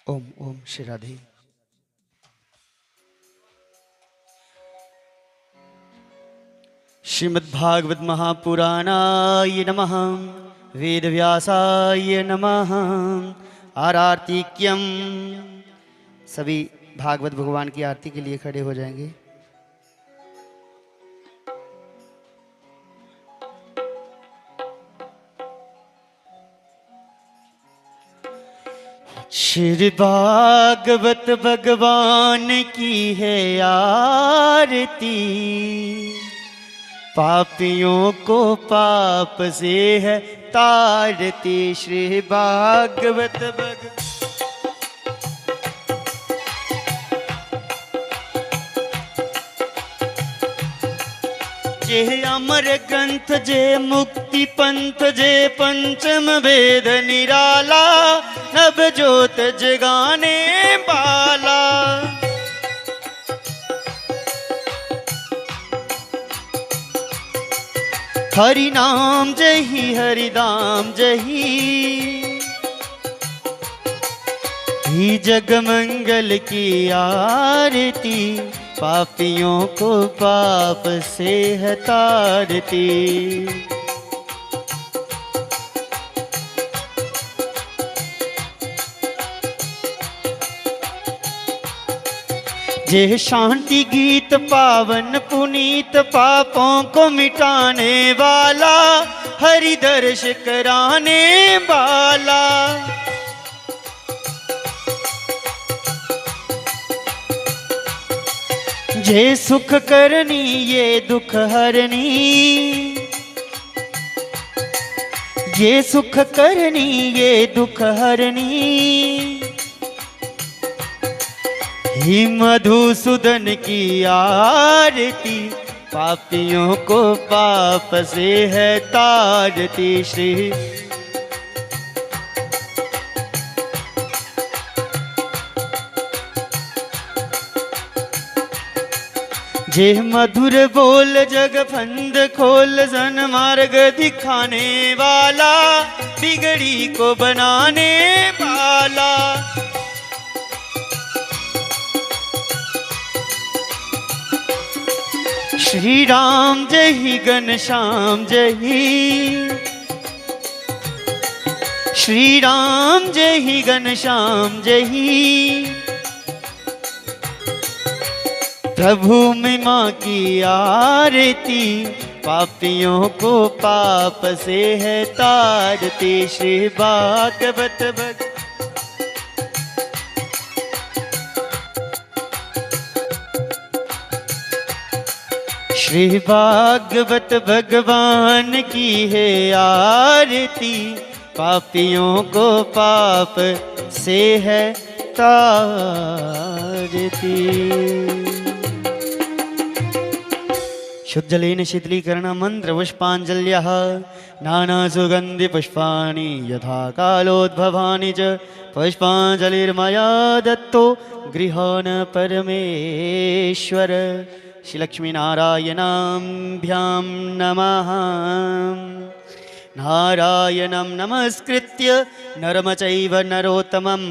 ओम ओम श्री राधे। श्रीमद्भागवत महापुराणाय नमः। वेदव्यासाय नमः। आरतीक्यम। सभी भागवत भगवान की आरती के लिए खड़े हो जाएंगे। श्री भागवत भगवान की है आरती, पापियों को पाप से है तारती। श्री भागवत जे अमर ग्रंथ जे मुक्ति पंथ जे पंचम वेद निराला, नभ ज्योत जगाने वाला। हरि नाम जही हरि दाम जही, ही जग मंगल की आरती, पापियों को पाप से है तारती। जे शांति गीत पावन पुनीत, पापों को मिटाने वाला, हरि दर्श कराने वाला। जे सुख करनी ये दुख हरनी, जे सुख करनी ये दुख हरनी, ही मधुसूदन की आरती, पापियों को पाप से है तारती। श्री जे मधुर बोल जग फंद खोल, जन मार्ग दिखाने वाला, बिगड़ी को बनाने वाला। श्री राम जय घनश्याम जय, श्री राम जय घनश्याम जय। प्रभु महिमा की आरती, पापियों को पाप से है तारती। श्री भागवत श्री भागवत भगवान की है आरती, पापियों को पाप से है तारती। शुद्धलेन शीतलीकरण मंत्र पुष्पांजल्यः, नाना सुगंधि पुष्पाणि यथा कालोद्भवानि च, पुष्पांजलिर्मया दत्तो गृहाण परमेश्वर। श्री लक्ष्मी नारायणाभ्यां नमः। नारायणं नमस्कृत्य नरं चैव नरोत्तमं,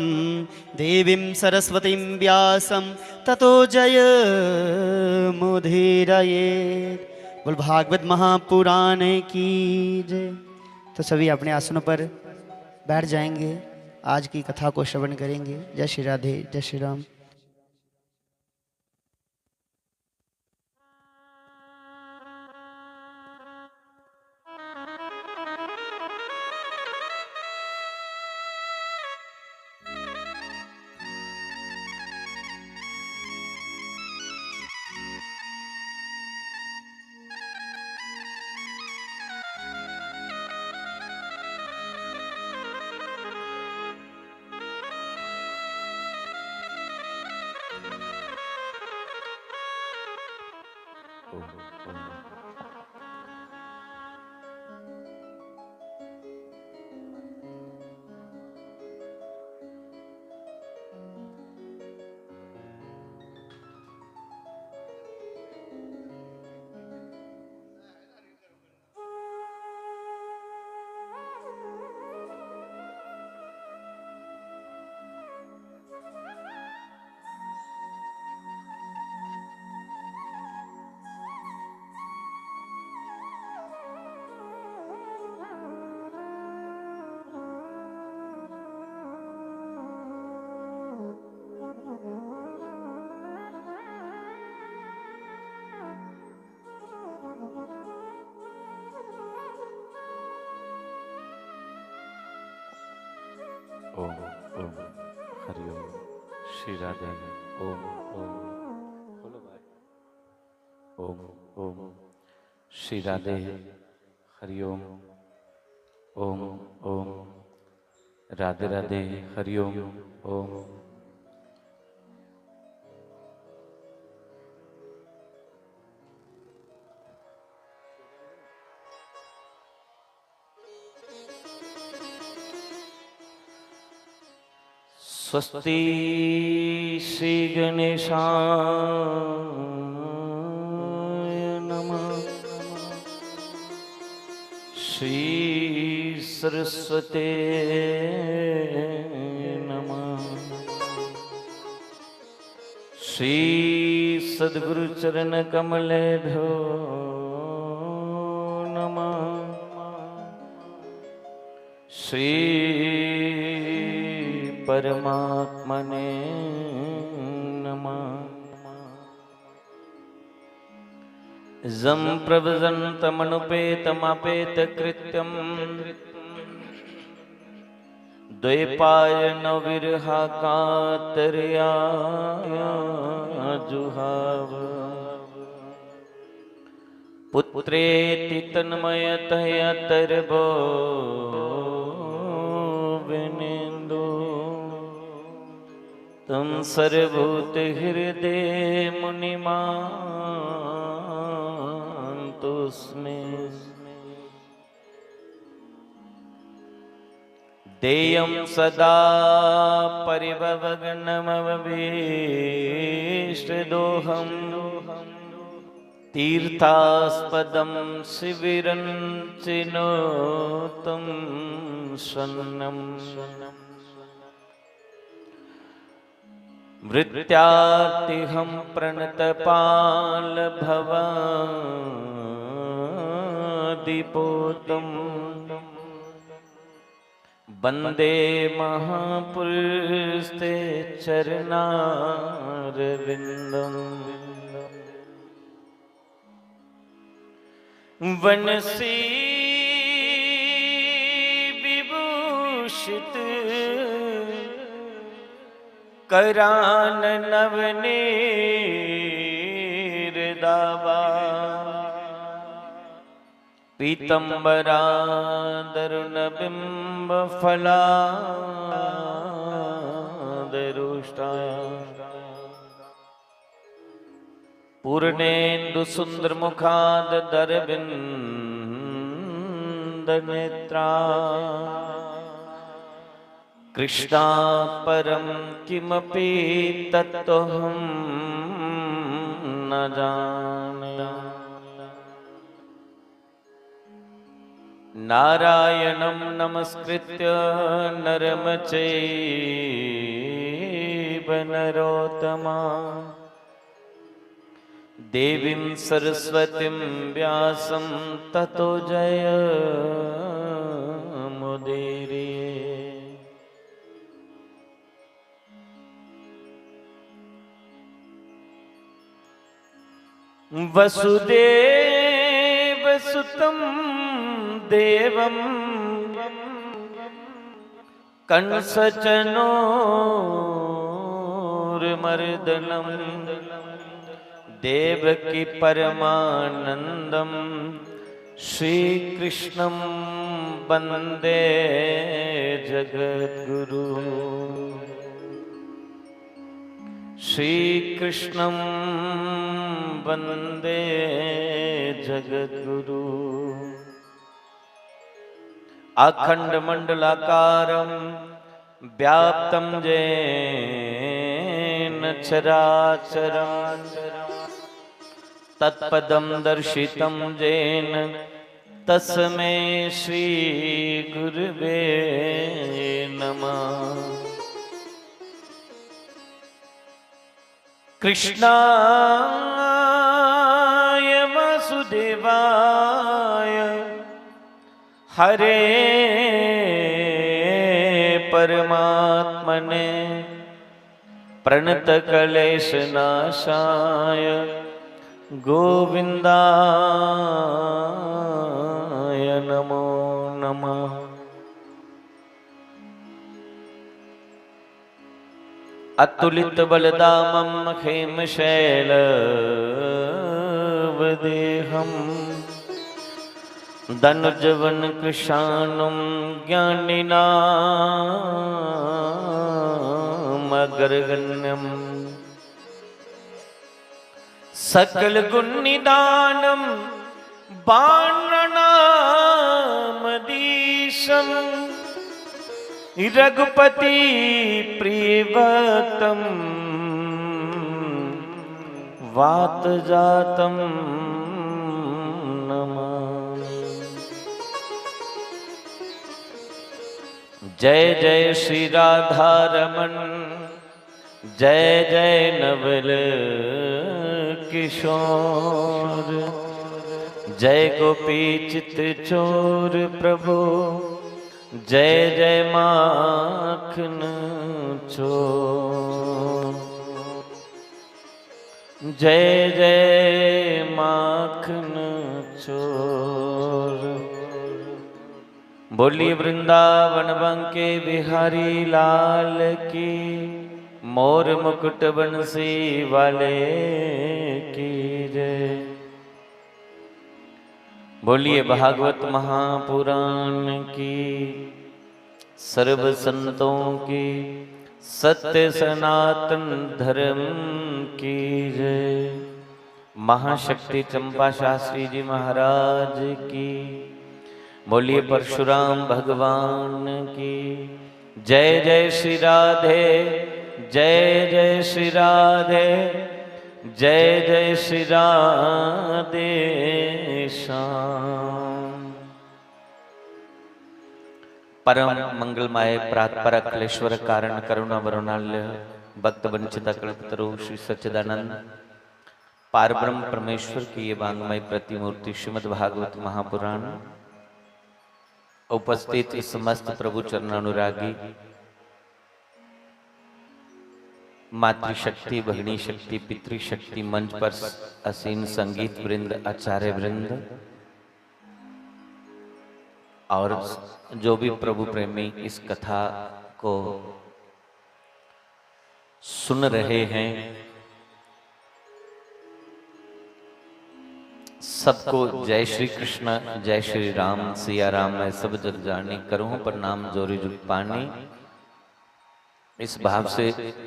देवीं सरस्वतीं व्यासं ततो जयमुदीरये। बोल भागवत महापुराण की जय। तो सभी अपने आसनों पर बैठ जाएंगे, आज की कथा को श्रवण करेंगे। जय श्री राधे, जय श्री राम। ओम ओम हरि ओम श्री राधे। ओम ओम बोलो भाई। ओम ओम श्री राधे हरि ओम। ओम ओम राधे राधे हरि ओम। ओम स्वस्ति श्री गणेशाय नमः। श्री सरस्वते नमः। श्री सद्गुरु चरण कमलेभ्यो नमः। श्री परमात्मने नमः। जं प्रव्रजन्तमनुपेतमपेतकृत्यं द्वैपायनो विरहाकातर्या जुहाव। पुत्रेति तन्मयतया तरबो विनेन्दु तं सर्वभूतहृदय मुनिमान्तोऽस्मि। देयं सदा परिभवग्नमवभीष्टदोहम् तीर्थास्पदं शिविरं चिनोतं शरणम्। वृत्यार्तिहं प्रणतपालभवादिपोतं वन्दे महापुरुषते चरणारविन्दम्। वनसी विभूषित कराननवनीरदावा पीतम्बरादरुणबिम्बफलादरुष्टा पूर्णेन्दुसुन्दरमुखादरविन्दनेत्रा कृष्णा परं किमपि तत्त्वहं न जाने। नारायणं नमस्कृत्य नरं चैव नरोत्तमा देवीं सरस्वतीं व्यासं ततो जयमुदीरये। वसुदेवसुतं देवं कंसचनोर्मर्दनं देवकी परमानन्दं श्रीकृष्णं वन्दे जगद्गुरु। श्रीकृष्णं वन्दे जगद्गुरु। अखण्डमण्डलाकारं व्याप्तं येन चराचरं तत्पदं दर्शितं येन तस्मै श्रीगुरुवे नमः। कृष्णाय वासुदेवाय हरे परमात्मने प्रणतक्लेशनाशाय गोविन्दाय नमो नमः। अतुलित बलदामं हेमशैलवदेहं धनुजवन कृशानुं ज्ञानिनामग्रगण्यं सकल गुण निदानं बाणनामदीशं रघुपति प्रियभक्तं वात जातं नमामि। जय जय श्री राधारमण, जय जय नवल किशोर, जय गोपी चित चोर प्रभु, जय जय माखन चोर, जय जय माखन चोर। बोलिए वृंदावन बंके बिहारी लाल की, मोर मुकुट बंसी वाले की जय। बोलिए भागवत महापुराण की, सर्व संतों की, सत्य सनातन धर्म की जय। महाशक्ति चंपा शास्त्री जी महाराज की। बोलिए परशुराम भगवान की जय। जय श्री राधे, जय जय श्री राधे, जय जय श्री राधे श्याम। परम मंगलमय प्रातपर अखिलेश्वर कारण करुणा वरुणाल्य भक्त वंचिता कल्पतरु श्री सच्चिदानंद पारब्रह्म परमेश्वर की ये वांगमय प्रतिमूर्ति श्रीमद् भागवत महापुराण उपस्थित समस्त प्रभु चरणानुरागी मातृशक्ति, भगिनी शक्ति, पितृशक्ति, मंच पर असीन संगीत वृंद, आचार्य वृंद और जो भी प्रभु प्रेमी इस कथा को सुन रहे हैं, सबको जय श्री कृष्ण, जय श्री राम, सिया राम मैं सब जग जानी, करूं पर नाम जोरी जुग पानी। इस भाव से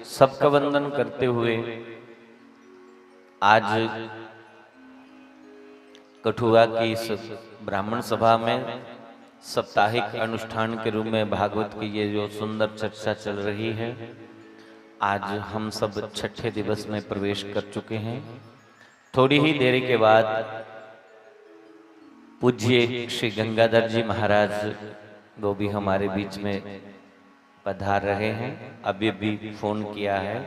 सबका वंदन करते हुए आज कठुआ की इस ब्राह्मण सभा में साप्ताहिक अनुष्ठान के रूप में भागवत की ये जो सुंदर चर्चा चल रही है, आज हम सब छठे दिवस में प्रवेश कर चुके हैं। थोड़ी ही देरी के बाद पूज्य श्री गंगाधर जी महाराज वो भी हमारे बीच में पधार रहे हैं। अभी भी फोन किया है,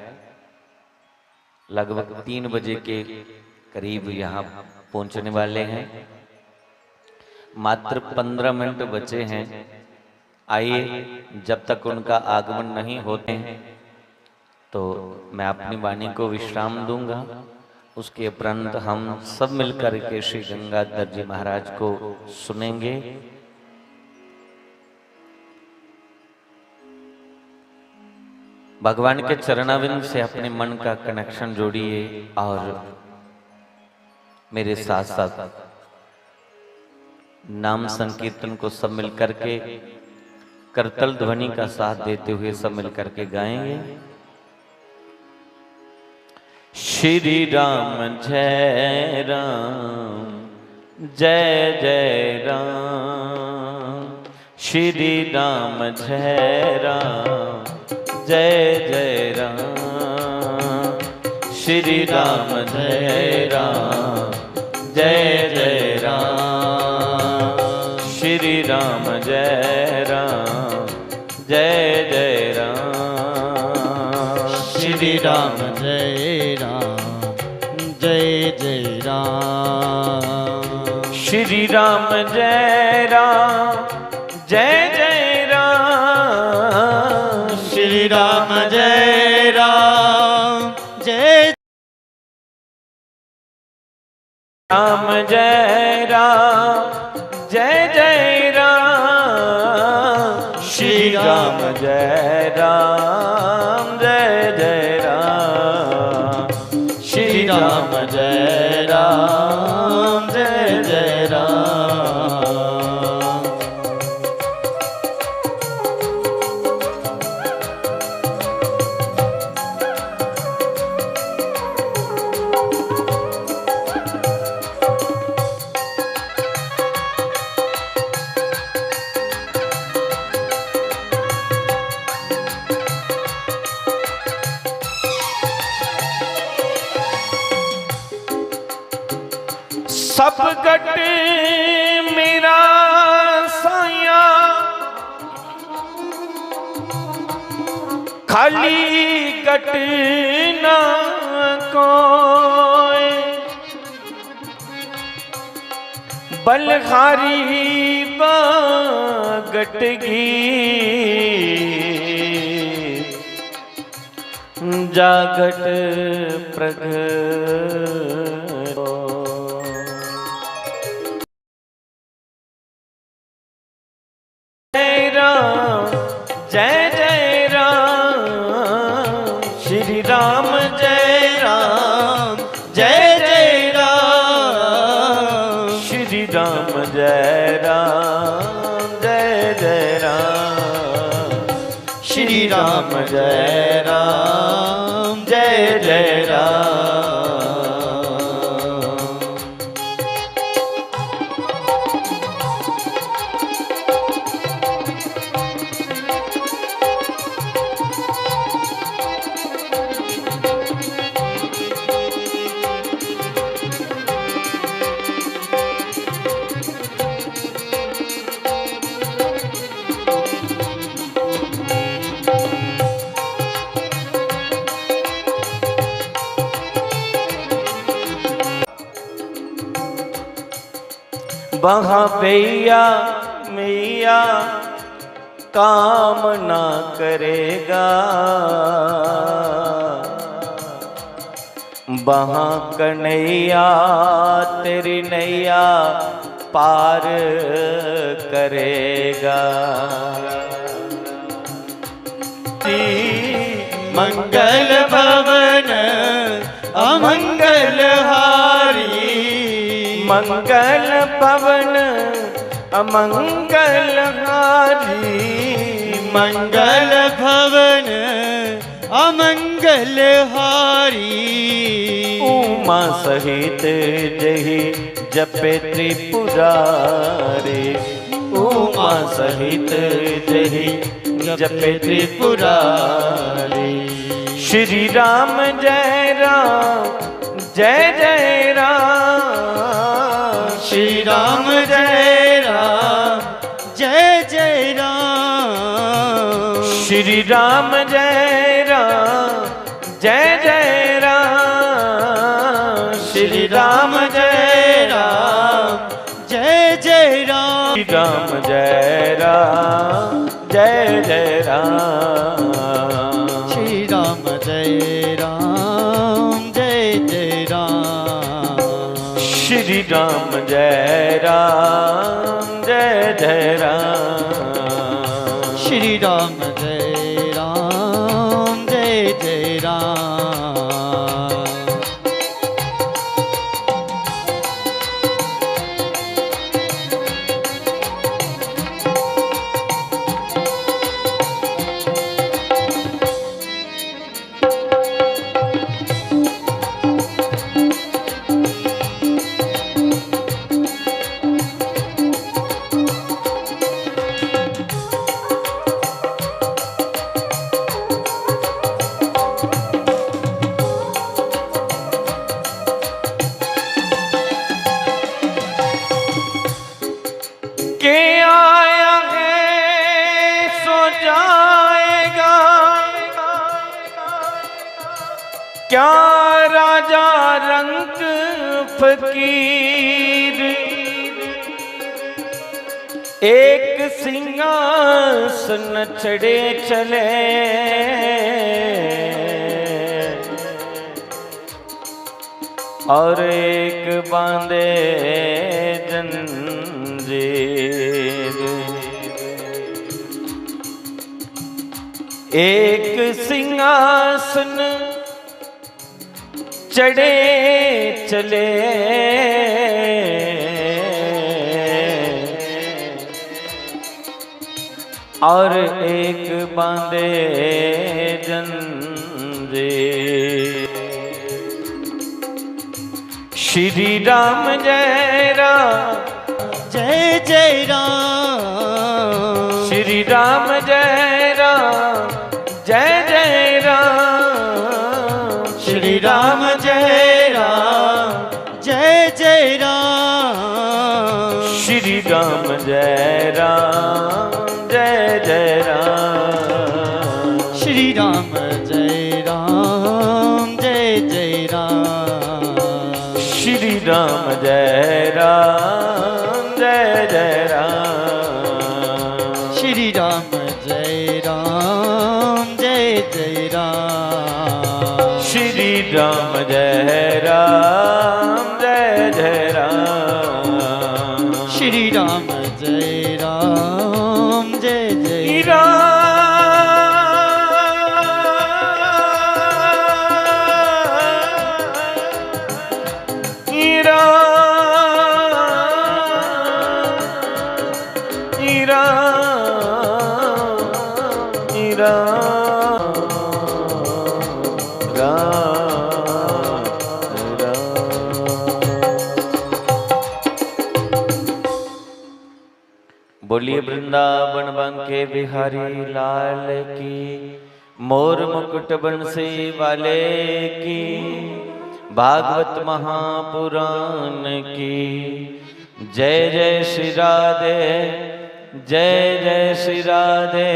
लगभग 3 बजे के करीब यहाँ पहुंचने वाले हैं। मात्र 15 मिनट बचे हैं। आइए, जब तक उनका आगमन नहीं होते हैं तो मैं अपनी वाणी को विश्राम दूंगा। उसके उपरांत हम सब मिलकर के श्री गंगाधर जी महाराज को सुनेंगे। भगवान के चरणाविंद से अपने मन का कनेक्शन जोड़िए और मेरे साथ साथ नाम संकीर्तन को सब मिलकर के करतल ध्वनि का साथ देते हुए सब मिलकर के गाएंगे। श्री राम जय राम, जय जय राम, श्री राम जय राम, जय जय राम, श्री राम जय राम, जय जय राम, श्री राम जय राम, जय जय राम, श्री राम जय राम, जय जय राम, श्री राम जय राम, जय जय राम, श्री राम जय राम, जय राम जय राम, जय जय राम, श्री राम जय राम, जय जय सब गट मेरा साया, खाली गट ना कोई, बलहारी बागट गी जागट प्रगट। जय राम जय जय राम, श्री राम जय राम जय जय राम, श्री राम जय राम जय जय राम, श्री राम जय राम जय जय राम। वहाँ भैया मैया काम ना करेगा, वहाँ कन्हैया तेरी नैया पार करेगा। मंगल भवन अमंगल हारी, मंगल पवन अमंगल हारी, मंगल भवन अमंगल हारी। उमा सहित जही जपे त्रिपुरारी, उमा सहित जही जपे त्रिपुरारी। श्री राम जय राम जय जय राम, श्री राम जय राम जय जय राम, श्री राम जय राम जय जय राम, श्री राम जय राम जय जय राम, श्री राम जय राम जय जय राम, श्री राम जय राम जय जय राम, श्री राम जय राम जय जय राम, श्री राम जय राम जय जय राम। के आया है सो जाएगा, क्या राजा रंग फकीर, एक सिंहासन चढ़े चले, और एक बांधे जंजीर, एक सिंहासन चढ़े चले, और एक बांधे जंजीर। श्री राम जय राम जय जय राम, श्री राम जय राम जय जय राम, श्री राम जय राम जय जय राम, श्री राम जय राम जय जय राम। श्री राम जय राम जय जय राम। श्री राम जय राम जय जय राम। श्री राम जय राम जय जय राम। श्री राम जय राम जय जय राम। श्री राम जय राम जय जय राम। बोलिए वृंदावन बंके बिहारी लाल की, मोर मुकुट बंसी वाले की, भागवत महापुराण की। जय जय श्री राधे जय जय श्री राधे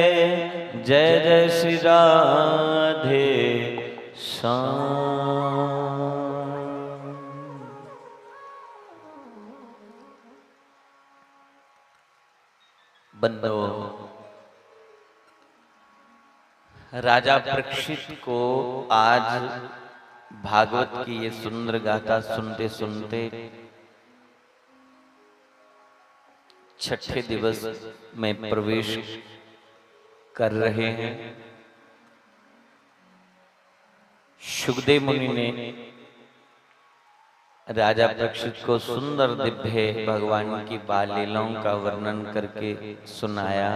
जय जय श्री राधे श्याम। बंदो, राजा परीक्षित को आज भागवत की ये सुंदर गाथा सुनते सुनते छठे दिवस में प्रवेश कर रहे हैं। शुकदेव मुनि ने राजा परीक्षित को सुंदर दिव्य भगवान की बाल लीलाओं का वर्णन करके सुनाया।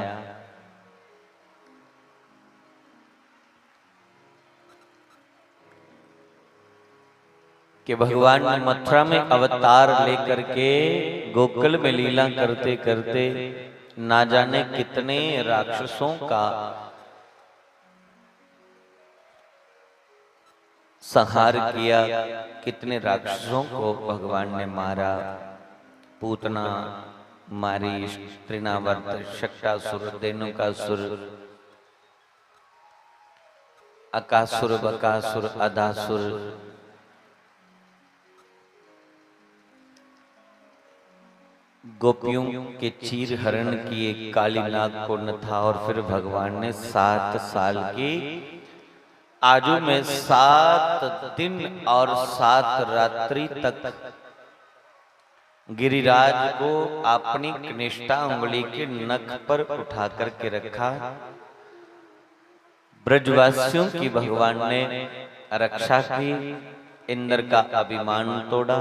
कि भगवान मथुरा में अवतार लेकर के गोकुल में लीला करते करते ना जाने कितने राक्षसों का संहार किया, कितने राक्षसों को भगवान ने मारा। पूतना मारी, तृणावर्त, शक्टासुर, धेनुकासुर, अकासुर, बकासुर, अधासुर, गोपियों के चीर हरण किए, काली नाग को था। और फिर भगवान ने 7 साल की आयु में 7 दिन और 7 रात्रि तक गिरिराज को अपनी कनिष्ठा उंगली के नख पर उठा करके रखा। ब्रजवासियों की भगवान ने रक्षा की, इंद्र का अभिमान तोड़ा।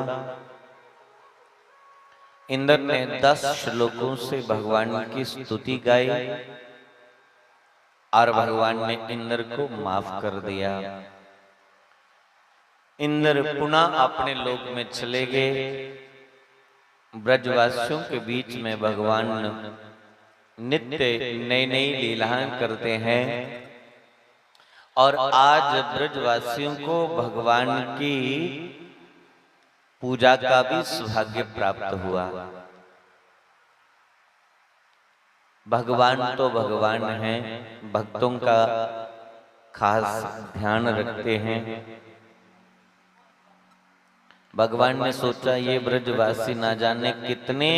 इंद्र ने 10 श्लोकों से भगवान की स्तुति गाई और भगवान ने इंद्र को माफ कर दिया। इंद्र पुनः अपने लोक में चले गए। ब्रजवासियों के बीच में भगवान नित्य नई नई लीलाएं करते हैं और आज ब्रजवासियों को भगवान की पूजा का भी सौभाग्य प्राप्त हुआ। भगवान तो भगवान हैं, भक्तों का खास ध्यान रखते हैं। भगवान ने सोचा ये ब्रजवासी ना जाने कितने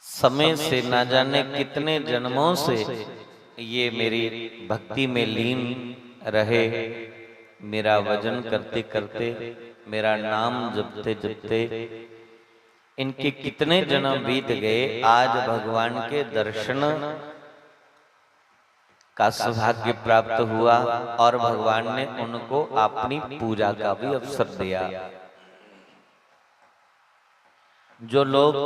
समय से, ना जाने कितने जन्मों से ये मेरी भक्ति में लीन रहे, मेरा भजन करते करते, मेरा नाम जपते जपते इनके कितने जन्म बीत गए। आज भगवान के दर्शन का सौभाग्य प्राप्त हुआ और भगवान ने उनको अपनी पूजा का भी अवसर दिया। जो लोग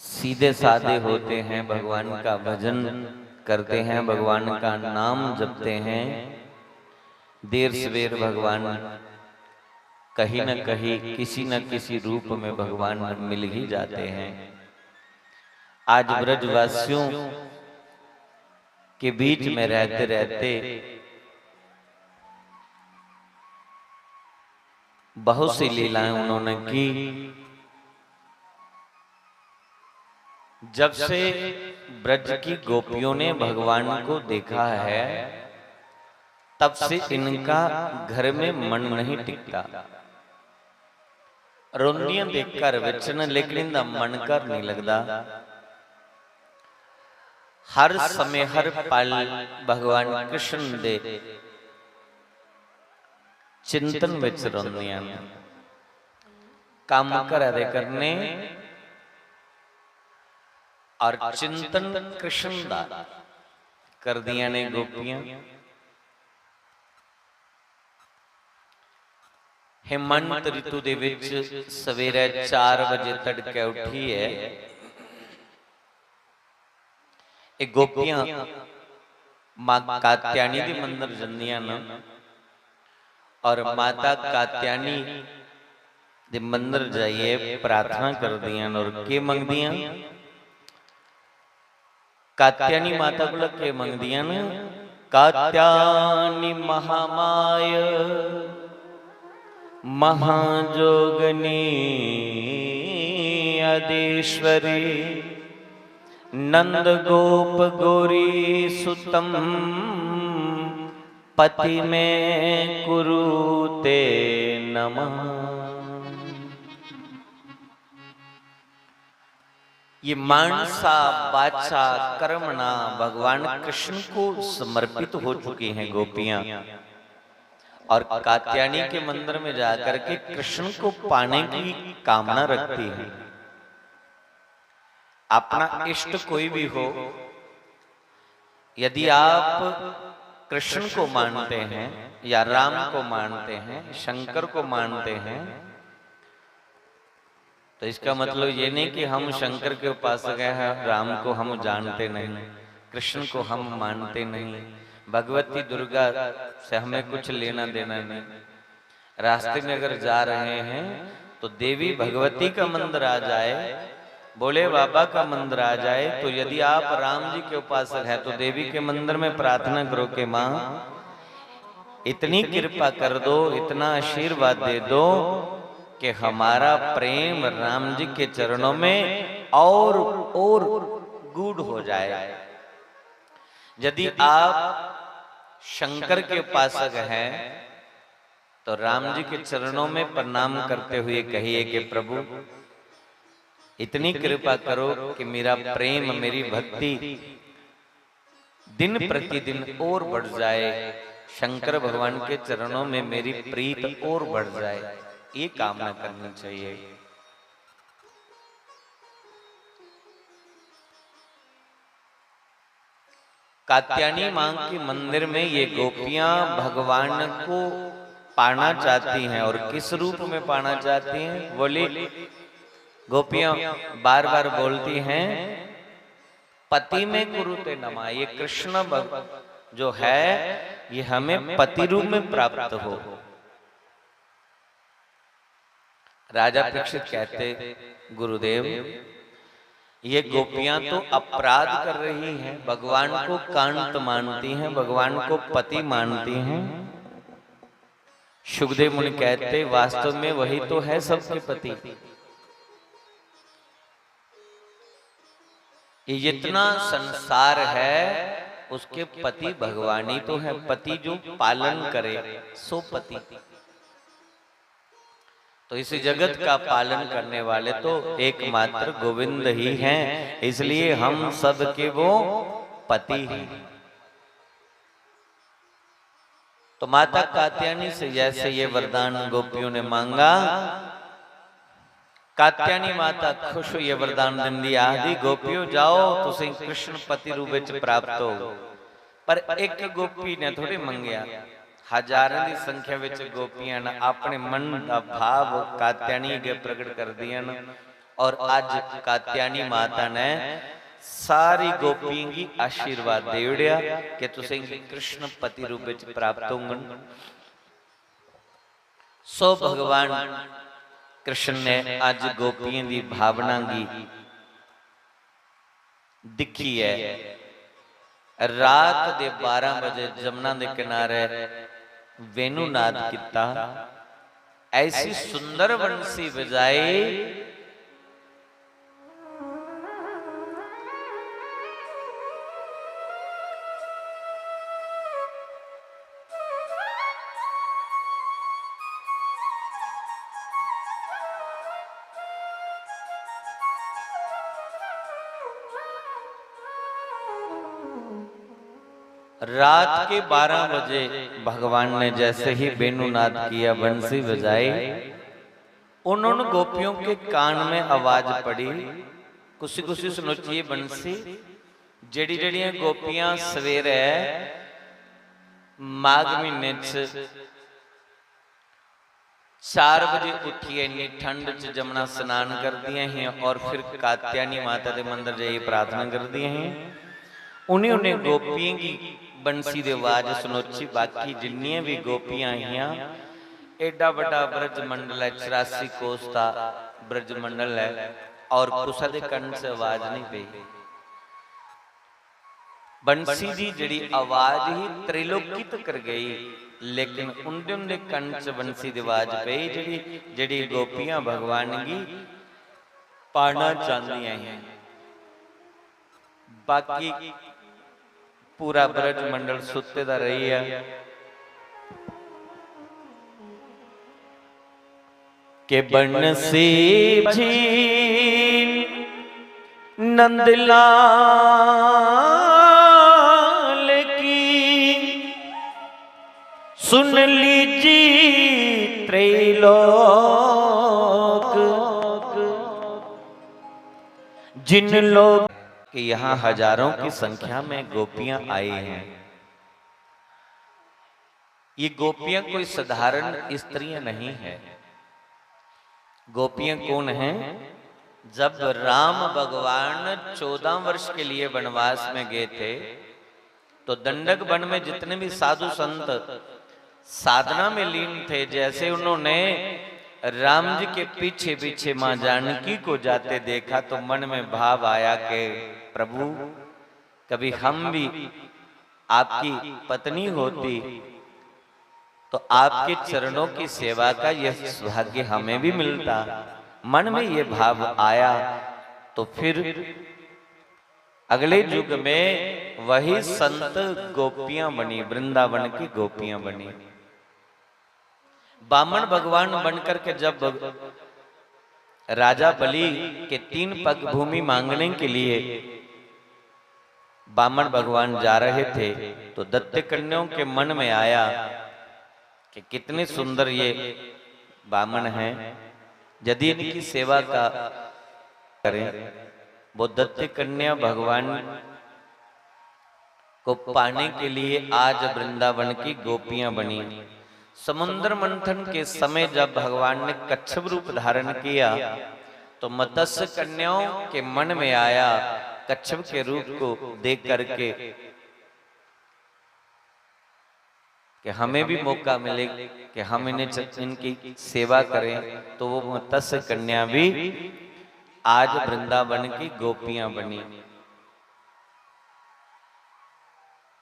सीधे साधे होते हैं, भगवान का भजन करते हैं, भगवान का नाम जपते हैं, देर सवेर भगवान कहीं न कहीं किसी न किसी रूप में भगवान मिल ही जाते हैं। आज ब्रजवासियों के बीच में रहते रहते बहुत सी लीलाएं उन्होंने की जब से ब्रज की गोपियों ने भगवान को देखा है, तब से इनका घर में मन नहीं टिकता। रोंदियां देखकर विचन, लेकिन इनका मन कर नहीं लगता। हर समय हर पल भगवान कृष्ण दे चिंतन विच रोंदियां ने। काम करे करने और चिंतन कृष्ण दा कर दिया ने गोपियां। हेमंत ऋतु दे विच सवेरे 4 बजे तड़के उठी है। एक गोपियां मां कात्यायनी दे मंदिर जंदियां न और माता कात्यायनी दे मंदिर जाइए प्रार्थना कर दियां और के मंगदियां। कात्यायनी माता को के मंगदियां न, कात्यायनी महामाय महाजोगनी अधीश्वरी नंद गोप गौरी सुतम पति में कुरुते नमः। ये मानसा बाचा कर्मणा भगवान कृष्ण को समर्पित हो चुकी हैं गोपियां और कात्यायनी के मंदिर में जाकर के कृष्ण को पाने की कामना रखती हैं। अपना इष्ट कोई भी हो, यदि आप कृष्ण को मानते हैं या राम को मानते हैं, शंकर को मानते हैं, तो इसका मतलब ये नहीं कि हम शंकर के उपासक हैं, राम को हम जानते नहीं, कृष्ण को हम मानते नहीं, भगवती दुर्गा से हमें कुछ लेना देना नहीं। रास्ते में अगर जा रहे हैं तो देवी भगवती का मंदिर आ जाए, बोले बाबा का मंदिर आ जाए, तो यदि आप राम जी के उपासक हैं तो देवी के मंदिर में प्रार्थना करो कि मां इतनी कृपा कर दो, इतना आशीर्वाद दे दो कि हमारा प्रेम राम जी के चरणों में और गूढ़ हो जाए। यदि आप शंकर के उपासक हैं तो राम जी के चरणों में प्रणाम करते हुए कहिए कि प्रभु इतनी कृपा करो कि मेरा प्रेम, मेरी भक्ति दिन प्रतिदिन और बढ़ जाए, शंकर भगवान के चरणों में मेरी प्रीत और बढ़ जाए, ये कामना करनी चाहिए। कात्यायनी मां के मंदिर में ये गोपियां भगवान को पाना चाहती हैं और किस रूप में पाना चाहती हैं? बोली गोपियां बार बार बोलती हैं पति में कुरुते नमः। ये कृष्ण जो है ये हमें पति रूप में प्राप्त हो। राजा परीक्षित कहते गुरुदेव ये गोपियां तो अपराध कर रही हैं, भगवान को कांत मानती हैं, भगवान को पति मानती हैं। सुखदेव मुनि कहते वास्तव में वही तो है सबके पति। ये जितना संसार है उसके पति भगवान ही तो है। पति जो पालन करे सो पति। तो इस जगत का पालन करने वाले तो एकमात्र गोविंद ही हैं, इसलिए हम सब के वो पति हैं। तो माता कात्यायनी से जैसे ये वरदान गोपियों ने मांगा, कात्यायनी माता खुश हुई वरदान दिंदी आदि गोपियों जाओ तुसीं कृष्ण पति रूप विच प्राप्त हो। पर एक गोपी ने थोड़ी मंगया, हजारों की संख्या विच गोपियां ने अपने मन का भाव कात्यायनी अगे प्रकट कर दिया और आज कात्यायनी माता ने सारी गोपियों की आशीर्वाद दे उड़िया कि तुसीं कृष्ण पति रूप विच प्राप्त होंगे। सो भगवान कृष्ण ने आज गोपियों की भावना की दिखी है। रात दे 12 बजे जमुना के किनारे वेणुनाद किता, ऐसी सुंदर बंसी बजाई रात के 12 बजे भगवान ने जैसे ही वेणुनाद किया, बंसी बजाई, उन गोपियों के कान में आवाज पड़ी, कुछ कुछ सुनोचिए बंसी, जड़ी जड़ियां गोपियां सवेरे माघ महीने 4 बजे उठिए, इन्नी ठंड च जमुना स्नान कर दिए हैं और फिर कात्यायनी माता के मंदिर जाइए प्रार्थना कर दिए हैं। उन्हें उन्हें गोपियों की बंसी दे आवाज सुनोची। बाकी जिन्नियां भी गोपियां आईयां, एडा बड़ा ब्रज मंडल है, 84 कोस का ब्रज मंडल है और कुसा दे कंठ से आवाज नहीं पई। बंसी जी जड़ी आवाज ही त्रिलोकित कर गई, लेकिन उनके उनके कंठ से बंसी दी आवाज पई जड़ी जड़ी गोपियां भगवान की पाना चाहदियां हैं। बाकी पूरा ब्रज मंडल सुते दा रही है के बंसी जी नंदलाल की सुन लीजी त्रैलोक, जिन लोग कि यहाँ हजारों की संख्या में गोपियां आई हैं। ये गोपियां कोई साधारण स्त्रियां नहीं है। गोपियां कौन हैं? जब राम भगवान 14 वर्ष के लिए वनवास में गए थे, तो दंडक वन में जितने भी साधु संत साधना में लीन थे, जैसे उन्होंने राम जी के पीछे पीछे मां जानकी को जाते देखा, तो मन में भाव आया कि प्रभु कभी हम भी आपकी पत्नी होती तो आपके चरणों की सेवा का यह सौभाग्य हमें भी मिलता। मन में यह भाव आया तो फिर अगले युग में वही संत गोपियां बनी, वृंदावन की गोपियां बनी। बामन भगवान बनकर के जब राजा बलि के 3 पग भूमि मांगने के लिए बामन भगवान जा रहे थे, तो दैत्य कन्याओं के मन में आया कि कितने सुंदर ये बामन हैं, यदि इनकी सेवा का करें। वो दैत्य कन्या भगवान को पाने के लिए आज वृंदावन की गोपियां बनी। समुद्र मंथन के समय जब भगवान ने कच्छप रूप धारण किया, तो मत्स्य कन्याओं के मन में आया कच्छप के रूप को देख करके कि हमें भी मौका मिले कि हम इनकी सेवा करें। तो वो मत्स्य कन्या भी आज वृंदावन की गोपियां बनी।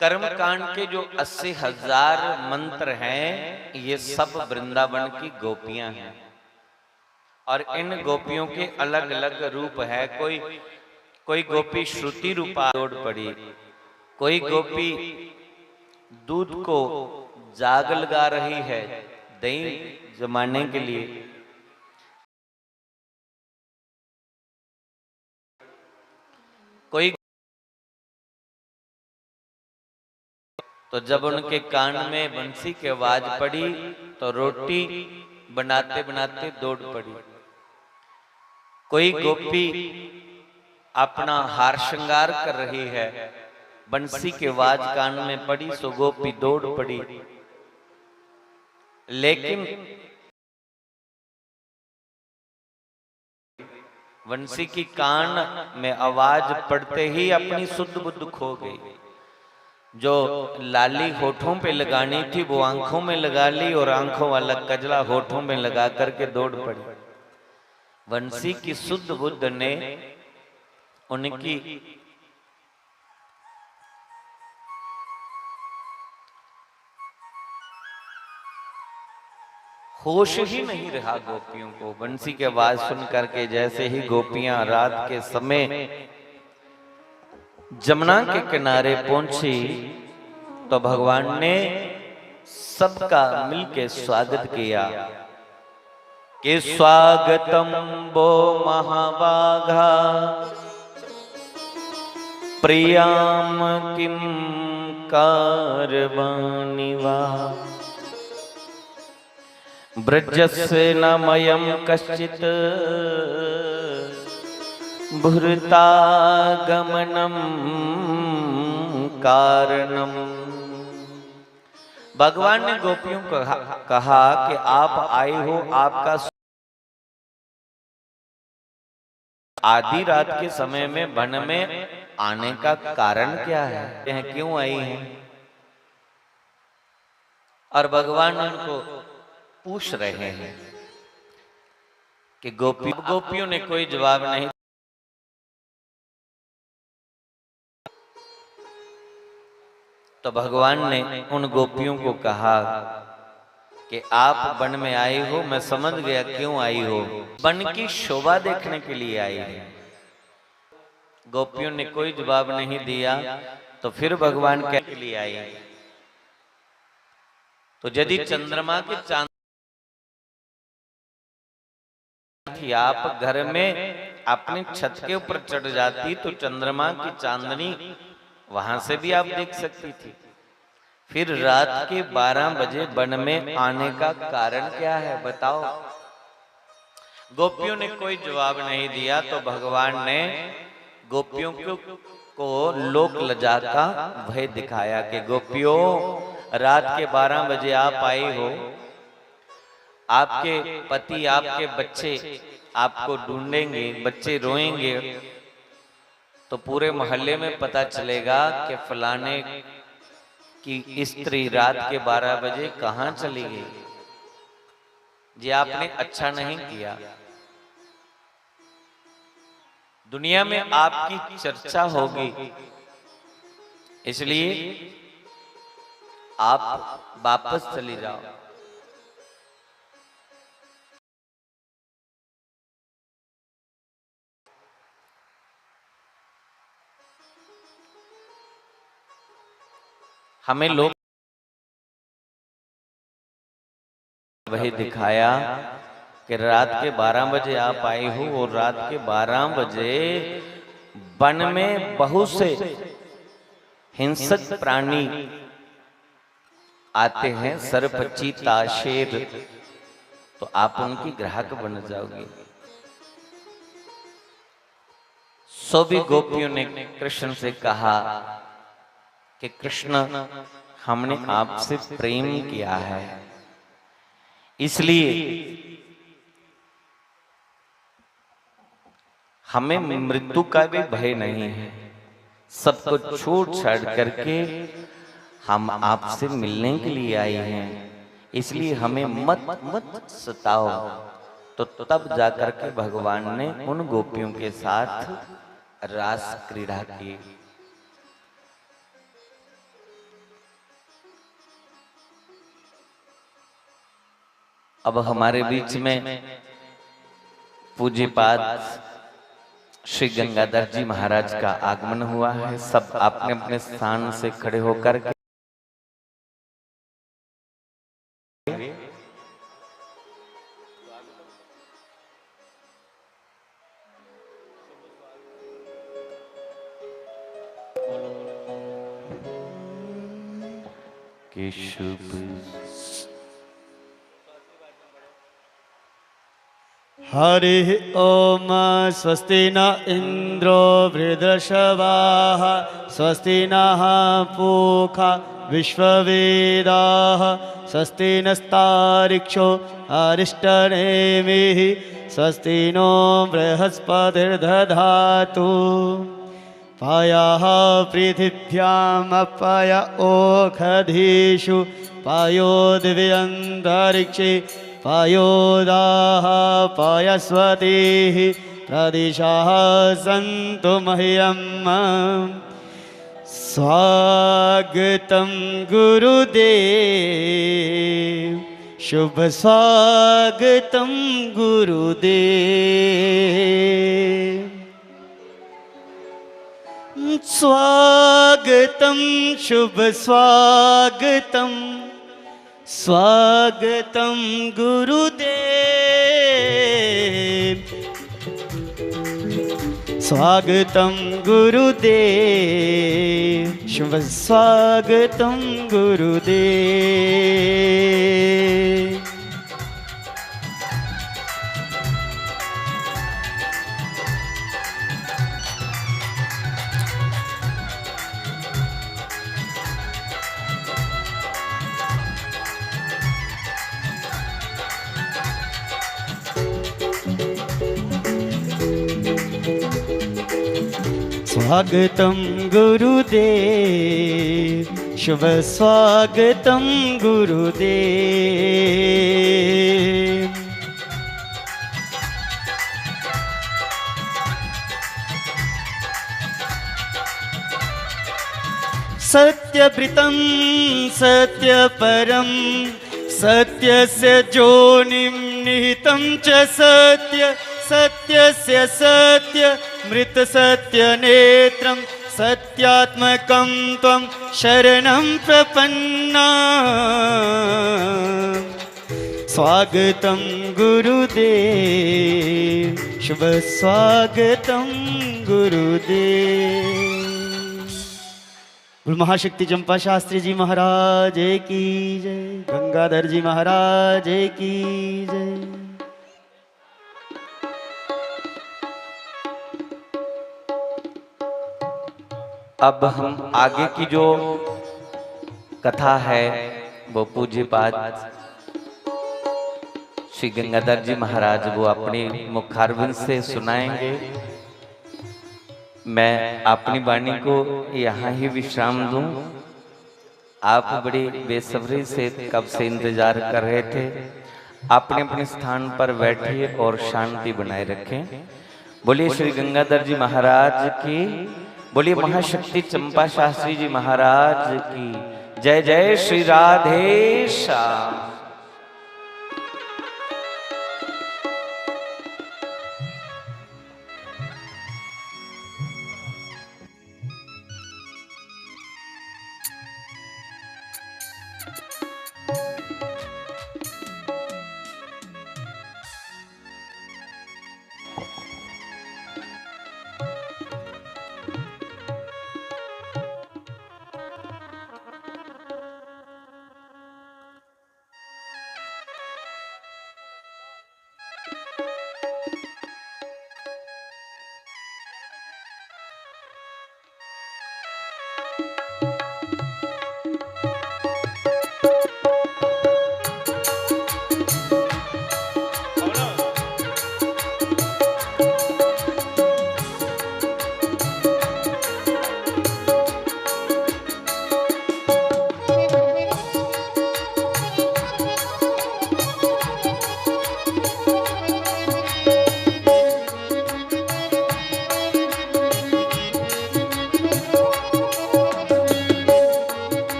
कर्मकांड के जो 80,000 मंत्र हैं, ये सब वृंदावन की गोपियां हैं। और इन गोपियों के अलग अलग रूप है। कोई गोपी श्रुति रूपा दौड़ पड़ी, कोई गोपी दूध को जाग लगा रही है दही जमाने के लिए, कोई तो जब उनके कान में बंसी की आवाज पड़ी तो रोटी बनाते बनाते दौड़ पड़ी। कोई गोपी अपना हार श्रृंगार कर रही है, बंसी की आवाज कान में पड़ी सो गोपी दौड़ पड़ी। लेकिन बंसी की कान में आवाज पड़ते ही अपनी शुद्ध बुद्ध खो गई। जो लाली होठों पे लगानी थी वो आंखों में लगा ली, और आंखों वाला कजला होठों में लगा करके दौड़ पड़ी। बंसी की शुद्ध बुद्ध ने उनकी होश ही नहीं रहा गोपियों को। बंसी की आवाज सुन करके जैसे ही गोपियां रात के समय जमुना के किनारे पहुंची, तो भगवान ने सबका मिलके स्वागत किया कि स्वागतम वो महाभागा प्रियाम किं कारवाणि वा ब्रजस्य नमयं कश्चित् भृतागमनं कारणम। भगवान ने गोपियों को कहा कि आप आए हो, आपका आधी रात के समय में वन में आने का कारण क्या है, क्यों आई हैं? और भगवान उनको पूछ रहे हैं कि गोपियों ने कोई जवाब नहीं। तो भगवान ने उन गोपियों को कहा कि आप वन में आई हो, मैं समझ गया क्यों आई हो, वन की शोभा देखने के लिए आई है। गोपियों ने कोई जवाब नहीं दिया। तो फिर भगवान क्या के लिए आई? तो यदि चंद्रमा के चांद थी, आप घर में अपनी छत के ऊपर चढ़ जाती तो चंद्रमा की चांदनी वहां से भी आप देख सकती थी। फिर रात के 12 बजे वन में आने का कारण क्या है, बताओ। गोपियों ने कोई जवाब नहीं दिया। तो भगवान ने गोपियों को लोक लज्जा का भय दिखाया कि गोपियों, रात के 12 बजे आप आई हो, आपके पति, आपके बच्चे आपको ढूंढेंगे, बच्चे रोएंगे, तो पूरे मोहल्ले में पता चलेगा कि फलाने की स्त्री रात के 12 बजे कहां चली गई। जी आपने अच्छा नहीं किया। दुनिया में आपकी चर्चा होगी, इसलिए आप वापस चली जाओ। हमें लोग वही दिखाया कि रात के 12 बजे आप आई हो और रात के 12 बजे वन में बहुत से हिंसक प्राणी आते हैं, सर्प, चीता, शेर, तो आप उनकी ग्राहक बन जाओगी। सो भी गोपियों ने कृष्ण से कहा कि कृष्ण, हमने आपसे प्रेम किया है, इसलिए हमें मृत्यु का भी भय नहीं है। सब कुछ छोड़ छाड़ करके हम आपसे मिलने के लिए आए हैं, इसलिए हमें मत सताओ। तो तब जाकर के भगवान ने उन गोपियों के साथ रास क्रीड़ा की। अब हमारे बीच में पूज्यपाद श्री गंगाधर जी महाराज का आगमन हुआ है। सब आपने अपने स्थान से खड़े होकर के कि शुभ हरि ओम स्वस्ति न इंद्रो वृद्धश्रवाः स्वस्ति नः पूषा विश्ववेदाः स्वस्ति नस्तार्क्ष्यो अरिष्टनेमिः स्वस्ति नो बृहस्पतिर्दधातु। पायाः पृथिव्यामपय ओषधीषु पायोद्व्यन्तरिक्षे पायोदाः पायस्वतीः प्रदिशाः सन्तु मह्यम्। स्वागतं गुरुदेव, शुभ स्वागतं गुरुदेव। स्वागतं शुभ स्वागतं, स्वागतं गुरुदेव। स्वागतम गुरुदेव, शुभ स्वागतम गुरुदेव। स्वागतम गुरुदेव, शुभ स्वागतम गुरुदेव। सत्यभृतं सत्यपरं, सत्यस्य जोनिं निहितं च सत्य, सत्यस्य सत्य मृत सत्य नेत्रं, सत्यात्मकं त्वं शरणं प्रपन्ना। स्वागतं गुरुदेव, शुभ स्वागतं गुरुदेव। गुरु महाशक्ति चंपा शास्त्री जी महाराज की जय, गंगाधर जी महाराज की जय। अब हम आगे की जो कथा है वो पूज्य पाद श्री गंगाधर जी महाराज वो अपनी मुखारविंद से सुनाएंगे। मैं अपनी वाणी को यहाँ ही विश्राम दूं। आप बड़ी बेसब्री से कब से इंतजार कर रहे थे। अपने अपने स्थान पर बैठिए और शांति बनाए रखें। बोलिए श्री गंगाधर जी महाराज की, बोलिए महाशक्ति चंपा शास्त्री जी महाराज की जय। जय श्री राधे श्याम।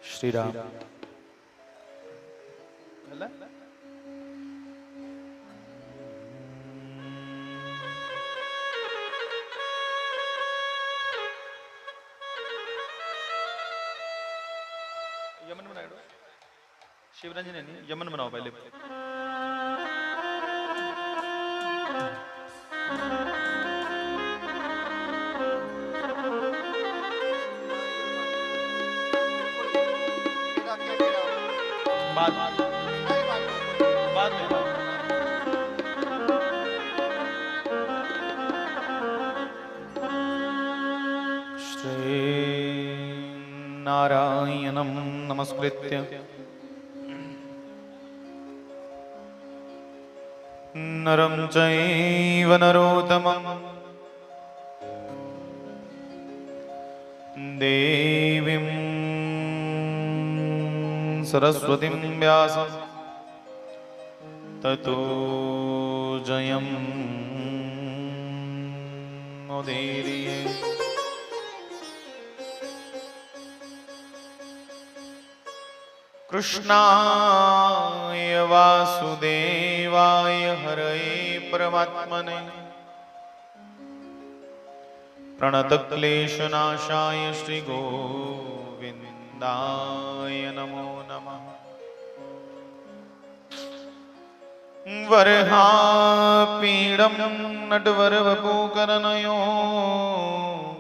श्री राम। यमन बनाओ, शिवरंजन नहीं, यमन बनाओ पहले। बाद में श्री नारायणं नमस्कृत्य नरं चैव नरोत्तमं देवीं सरस्वतीं व्यासं ततो जयमुदीरयेत्। कृष्णाय वासुदेवाय हरये परमात्मने प्रणतक्लेशनाशाय श्रीगोविन्दाय नमो नमः। वरहापीडं नटवरवपुकरनयो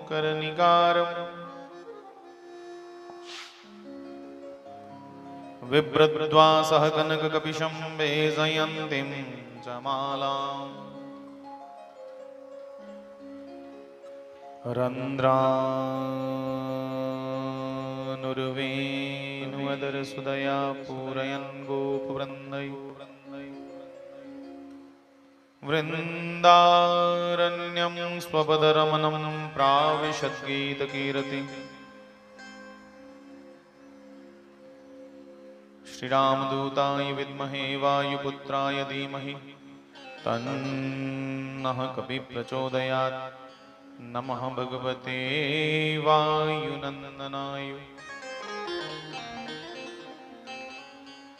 करनिकारम् बिभ्रद्वासः कनककपिशं वेजयन्तीं च मालाम् रन्ध्रानुर्वेणुवदरसुदया पूरयन् गोपवृन्दै वृन्दारण्यं स्वपदरमणं प्राविशद्गीतकीर्ति। श्रीरामदूताय विद्महे वायुपुत्राय धीमहि तन्नः कपिः प्रचोदयात्। नमः भगवते वायुनन्दनाय।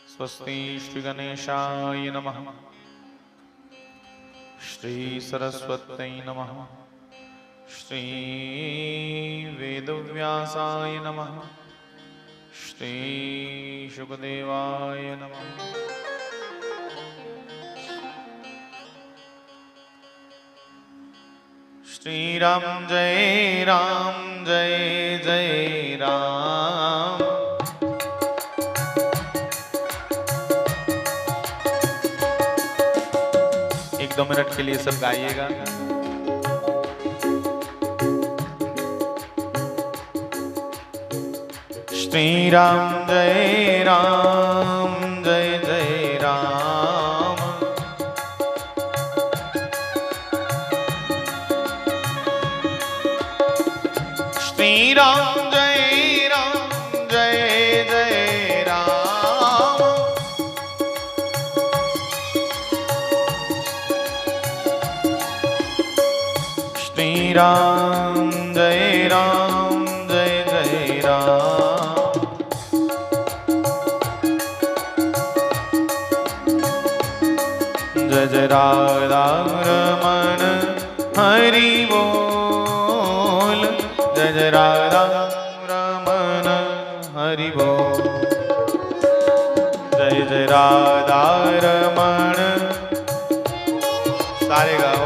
स्वस्ति श्रीगणेशाय नमः। श्रीसरस्वत्यै नमः। श्रीवेदव्यासाय नमः। श्रीशुकदेवाय नमः। श्रीराम जय जय राम। एक दो मिनट के लिए सब गाइएगा। श्रीराम जय जय राम। श्रीराम जय जय राम। श्रीराम जय जय राम। जय जय राधा रमण हरि बोल। जय जय राधा रमण हरि बोल। जय जय राधा रमण। सारे गाओ।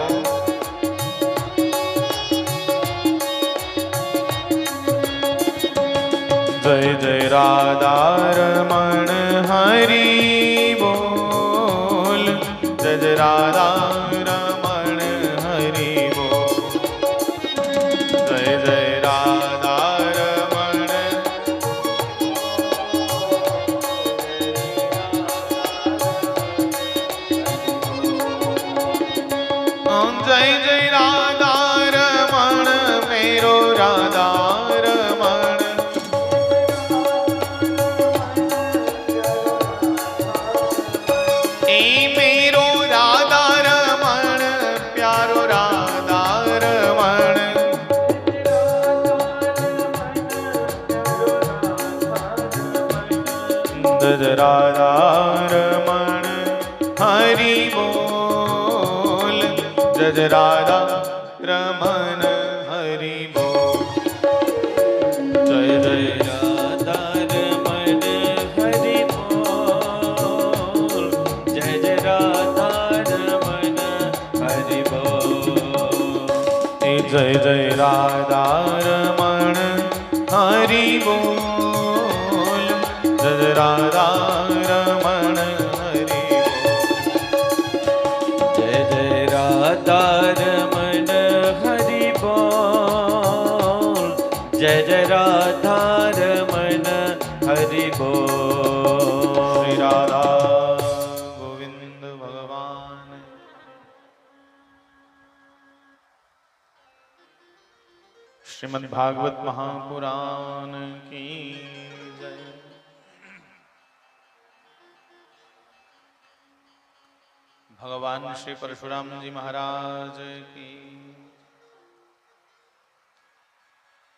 जय जय राधा रमण हरि बोल। जय जय राधा रमण हरि बोल। जय जय राधा रमण। जय जय राधा रमण मेरो राधा रमण। मेरो राधा रमण प्यारो राधा रमण। जय राधा रमण हरि बोल। जय राधा रमण हरि बोल। जय जय राधा रमण हरि बोल। जय जय राधा रमण हरि बोल। जय जय राधा रमण हरि बोल। जय जय राधा रमण हरि बोल। जय जय राधा रमण हरि बोल। जय जय राधा रमण हरि बोल। श्री राधा गोविंद भगवान। श्रीमद् भागवत महापुराण की जय। भगवान श्री परशुराम जी महाराज की।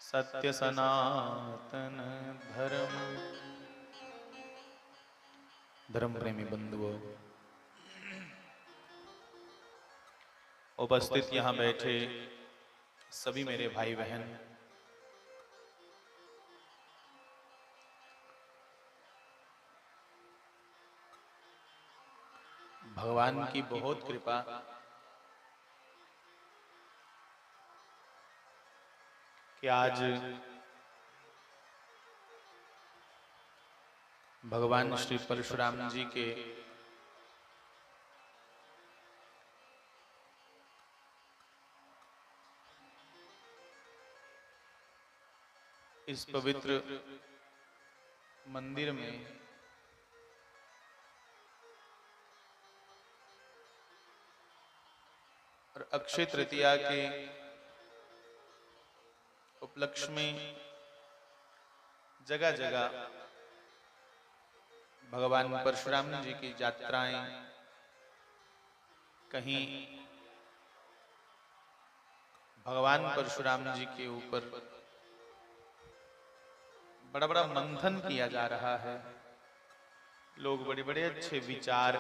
सत्य सनातन धर्म धर्म प्रेमी बंधुओं, उपस्थित यहाँ बैठे सभी मेरे भाई बहन, भगवान की बहुत कृपा कि आज भगवान श्री परशुराम जी के इस पवित्र मंदिर में और अक्षय तृतीया के उपलक्ष्य में जगह जगह भगवान परशुराम जी की यात्राएं, कहीं भगवान परशुराम जी के ऊपर बड़ा बड़ा मंथन किया जा रहा है। लोग बड़े बड़े अच्छे विचार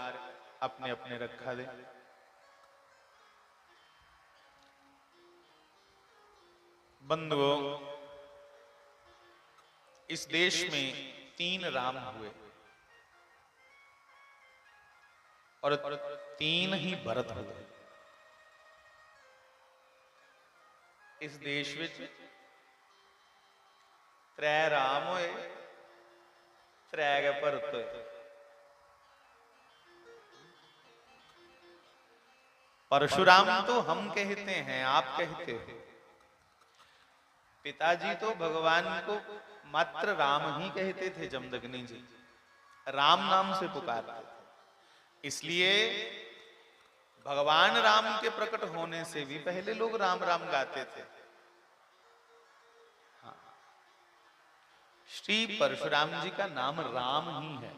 अपने अपने रखा दे। बंधुओं, इस देश में 3 राम हुए और 3 ही भरत हुए। इस देश में 3 राम हुए, 3 भरत हुए। परशुराम तो हम कहते हैं, आप कहते हो। पिताजी तो भगवान को मात्र राम ही कहते थे। जमदग्नि जी राम नाम से पुकारते थे। इसलिए भगवान राम के प्रकट होने से भी पहले लोग राम राम गाते थे। हाँ, श्री परशुराम जी का नाम राम ही है।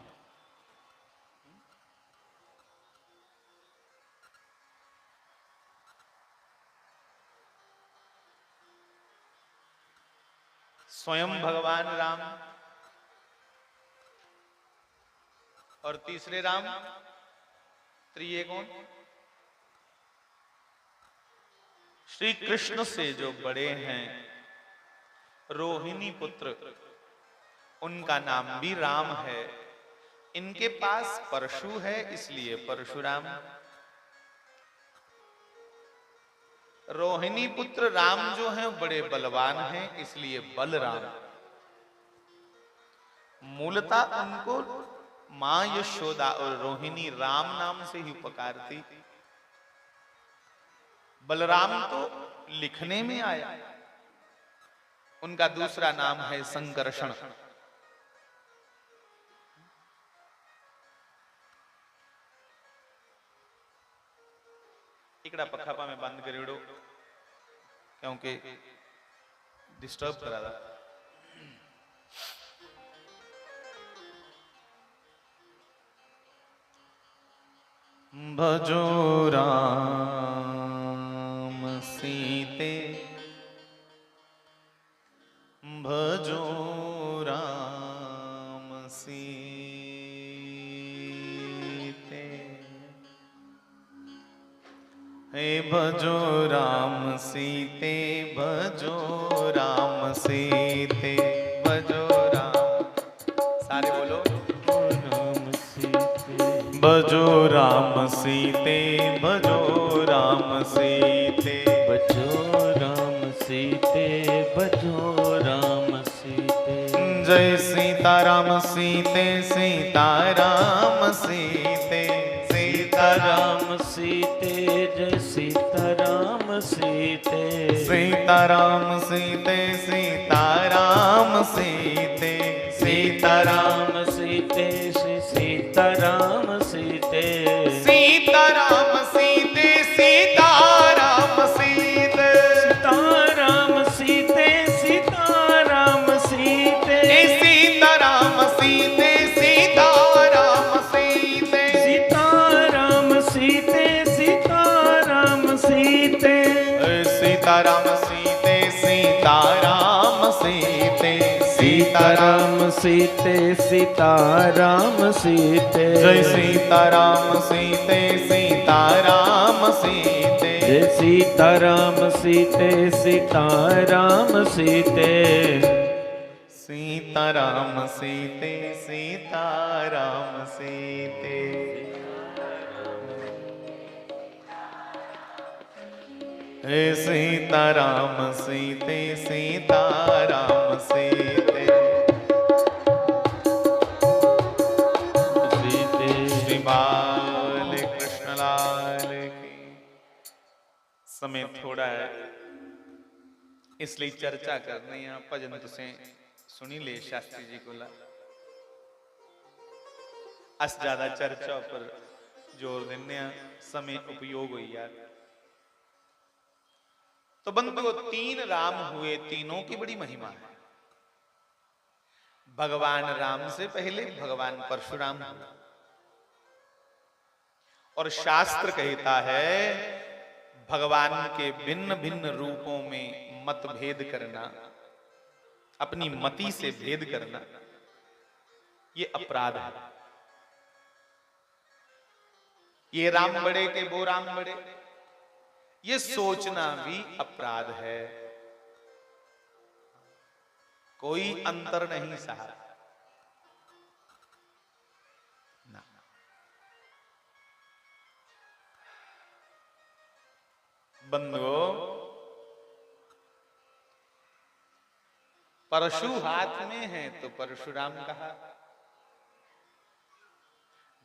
स्वयं भगवान राम और तीसरे राम, त्रिये कौन? श्री कृष्ण से जो बड़े हैं, रोहिणी पुत्र, उनका नाम भी राम है। इनके पास परशु है, इसलिए परशुराम। रोहिणी पुत्र राम जो हैं बड़े बलवान हैं, इसलिए बलराम। मूलतः उनको मां यशोदा और रोहिणी राम नाम से ही पुकारती। बलराम तो लिखने में आया, उनका दूसरा नाम है संकर्षण। इकड़ा पखापा में बंद करेड़ो क्योंकि डिस्टर्ब करा था। भजो राम सीते, भजो राम सीते, हे भजो राम सीते, भजो राम सीते, भजो राम। सारे बोलो राम सीते, भजो राम सीते, भजो राम सीते, बजो राम सीते, बजो राम सीते। जय सीताराम सीते, सीताराम सीते, सीताराम सीते, जय सीताराम सीते, सीताराम सीते, सीताराम सीते, सीताराम सीते, श्री सीताराम सीते, सीताराम सीते, सीताराम सीते, सीताराम सीते, सीताराम सीते, सीताराम सीते, सीताराम सीते, सीताराम सीते, सीताराम सीते, सीताराम सीते, सीताराम सीते, सीताराम सीते सीताराम सीते जय सीताराम सीते सीताराम सीते जय सीताराम सीते सीताराम सीते सीताराम सीते सीताराम सीते हे सीताराम सीते सीताराम सीते श्री बाल कृष्णलाल की। समय थोड़ा है इसलिए चर्चा करने यहाँ भजन तुसें सुनी ले शास्त्री जी को ला अस ज्यादा चर्चा पर जोर देने समय उपयोग हुई यार। तो बंधुओं तीन राम हुए, तीनों की बड़ी महिमा है। भगवान राम से पहले भगवान परशुराम हुए और शास्त्र कहता है भगवान के भिन्न भिन्न रूपों में मतभेद करना, अपनी मति से भेद करना, ये अपराध है। ये राम बड़े के वो राम बड़े, ये सोचना भी अपराध है। कोई अंतर नहीं सहा ना। बंधुओं परशु हाथ में है तो परशुराम कहा।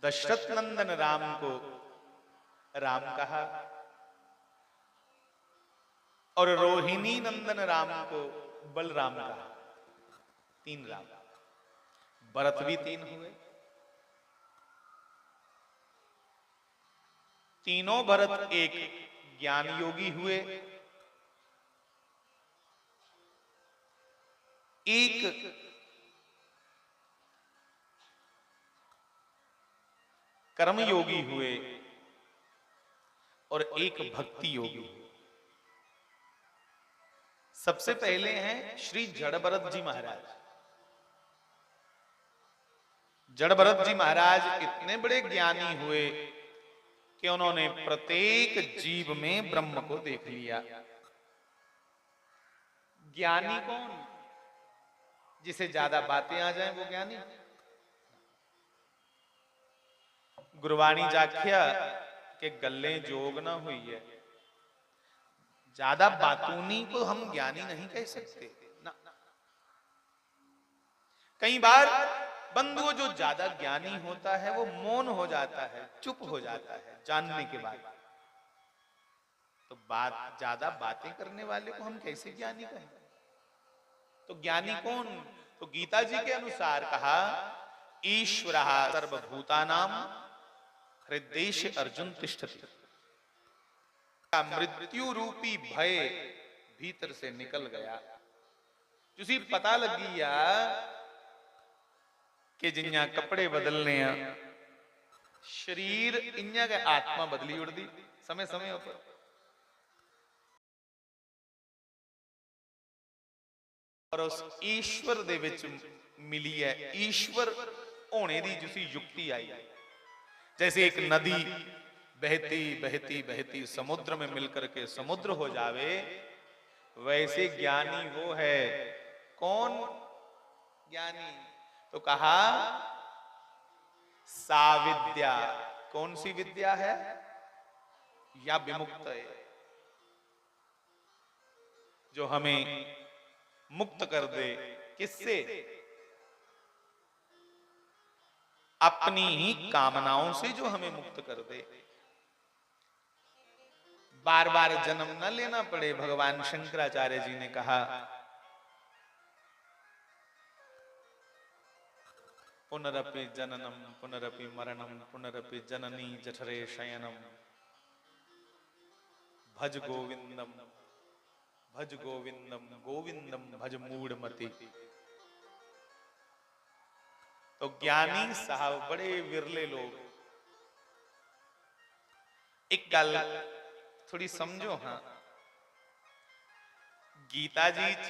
दशरथ नंदन राम को राम कहा और रोहिणी नंदन राम को बलराम कहा। तीन राम, भरत भी तीन हुए। तीनों भरत एक ज्ञान योगी हुए, एक कर्मयोगी हुए और एक भक्ति योगी हुए। सबसे पहले हैं श्री जड़ भरत जी महाराज। जड़ भरत जी महाराज इतने बड़े ज्ञानी हुए कि उन्होंने प्रत्येक जीव में ब्रह्म को देख लिया। ज्ञानी कौन? जिसे ज्यादा बातें आ जाएं वो ज्ञानी। गुरबाणी जाख्या के गल्ले जोग ना हुई है। ज्यादा बातूनी को हम ज्ञानी नहीं कह सकते ना। कई बार बंधुओं जो ज्यादा ज्ञानी होता है वो मौन हो जाता है, चुप हो जाता है जानने के बाद। तो ज्यादा बातें करने वाले को हम कैसे ज्ञानी कहें? तो ज्ञानी कौन? तो गीता जी के अनुसार कहा ईश्वरः सर्वभूतानां हृद्देश अर्जुन तिष्ठति। मृत्यु रूपी भय भीतर से निकल गया। जिसी पता लगी या कि जिन्या कपड़े बदलने शरीर इन्या के आत्मा बदली उड़दी समय समय पर। और उस ईश्वर दे विच मिली है, ईश्वर होने दी जिसी युक्ति आई है। जैसे एक नदी बहती बहती बहती समुद्र में मिलकर के समुद्र हो जावे, वैसे ज्ञानी वो है। कौन ज्ञानी? तो कहा साविद्या। कौन सी विद्या है? या विमुक्त है, जो हमें मुक्त कर दे। किससे? अपनी ही कामनाओं से जो हमें मुक्त कर दे। बार बार जन्म न लेना पड़े। भगवान शंकराचार्य जी ने कहा पुनरपि जननम पुनरपि मरणम पुनरपि जननी जठरे शयनम भज गोविंदम गोविंदम भज मूढ़मति। तो ज्ञानी साहब बड़े विरले लोग। एक गल थोड़ी समझो। हाँ, गीता जी च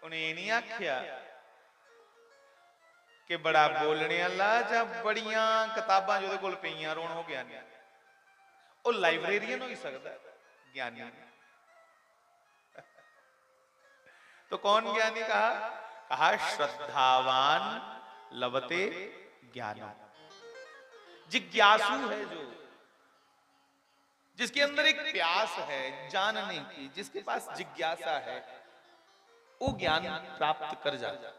उन्हें नहीं आख्या कि बड़ा बोलने वाला ਜਾਂ बड़ियां किताबां जो कोल पईयां रोण हो ज्ञानी ਉਹ ਲਾਇਬ੍ਰੇਰੀਅਨ ਹੋ ਹੀ ਸਕਦਾ ज्ञानी तो कौन ज्ञानी कहा श्रद्धावान लभते ज्ञान जिज्ञासु है जो जिसके अंदर एक प्यास है जानने की जिसके पास जिज्ञासा है वो ज्ञान प्राप्त कर जाता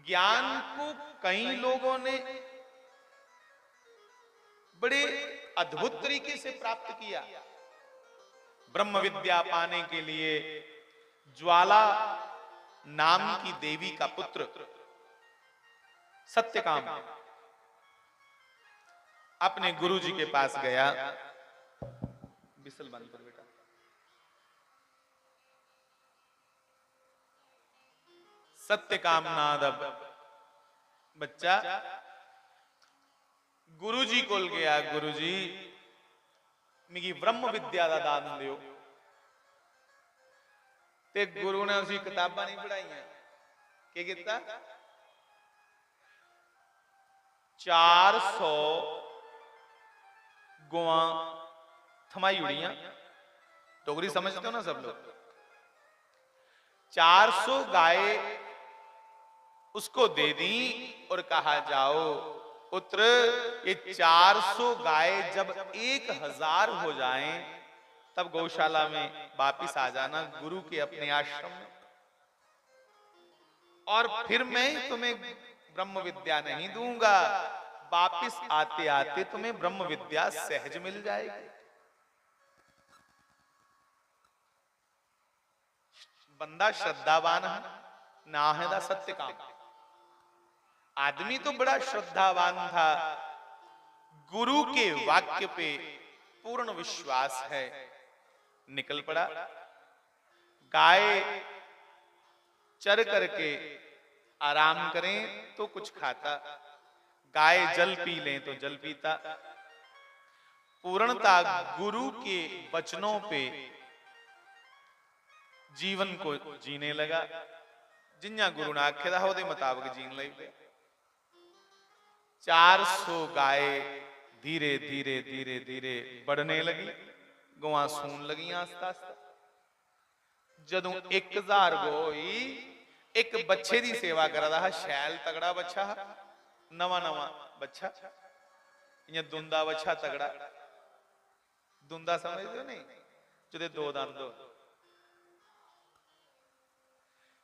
ज्ञान को कई लोगों ने बड़े अद्भुत तरीके से प्राप्त किया ब्रह्म विद्या पाने के लिए ज्वाला नाम की देवी का पुत्र सत्यकाम अपने गुरुजी के पास गया बिसल बंद कर बेटा सत्यकाम नादब बच्चा गुरुजी कोल गया गुरुजी मिगी ब्रह्म विद्या का दान दियो ते गुरु ने उसी किताबां नहीं पढ़ाइया की कीता 400 गुआ थमाई उड़ियां डोगरी समझते हो ना सब लोग 400 गाय उसको दे दी और कहा जाओ पुत्र ये 400 गाय जब 1000 हो जाएं तब गौशाला में वापिस आ जाना गुरु के अपने आश्रम में और फिर मैं तुम्हें ब्रह्म विद्या नहीं दूंगा वापिस आते आते तुम्हें ब्रह्म विद्या सहज मिल जाएगी बंदा श्रद्धावान है ना है दा सत्य काम आदमी तो बड़ा श्रद्धावान था गुरु के वाक्य पे पूर्ण विश्वास है निकल पड़ा गाय चर करके आराम करें तो कुछ खाता गाय जल पी लें तो जल पीता पूर्णता गुरु के वचनों पे जीवन को जीने लगा जिन्ना गुरु ने आखे दा ओदे मुताबिक जीन लग 400 गाय धीरे धीरे धीरे धीरे बढ़ने लगी गवां सून लगी आस्ता आस्ता जदों 1000 गो होई एक बच्चे की सेवा करदा है शैल तगड़ा बच्चा नवा नवा बच्चा इयां दुंदा बच्चा तगड़ा दुंदा समझते हो नहीं जो 2 दंद हो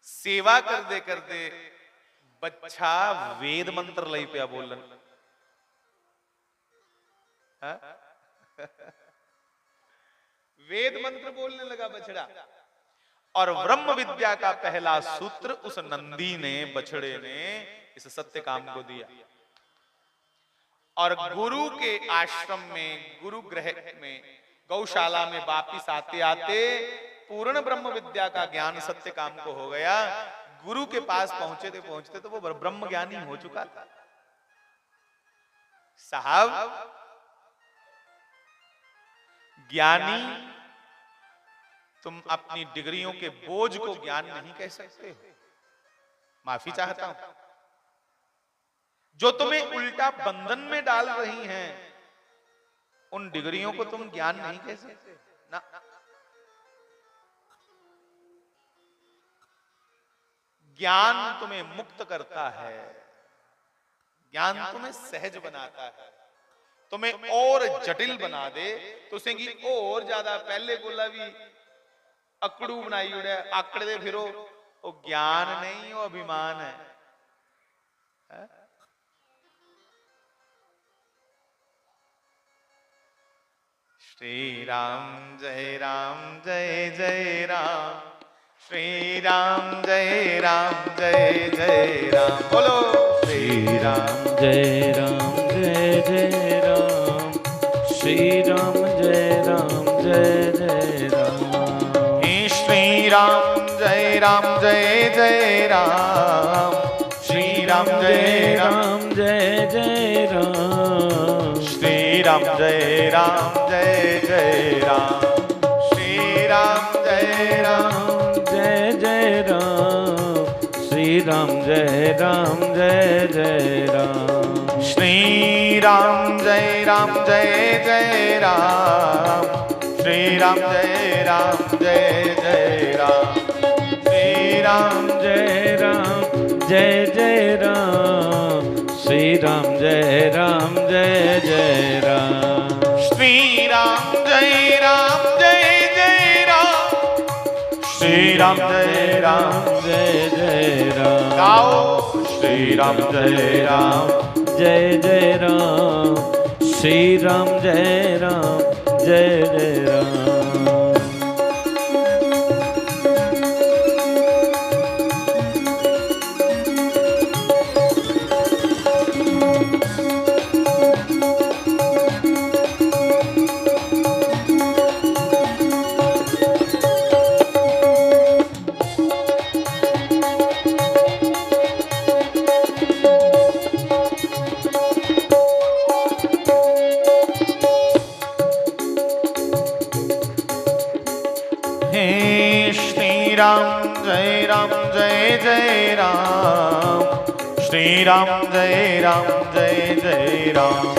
सेवा करते करते बच्चा वेद मंत्र लई पिया बोलन वेद मंत्र बोलने लगा बछड़ा और ब्रह्म विद्या का पहला सूत्र उस नंदी ने बछड़े ने इस सत्य काम को दिया और गुरु के आश्रम में गुरु गृह में गौशाला में वापिस आते आते पूर्ण ब्रह्म विद्या का ज्ञान सत्य काम को हो गया गुरु के पास पहुंचते तो वो ब्रह्म ज्ञानी हो चुका था साहब ज्ञानी तुम अपनी डिग्रियों के बोझ को ज्ञान नहीं कह सकते माफी चाहता हूं जो तुम्हें उल्टा बंधन में डाल रही हैं उन डिग्रियों को तुम ज्ञान नहीं कह सकते ना ज्ञान तुम्हें मुक्त करता है ज्ञान तुम्हें सहज बनाता है तुम्हें और जटिल बना दे तो उसे और ज्यादा पहले कोला भी अकड़ू बनाई उड़े आकड़ दे फिरो वो ज्ञान नहीं वो अभिमान है श्री राम जय जय राम श्री राम जय राम बोलो श्री राम जय जय राम श्री राम जय जय राम श्री राम जय राम श्री राम जय जय राम श्री राम जय राम श्री राम जय राम जय राम श्री राम जय राम जय जय राम। श्री राम जय राम जय जय राम। श्री राम जय राम जय जय राम। श्री राम जय राम जय जय राम। श्री राम जय राम जय जय राम। श्री राम जय राम जय जय राम। श्री राम जय राम जय जय राम। गाओ श्री राम जय राम जय जय राम। श्री राम जय राम जय जय राम। राम जय जय राम। श्री राम जय राम जय जय राम।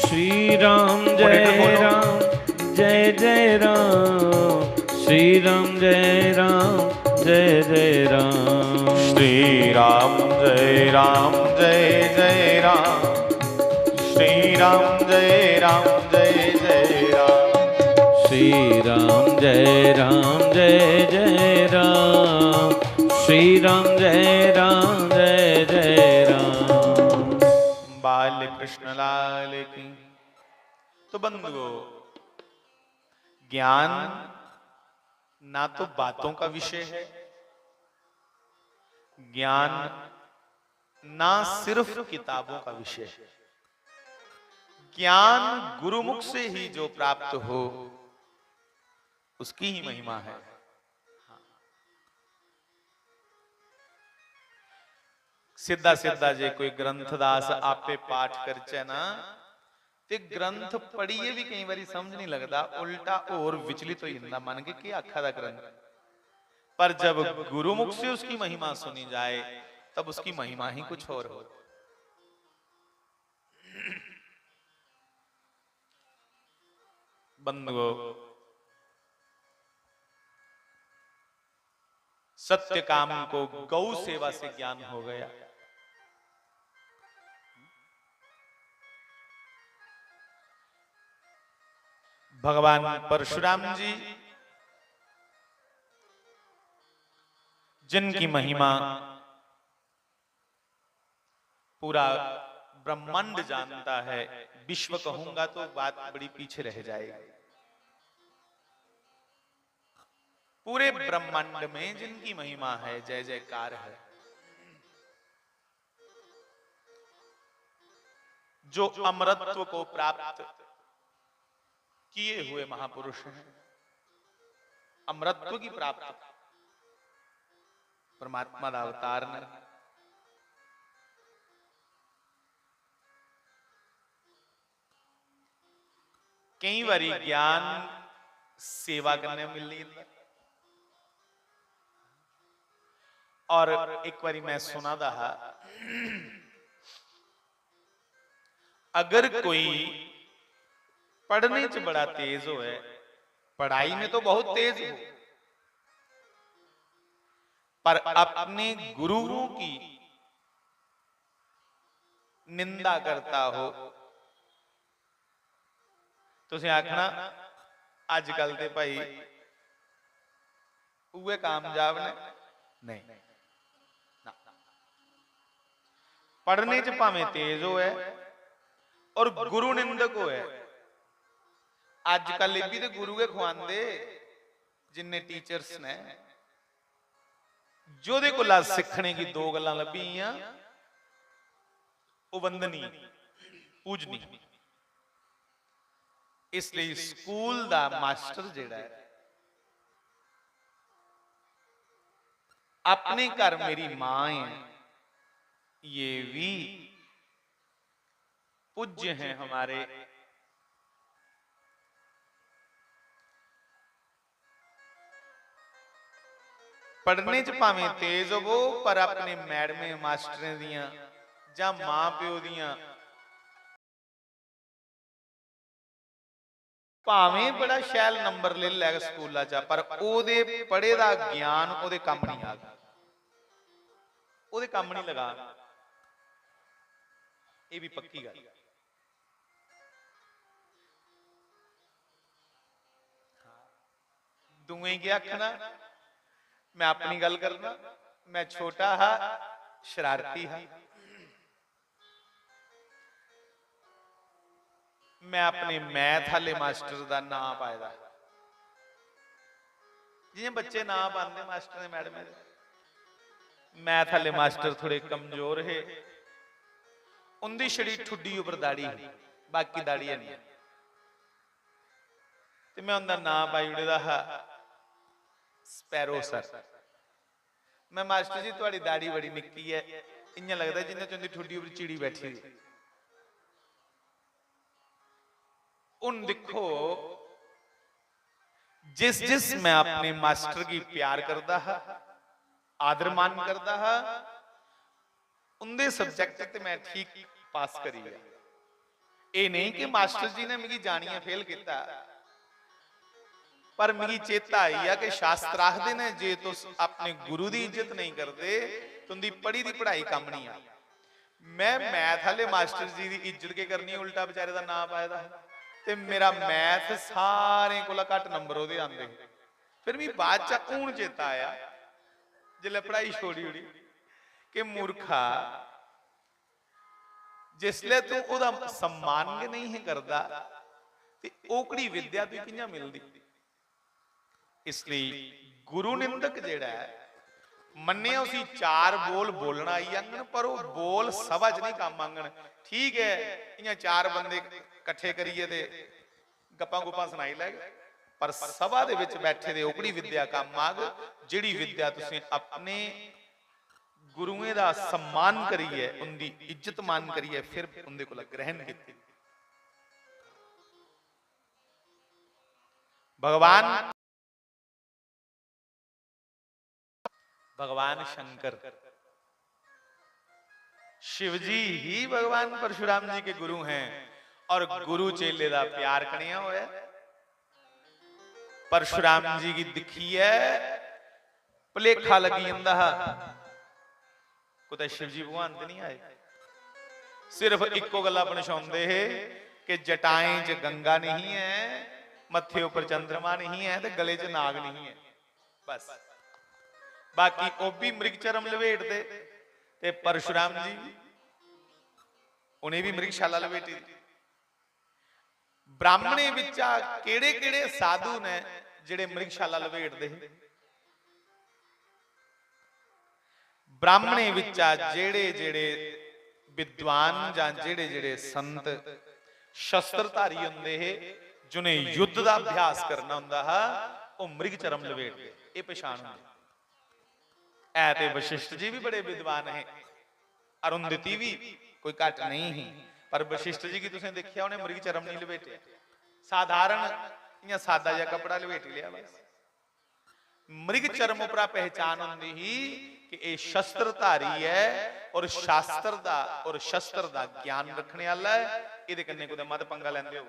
श्री राम जय राम जय जय राम। श्री राम जय राम जय जय राम। श्री राम जय राम जय जय राम। श्री राम जय राम जय जय राम। श्री राम जय राम जय जय राम। श्री राम जय राम जय जय राम। बाल कृष्ण लाल की। तो बंधुओं, ज्ञान ना तो बातों का विषय है, ज्ञान ना सिर्फ किताबों का विषय है। ज्ञान गुरुमुख से ही जो प्राप्त हो उसकी ही महिमा है। सीधा सीधा जे कोई ग्रंथदास आपे पाठ करचे ना ते ग्रंथ पढ़िए भी कई बारी समझ नहीं लगता, उल्टा और विचलित हो जाता मन के कि आखा दा ग्रंथ। पर जब गुरुमुख से उसकी महिमा सुनी जाए तब उसकी महिमा ही कुछ और हो। बंधुओं, सत्य काम को गौ सेवा से ज्ञान हो गया। भगवान परशुराम जी जिनकी महिमा पूरा ब्रह्मांड जानता है, विश्व कहूंगा तो बात बड़ी पीछे रह जाएगी। पूरे ब्रह्मांड में जिनकी महिमा है, जय जयकार है, जो अमरत्व को प्राप्त किए हुए महापुरुष हैं, अमरत्व की प्राप्ति परमात्मा का अवतार ने कई बारी ज्ञान सेवा करने मिल रही है। और एक बारी मैं सुना था, अगर कोई पढ़ने च बड़ा तेज हो, पढ़ाई में तो बहुत तेज हो, पर अपने गुरुओं की निंदा करता हो, तुसीं आखना अजकल दे भाई उहे कामयाब ने। नहीं, पढ़ने च भावें तेज हो और गुरु निंदक हो। अजकल भी तो गुरु के खुआंदे जिन्ने टीचर्स ने, जोदे कोला सीखने की दो गल्लां लभीआं, वो वंदनी पूजनी। इसलिए स्कूल दा मास्टर जिहड़ा है, अपने घर मेरी मां है, ये भी पूज्य हैं हमारे। पढ़ने च भावें तेज होवो पर अपने मैडमें मास्टरें दियां जां मां प्यो दियां भावें बड़ा शैल नंबर ले लै स्कूला च पर ओदे पढ़े दा ज्ञान ओदे काम नहीं आ ओदे काम नहीं लगा। ये भी पक्की गल। दुए की आखना, मैं अपनी गल करना, मैं छोटा हा शरारती हा, मैं अपने मैथ वाले मास्टर का नाम पाया। जिन्हें बच्चे नाम पाते मास्टर ने मैडम मैथ वाले मास्टर थोड़े कमजोर है, उनकी छड़ी ठुड्डी उपर दाड़ी, बाकी दाड़ी है नहीं। तो मैं उनका नाम पाई उड़ेदा हा स्पैरो सर। मैं मास्टर जी तुम्हारी दाड़ी बड़ी निक्की है, इं लगता जिन्हें चुंदी ठुड्डी उपर चिड़ी बैठी हुई। उन देखो जिस जिस मैं अपने मास्टर की प्यार करता हा, आदर मान करता हा, उनके सब्जेक्ट ते मैं ठीक पास करी है। ये नहीं कि मास्टर जी ने मिगी जानिया फेल किया, पर मिगी चेता आई है कि शास्त्र आखदे ने जे तुस अपने गुरु की इज्जत नहीं करते तो उनकी पढ़ी दी पढ़ाई काम नहीं आ। मैं मैथ वाले मास्टर जी की इज्जत के करनी, उल्टा बेचारे का नाम पाया ते मेरा मैथ सारे को घट नंबर ओदे आंदे। फिर भी बाद च हूं चेता आया जिले पढ़ाई छोड़ी उड़ी कि मूर्खा जिसले तू ओदा सम्मान नहीं है करदा ते ओकड़ी विद्या तू कियां मिलदी। इसलिए गुरु निंदक जेड़ा है मन्ने उसी चार बोल बोलना आई आंगन, पर वो बोल सभा च नहीं काम आंगन। ठीक है इं चार बंदे कट्ठे करिए ते गप्पां गुप्पां सुनाई लैगे, पर सभा दे विच बैठे दे ओकड़ी विद्या काम आग जिहड़ी विद्या तुसीं अपने गुरुएं दा सम्मान करिए, उनकी इज्जत मान करिए, फिर उनके कोल ग्रहण कीती। भगवान भगवान शंकर शिव जी ही भगवान परशुराम जी के गुरु हैं और गुरु चेले दा प्यार कनिया होया। परशुराम जी की दिखी है भुलेखा लगी जंदा कुछ शिव जी भगवान ते नहीं आए, सिर्फ इको गल्ला पछाउंदे है कि जटाएं च गंगा नहीं है, मत्थे ऊपर चंद्रमा नहीं है, ते गले च नाग नहीं है, बस। बाकी ओ भी मृग चरम लपेटते ते परशुराम जी उन्हें भी मृगशाला लपेटी। ब्राह्मणे विचा केड़े केड़े साधु ने जिहड़े मृगशाला लपेटते, ब्राह्मणे विचा जेड़े जेड़े विद्वान जां जेड़े जेड़े संत शस्त्रधारी हुंदे है जिन्हें युद्ध का अभ्यास करना हुंदा हा, वो मृग चरम लपेटते। ये पछाण हुंदी। ऐते वशिष्ठ जी भी बड़े विद्वान हैं, अरुंधति भी कोई घट नहीं है, पर वशिष्ठ जी की तुसीं देखिया उन्हें मृग चरम नहीं लपेटे, साधारण या सादा जा कपड़ा लपेट लिया बस। मृग चरम उपरा पहचान होंदी ही कि ये शस्त्रधारी है और शास्त्र दा और शस्त्र दा ज्ञान रखने वाला है, इहदे कन्ने कोई मत पंगा लैंदे हो।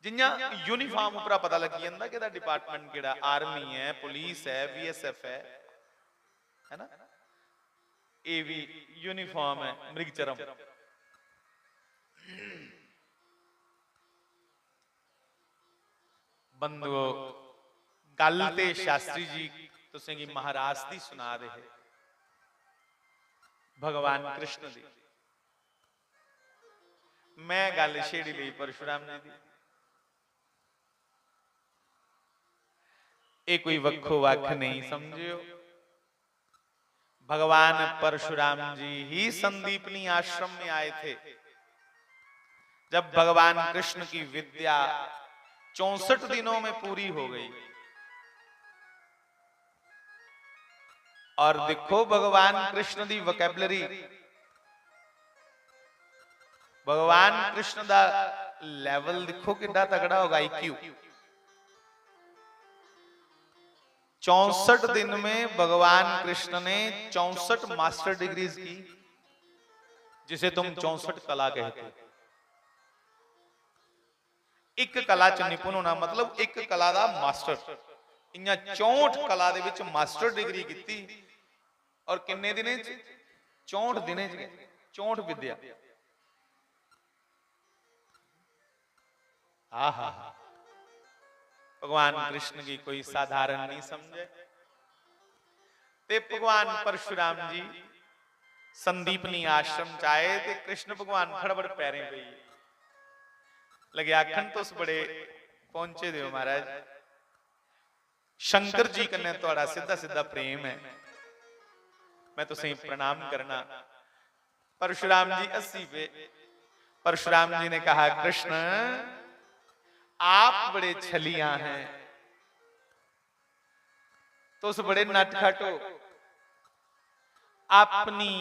जिन्ना यूनीफॉर्म उपरा पता लगी जाता कि डिपार्टमेंट केड़ा, आर्मी है, पुलिस है, BSF है ना, ये भी यूनीफॉर्म है मृग चरम। बंधुओ गल ते शास्त्री जी तुसें की महाराज दी सुना रहे, भगवान कृष्ण दी। मैं गल छेड़ी ली परशुराम जी दी। ये कोई वक्खो वक्ख नहीं समझियो, भगवान परशुराम जी ही संदीपनी आश्रम में आए थे। जब भगवान कृष्ण की विद्या 64 दिनों में पूरी हो गई, और देखो भगवान कृष्ण दी वोकैबुलरी, भगवान कृष्ण दा लेवल देखो कितना तगड़ा होगा, IQ। 64 दिन में भगवान कृष्ण ने 64 मास्टर डिग्रीज की, जिसे तुम 64 कला कहते हो। एक कला च निपुण होना मतलब एक कला दा मास्टर। इन्हां 64 कला दे विच मास्टर डिग्री की और किन्ने दिने च 64 दिने च 64 विद्या। आहा, भगवान कृष्ण की कोई साधारण नहीं समझे। ते भगवान परशुराम जी संदीपनी आश्रम चाहे ते कृष्ण भगवान खड़बड़ पैरें पई लगे आखन तो उस बड़े पहुंचे दियो महाराज, शंकर जी कन्ने तुहाड़ा सीधा सीधा प्रेम है, मैं तो सही प्रणाम करना। परशुराम जी 80 पे। परशुराम जी ने कहा कृष्ण आप बड़े छलियां हैं, तो उस बड़े नटखट हो, अपनी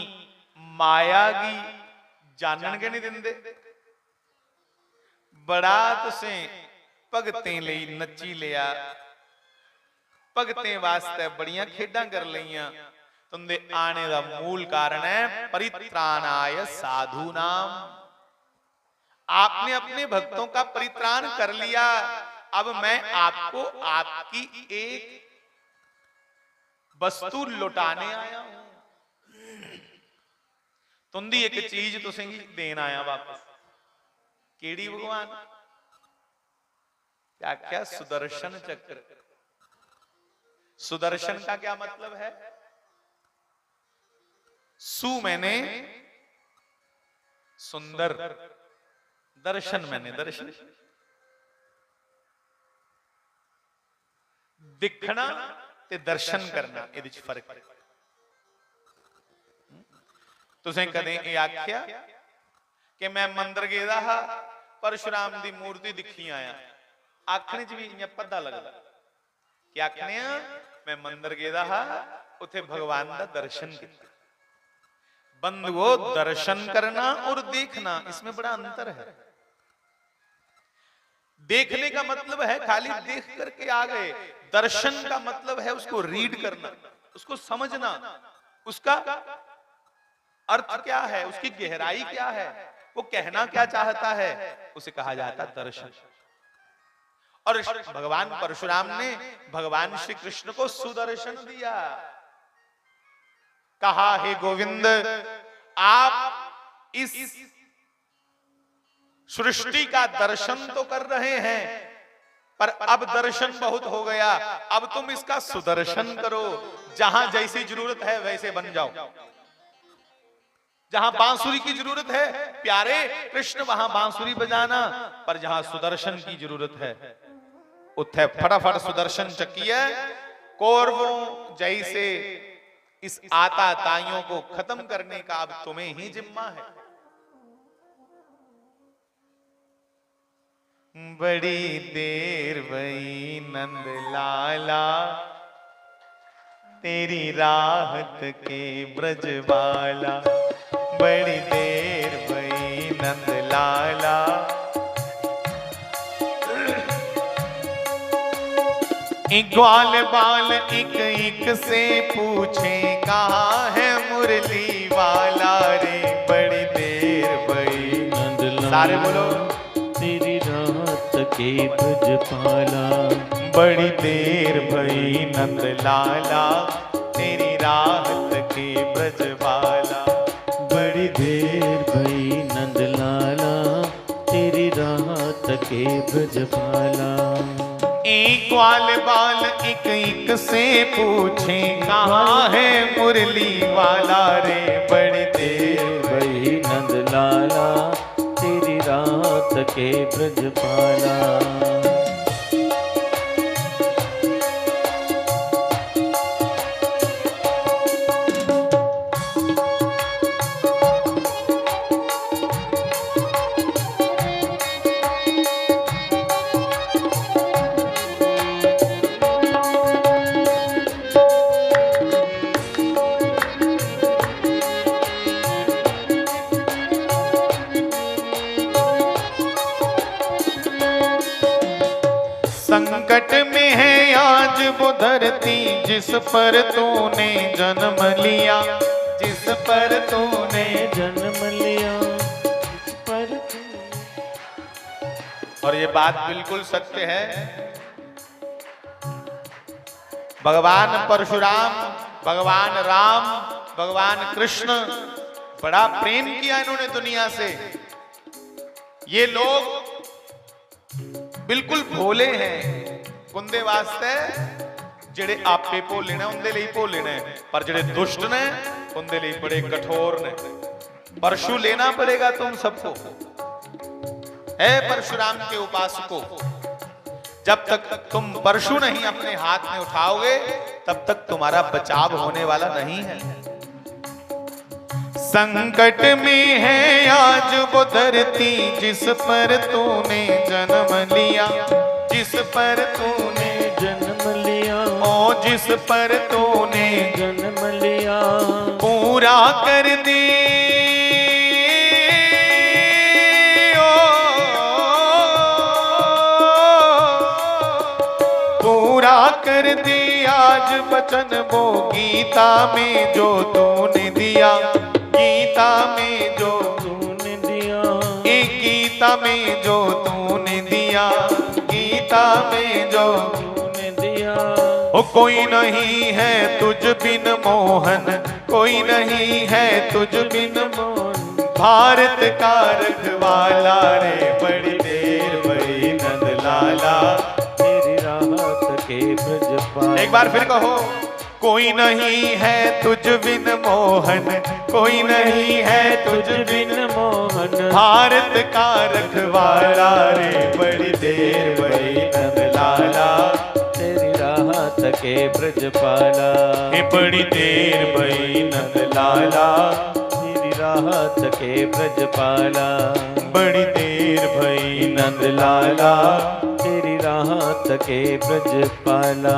माया की जानन के नहीं दिंदे, बड़ा तुसे भगतें लई नची लिया, भगतें वास्ते बड़ियां खेडां कर लियां। तुंदे आने का मूल कारण है परित्राणाय साधु नाम। आपने अपने भक्तों का परित्राण कर लिया, अब मैं आपको आपकी एक वस्तु लौटाने आया हूं। तुंदी एक चीज तुसें देन आया वापस। केड़ी भगवान? क्या क्या? सुदर्शन चक्र। सुदर्शन का क्या मतलब है? सु मैंने सुंदर, दर्शन मैंने दर्शन, दिखना ते दर्शन करना, ये फर्क है। तुसें कदें ये आख्या कि मैं मंदिर गेदा हा परशुराम दी मूर्ति दिखी आया? आखने च भी इयां पता लगदा कि आखने मैं मंदिर गेदा हा, उथे भगवान दा दर्शन किया। बंधुओं, दर्शन करना और देखना, इसमें बड़ा अंतर है। देखने का मतलब है खाली देख करके आ गए, दर्शन का मतलब है उसको रीड करना, उसको समझना, उसका अर्थ क्या है, उसकी गहराई क्या है, वो कहना क्या चाहता है, उसे कहा जाता है दर्शन। और भगवान परशुराम ने भगवान श्री कृष्ण को सुदर्शन दिया। कहा हे गोविंद, आप इस सृष्टि का दर्शन तो कर रहे हैं, पर अब दर्शन बहुत हो गया, अब तुम इसका सुदर्शन करो। जहां जैसी जरूरत है वैसे बन जाओ। जहां बांसुरी की जरूरत है प्यारे कृष्ण, वहां बांसुरी बजाना, पर जहां सुदर्शन की जरूरत है उथे फटाफट सुदर्शन चकिए। कौरवों जैसे इस आताताइयों को खत्म करने का अब तुम्हें ही जिम्मा है। बड़ी देर भई नंद लाला, तेरी राहत के ब्रजबाला। बड़ी देर भई नंद लाला, एक ग्वाल बाल एक एक से पूछे कहाँ है मुरली वाला रे। बड़ी देर भई नंद लाला, सारे बोलो तेरी रात के ब्रजपाला। बड़ी देर भई नंद लाला, तेरी राहत के ब्रजबाला। बड़ी देर भई नंद लाला, तेरी रात के ब्रजपाला। एक ग्वाल बाल एक एक से पूछे कहाँ है मुरली वाला रे। बड़ी देर भई नंद लाला, तेरी रात के ब्रजपाला। जिस पर तूने जन्म लिया, जिस पर तूने जन्म लिया पर। और ये बात बिल्कुल सत्य है। भगवान परशुराम, भगवान राम, भगवान कृष्ण बड़ा प्रेम किया इन्होंने दुनिया से। ये लोग बिल्कुल भोले हैं। कुंदे वास्ते जेड़े आपे भोले ने उनके लिए भोले ने, पर जेड़े दुष्ट ने उनके लिए बड़े कठोर ने। परशु लेना पड़ेगा तुम सबको। है परशुराम के उपासकों, जब तक तुम परशु नहीं अपने हाथ में उठाओगे तब तक तुम्हारा बचाव होने वाला नहीं है। संकट में है आज वो धरती जिस पर तूने जन्म लिया, जिस पर तूने जन्म लिया, ओ जिस पर तूने जन्म लिया, पूरा कर दी पूरा कर दी आज वचन वो गीता में जो तूने दिया, गीता में जो तूने दिया, एक गीता में जो तूने दिया, गीता में जो तूने दिया। ओ कोई नहीं है तुझ बिन मोहन, कोई नहीं है तुझ बिन मोहन, भारत का रखवाला रे बड़ी देर भई नंद लाला, तेरी राहत के ब्रजपाल। एक बार फिर कहो, कोई नहीं है तुझ बिन मोहन, कोई नहीं है तुझ बिन मोहन, भारत का रखवाला रे बड़ी देर भई नंद लाला, तेरी राहत के ब्रजपाला। हे बड़ी देर भई नंद लाला, तेरी राहत के ब्रजपाला, बड़ी देर भई नंद लाला, तेरी राहत के ब्रजपाला।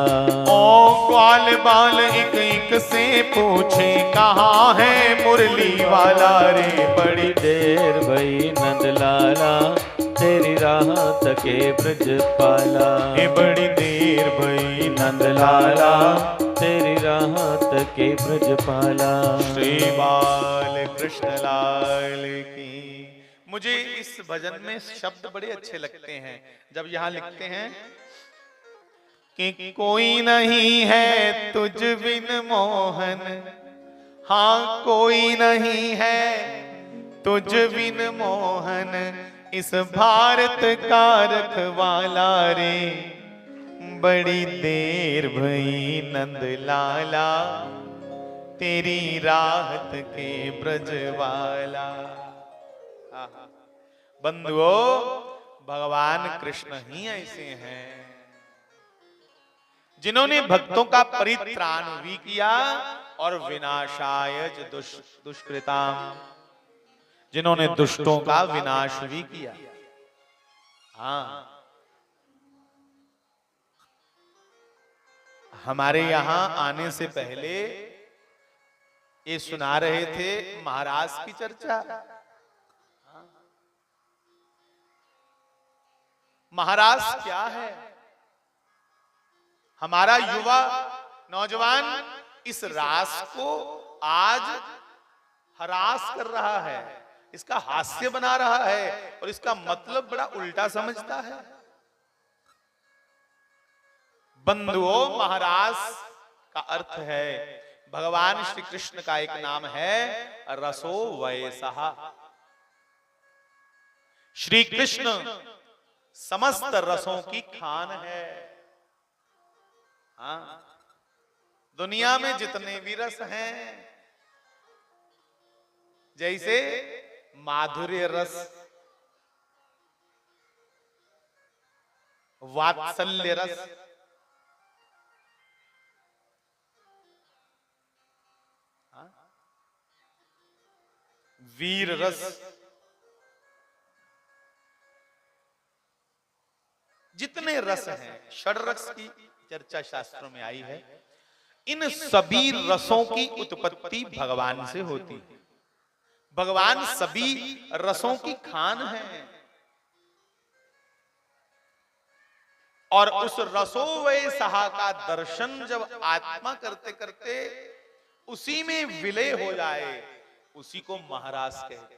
ओ ग्वाल बाल एक एक से पूछे कहाँ है मुरली वाला रे बड़ी देर भई नंद लाला, तेरी राहत के ब्रजपाला। हे बड़ी देर भई नंद लाला, तेरी राहत के ब्रजपाला। श्री बाल कृष्ण लाल की। मुझे इस भजन में शब्द बड़े अच्छे लगते हैं। जब यहाँ लिखते हैं कि कोई नहीं है तुझ बिन मोहन, हाँ कोई नहीं है तुझ बिन मोहन, इस भारत का रखवाला रे बड़ी देर भई नंद लाला, तेरी राहत के ब्रजवाला। बंधुओं, भगवान कृष्ण ही ऐसे हैं जिन्होंने भक्तों का परित्राण भी किया और विनाशाय दुष्कृताम, जिन्होंने दुष्टों का विनाश भी किया। हाँ, हमारे यहां आने से पहले ये सुना रहे थे महाराज की चर्चा। महाराज क्या है? हमारा युवा नौजवान इस रास को आज हरास कर रहा है, इसका हास्य बना रहा है और इसका मतलब बड़ा उल्टा समझता है। बंधुओं, महाराज का अर्थ है, भगवान श्री कृष्ण का एक नाम है रसो वयसहा। श्री कृष्ण समस्त रसों की खान है। हाँ, दुनिया में जितने भी रस हैं, जैसे माधुर्य रस, वात्सल्य रस, वीर रस, जितने रस हैं, षड्रस की चर्चा शास्त्रों में आई है। इन सभी रसों की उत्पत्ति भगवान से होती है। भगवान सभी रसों की खान है और उस रसोवय सहा का दर्शन जब आत्मा करते करते उसी में विलय हो जाए, उसी को महारास कहते।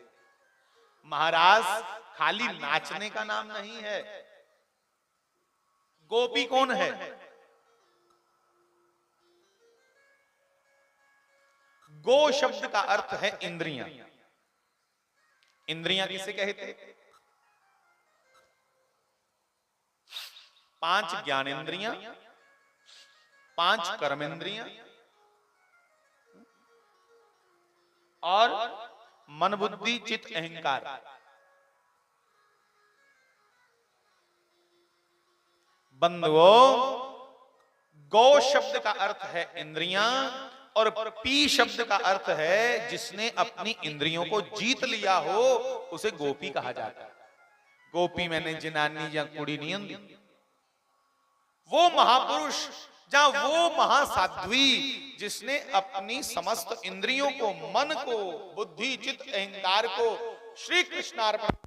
महारास खाली नाचने का नाम नहीं है। गोपी कौन है? गो शब्द का अर्थ है इंद्रियां। इंद्रियां किसे कहते? 5 ज्ञानेंद्रियां, 5 कर्मेंद्रियां और मन बुद्धि चित्त अहंकार। बंधुओं, गौ शब्द का अर्थ है इंद्रियां और पी शब्द का अर्थ है जिसने अपनी इंद्रियों को जीत लिया हो, उसे गोपी कहा जाता है। गोपी मैंने जनानी या कुड़ी नहीं होंदी, वो महापुरुष जहां वो महासाध्वी जिसने अपनी समस्त इंद्रियों को, मन को, बुद्धि चित्त अहंकार को श्री कृष्णार्पण।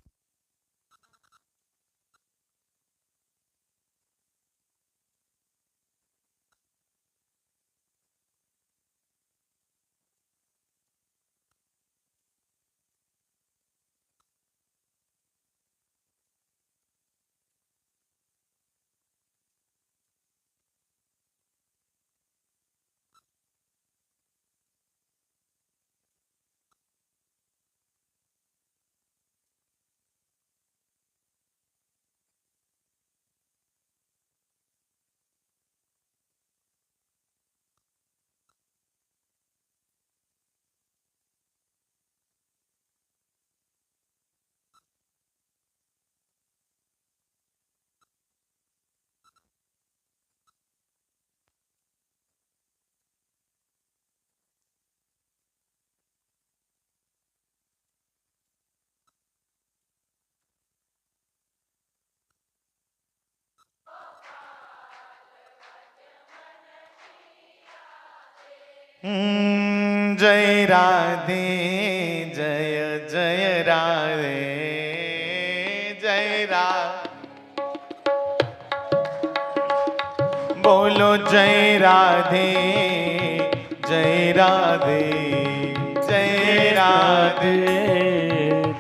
जय राधे, जय जय राधे, जय राधे, बोलो जय राधे, जय राधे, जय राधे,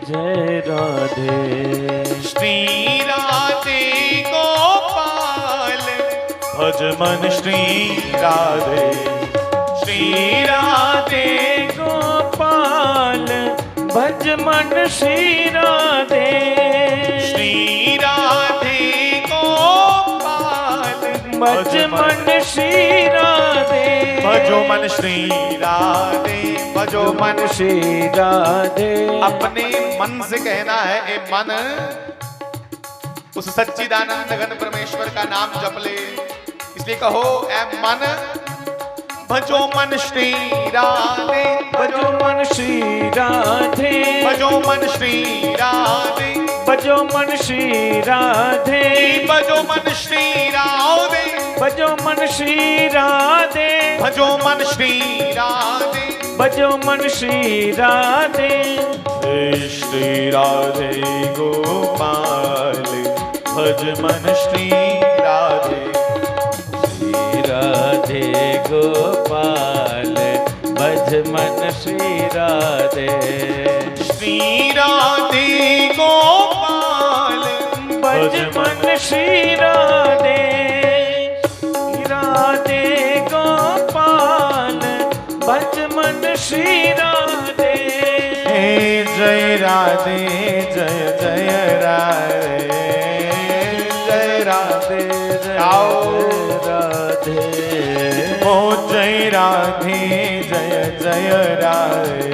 जय राधे। श्री राधे गोपाल भज मन श्री राधे, श्री राधे गोपाल भज मन श्री राधे, श्री राधे गोपाल भज मन श्री राधे, भजो मन श्री राधे, भजो मन श्री राधे। अपने मन से कहना है, ए मन उस सच्चिदानंद घन परमेश्वर का नाम जप ले। इसलिए कहो, ए मन भजो मन श्री राधे, भजो मन श्री राधे, भजो मन श्री राधे, भजो मन श्री राधे, भजो मन श्री राधे, भजो मन श्री राधे, भजो मन श्री राधे, भजो मन श्री राधे। श्री राधे गोपाल भज मन श्री राधे, राधे गोपाल भज मन श्री राधे, श्री राधे गोपाल भज मन श्री राधे, राधे गोपाल भज मन श्री राधे। जय राधे, जय जय राधे, जय राधे, जय राधे, ओ जय राधे, जय जय राधे,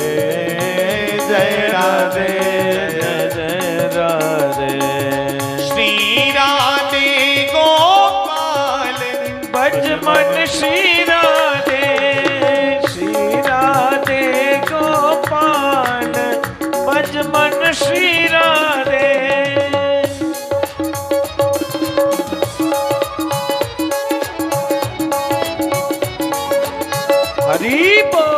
जय राधे, जय जय राधे। श्री राधे गोपाल भज मन श्री राधे, श्री राधे गोपाल भज मन श्री राधे। हरि बोल।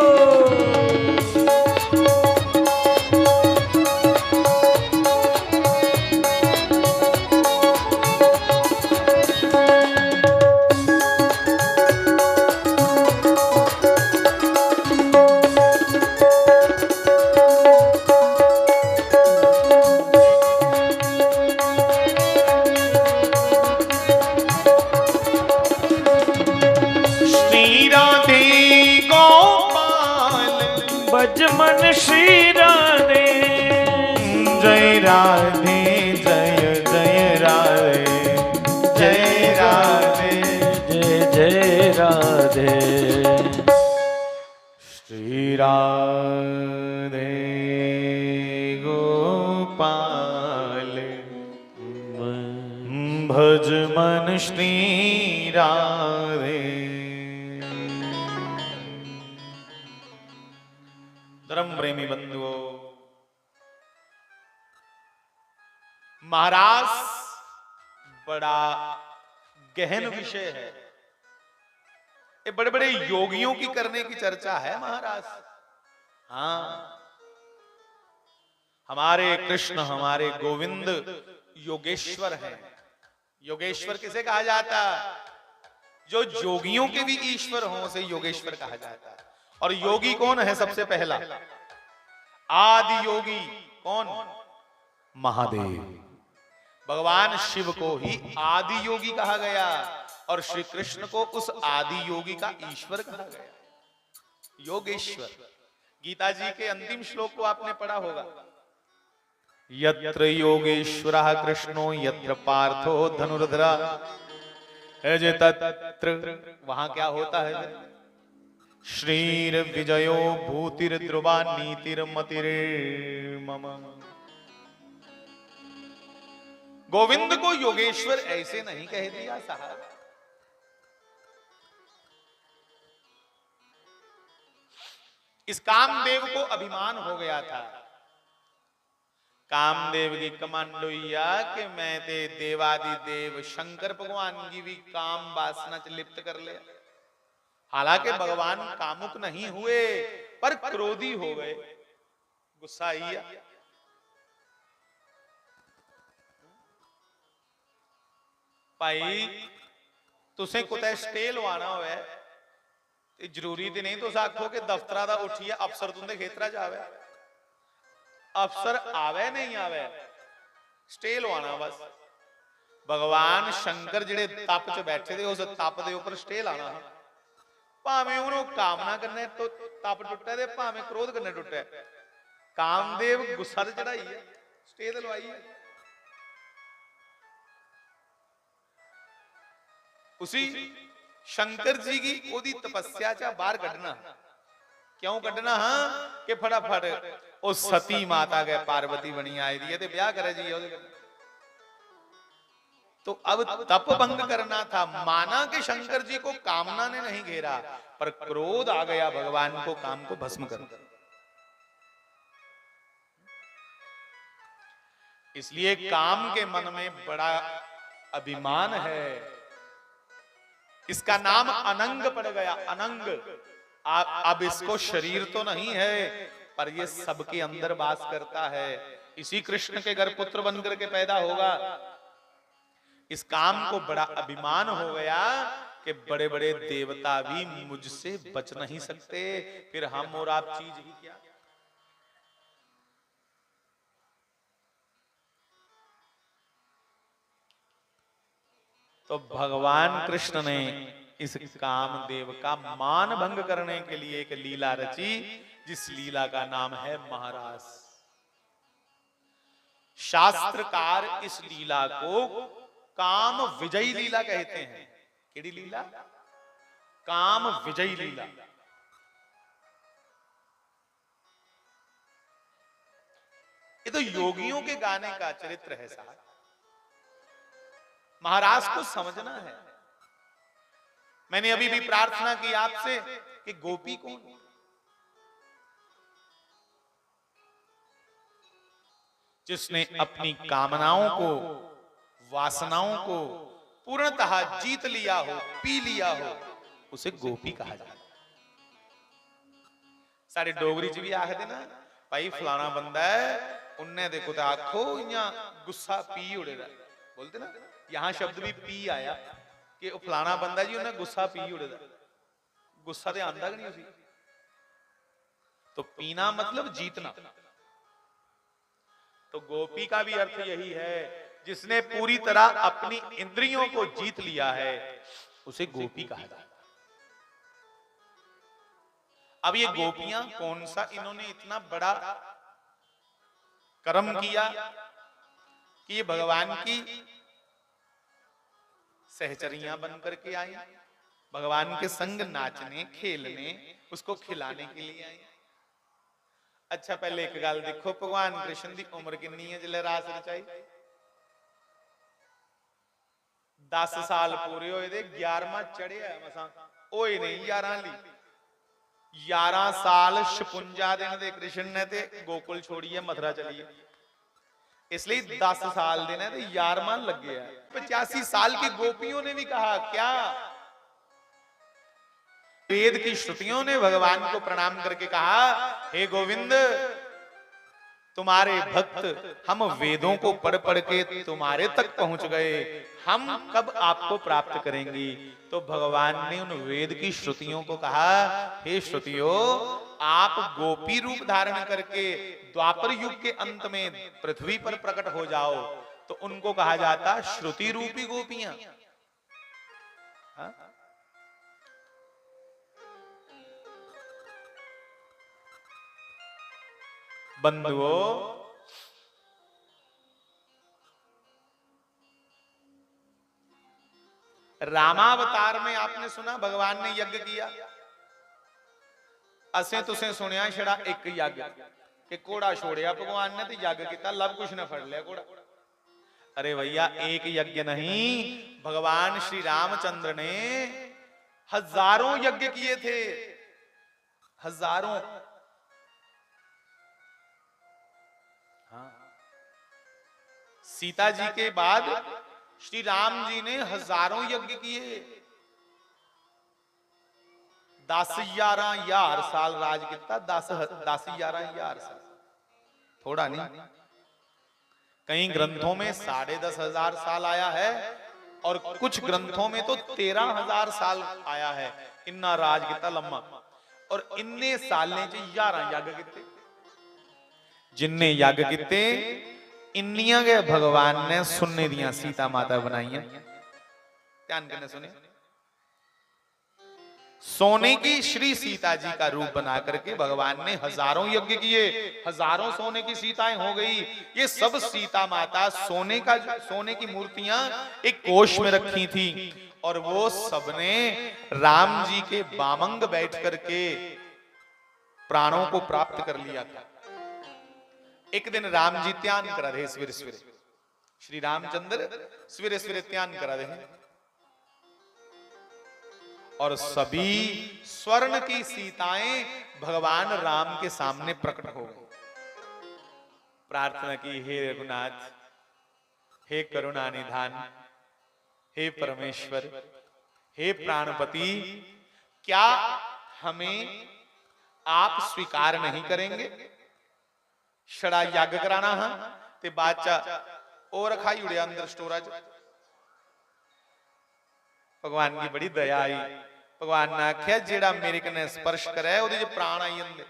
भज मन श्री राधे। जय राधे जय जय राधे जय राधे जय जय राधे। श्री राधे गोपाल भज मन श्री राधे। धर्म प्रेमी बंधुओं, महाराज बड़ा गहन विषय है। ये बड़े बड़े योगियों की करने की चर्चा है महाराज। हाँ, हमारे कृष्ण हमारे गोविंद योगेश्वर हैं। योगेश्वर किसे कहा जाता? जो जोगियों के भी ईश्वर हों उसे योगेश्वर कहा जाता है। और योगी कौन है? सबसे पहला आदि योगी कौन? महादेव। भगवान शिव को ही आदि योगी कहा गया और श्री कृष्ण को उस आदि योगी का ईश्वर कहा गया, योगेश्वर। गीता जी के अंतिम श्लोक को आपने पढ़ा होगा, यत्र योगेश्वरः कृष्णो यत्र पार्थो धनुर्धरा तत्र। वहां क्या होता है? श्रीर विजयो भूतिर ध्रुवा नीतिर मतिरे मम। गोविंद को योगेश्वर ऐसे नहीं कह दिया साहब। इस कामदेव को अभिमान हो गया था। कामदेव की कमांडोइया कि मैं ते देवादि देव शंकर भगवान की भी काम वासना च लिप्त कर ले। हालांकि भगवान कामुक नहीं हुए पर क्रोधी हो गए, गुस्सा आया। भाई तुसें कुतै स्टे लवाना होवे ते जरूरी ते नहीं तुस आखो कि दफ्तरा दा उठिए अफसर तुंदे खेतरा च आवे। अफसर आवे नहीं आवे, स्टे लवाना बस। भगवान शंकर जिहड़े तप च बैठे थे उस तप दे उपर स्टे लाना। भावें उन्होंने कामना करने तो तप टुटे दे, भावें क्रोध करने टुटे। कामदेव गुस्सा ते चढ़ाई है, स्टे ते लवाई है। उसी शंकर जी की ओदी तपस्या चा बाहर कढ़ना। क्यों कढ़ना? हाँ कि फटाफट ओ सती माता के पार्वती बनी आई दी है ते ब्याह करे जी। तो अब तप भंग करना था। माना कि शंकर जी को कामना ने नहीं घेरा पर क्रोध आ गया भगवान को काम को भस्म कर। इसलिए काम के मन में बड़ा अभिमान है। इसका नाम अनंग पड़ गया, अनंग। अब इसको शरीर तो नहीं है पर ये सबके अंदर वास करता है। इसी कृष्ण के घर पुत्र बनकर के पैदा होगा। इस काम को बड़ा अभिमान हो गया कि बड़े बड़े देवता भी मुझसे बच नहीं सकते, फिर हम और आप चीज ही क्या। तो भगवान कृष्ण ने इस कामदेव का मान भंग करने के लिए एक लीला रची, जिस लीला का नाम है महारास। शास्त्रकार इस लीला को काम विजयी लीला कहते हैं। केड़ी लीला? काम विजयी लीला। ये तो योगियों के गाने का चरित्र है साहब। महाराज को समझना है। मैंने अभी भी प्रार्थना की आपसे कि गोपी कौन? जिसने अपनी कामनाओं को, वासनाओं को पूर्णतः जीत लिया हो, पी लिया हो, उसे गोपी कहा जाता है। सारे डोगरी च भी आखदे ना, भाई फलाना बंदा है उन्ने देखो तो आखो इयां गुस्सा पी उड़े दा। बोलते ना, यहां शब्द भी पी आया कि फलाना बंदा जी उन्हें गुस्सा पी उड़े दा। गुस्सा तो आंदा कि नहीं उसी। तो पीना मतलब जीतना। तो गोपी का भी अर्थ यही है, जिसने पूरी तरह अपनी इंद्रियों को जीत लिया है उसे गोपी कहा जाता है। अब ये गोपियां कौन सा इन्होंने इतना बड़ा कर्म किया कि ये भगवान की सहचरियां बन करके आई, भगवान के संग नाचने खेलने उसको खिलाने के लिए आई। अच्छा पहले एक गल देखो, भगवान कृष्ण की उम्र कितनी है जिले रास रचाई? 10 साल पूरे होए दे, 11वां चढ़िया मसा ओए नहीं 11 ली 11 साल 56 दिन दे कृष्ण ने ते गोकुल छोड़िए मथुरा चलिए, इसलिए 10 साल देना तो 11वां लग गया। 85 साल की गोपियों ने भी कहा क्या? वेद की श्रुतियों ने भगवान को प्रणाम करके कहा, हे गोविंद तुम्हारे भक्त हम वेदों को पढ़ पढ़ के तुम्हारे तक पहुंच गए, हम कब आपको प्राप्त करेंगी? तो भगवान ने उन वेद की श्रुतियों को कहा, हे श्रुतियों आप गोपी रूप धारण करके द्वापर युग के अंत में पृथ्वी पर प्रकट हो जाओ। तो उनको कहा जाता श्रुति रूपी गोपियां। बंधुओं रामावतार में आपने सुना भगवान ने यज्ञ किया, असें तुसें सुनिया छड़ा एक यज्ञ कि घोड़ा छोड़िया भगवान ने तो यज्ञ किया, लब कुछ ने फड़ लिया घोड़ा। अरे भैया एक यज्ञ नहीं, भगवान श्री रामचंद्र ने हजारों यज्ञ किए थे, हजारों। सीता जी के बाद श्री राम जी ने हजारों यज्ञ किए, 10-11 साल राज किया, 10-11 साल, थोड़ा नहीं। कई ग्रंथों में 10,500 साल आया है और कुछ ग्रंथों में तो 13,000 साल आया है। इन्ना राज किया लम्मा, और इन्ने सालें च 11 यज्ञ किते। जिन्ने यज्ञ किते इन्नियां गए भगवान ने सुन्ने दियां सीता माता बनाई। ध्यान करने सुने, सोने की श्री सीता जी का रूप बना करके भगवान ने हजारों यज्ञ किए, हजारों सोने की सीताएं हो गई। ये सब सीता माता सोने की मूर्तियां एक कोष में रखी थी, और वो सबने राम जी के बामंग बैठ करके प्राणों को प्राप्त कर लिया था। एक दिन राम जी ध्यान करा रहे, सवेरे सवेरे श्री रामचंद्र सवेरे सवेरे ध्यान करा रहे, और सभी स्वर्ण की सीताएं भगवान राम के सामने प्रकट हो गई। प्रार्थना की, हे रघुनाथ, हे करुणा निधान, हे परमेश्वर, हे प्राणपति, क्या हमें आप स्वीकार नहीं करेंगे? छड़ा यज्ञ कराना है ते बादशाह और रखाई उड़े अंदर स्टोरा च। भगवान की बड़ी दया आई, भगवान ने आख्या जेड़ा मेरे कने स्पर्श करे ओदे च प्राण आई जंदे।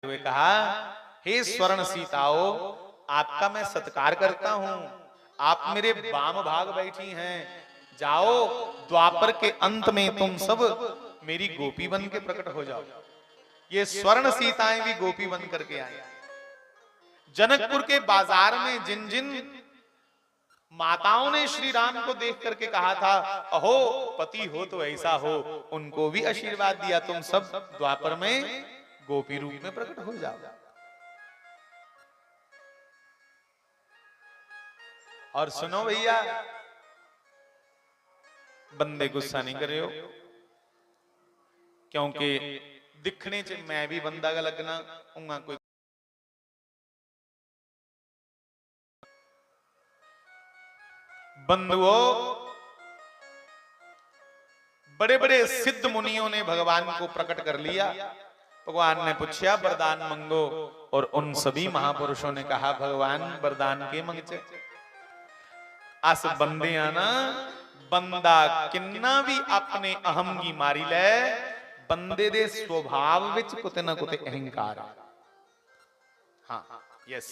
हुए कहा, हे स्वर्ण सीताओ आपका मैं सत्कार करता हूं, आप मेरे वाम भाग बैठी हैं, जाओ द्वापर के अंत में तुम सब मेरी गोपी बन के प्रकट हो जाओ। ये स्वर्ण सीताएं भी गोपी बन करके आई। जनकपुर के बाजार में जिन जिन माताओं ने श्री राम को देख करके कहा था अहो पति हो तो ऐसा हो, उनको भी आशीर्वाद दिया, तुम सब द्वापर में गोपी रूप में प्रकट हो जाओ। और सुनो भैया, बंदे गुस्सा नहीं कर रहे हो, क्योंकि दिखने च मैं भी बंदा का लगना हूंगा। कोई बंधुओं, बड़े बड़े सिद्ध मुनियों ने भगवान को प्रकट कर लिया। भगवान ने पूछा वरदान मंगो, और उन सभी महापुरुषों ने कहा भगवान वरदान के मंगचे। अस बंदियां ना बंदा किन्ना भी अपने अहम की मारी ले, बंदे दे स्वभाव विच कुते ना कुते अहंकार है। हाँ यस,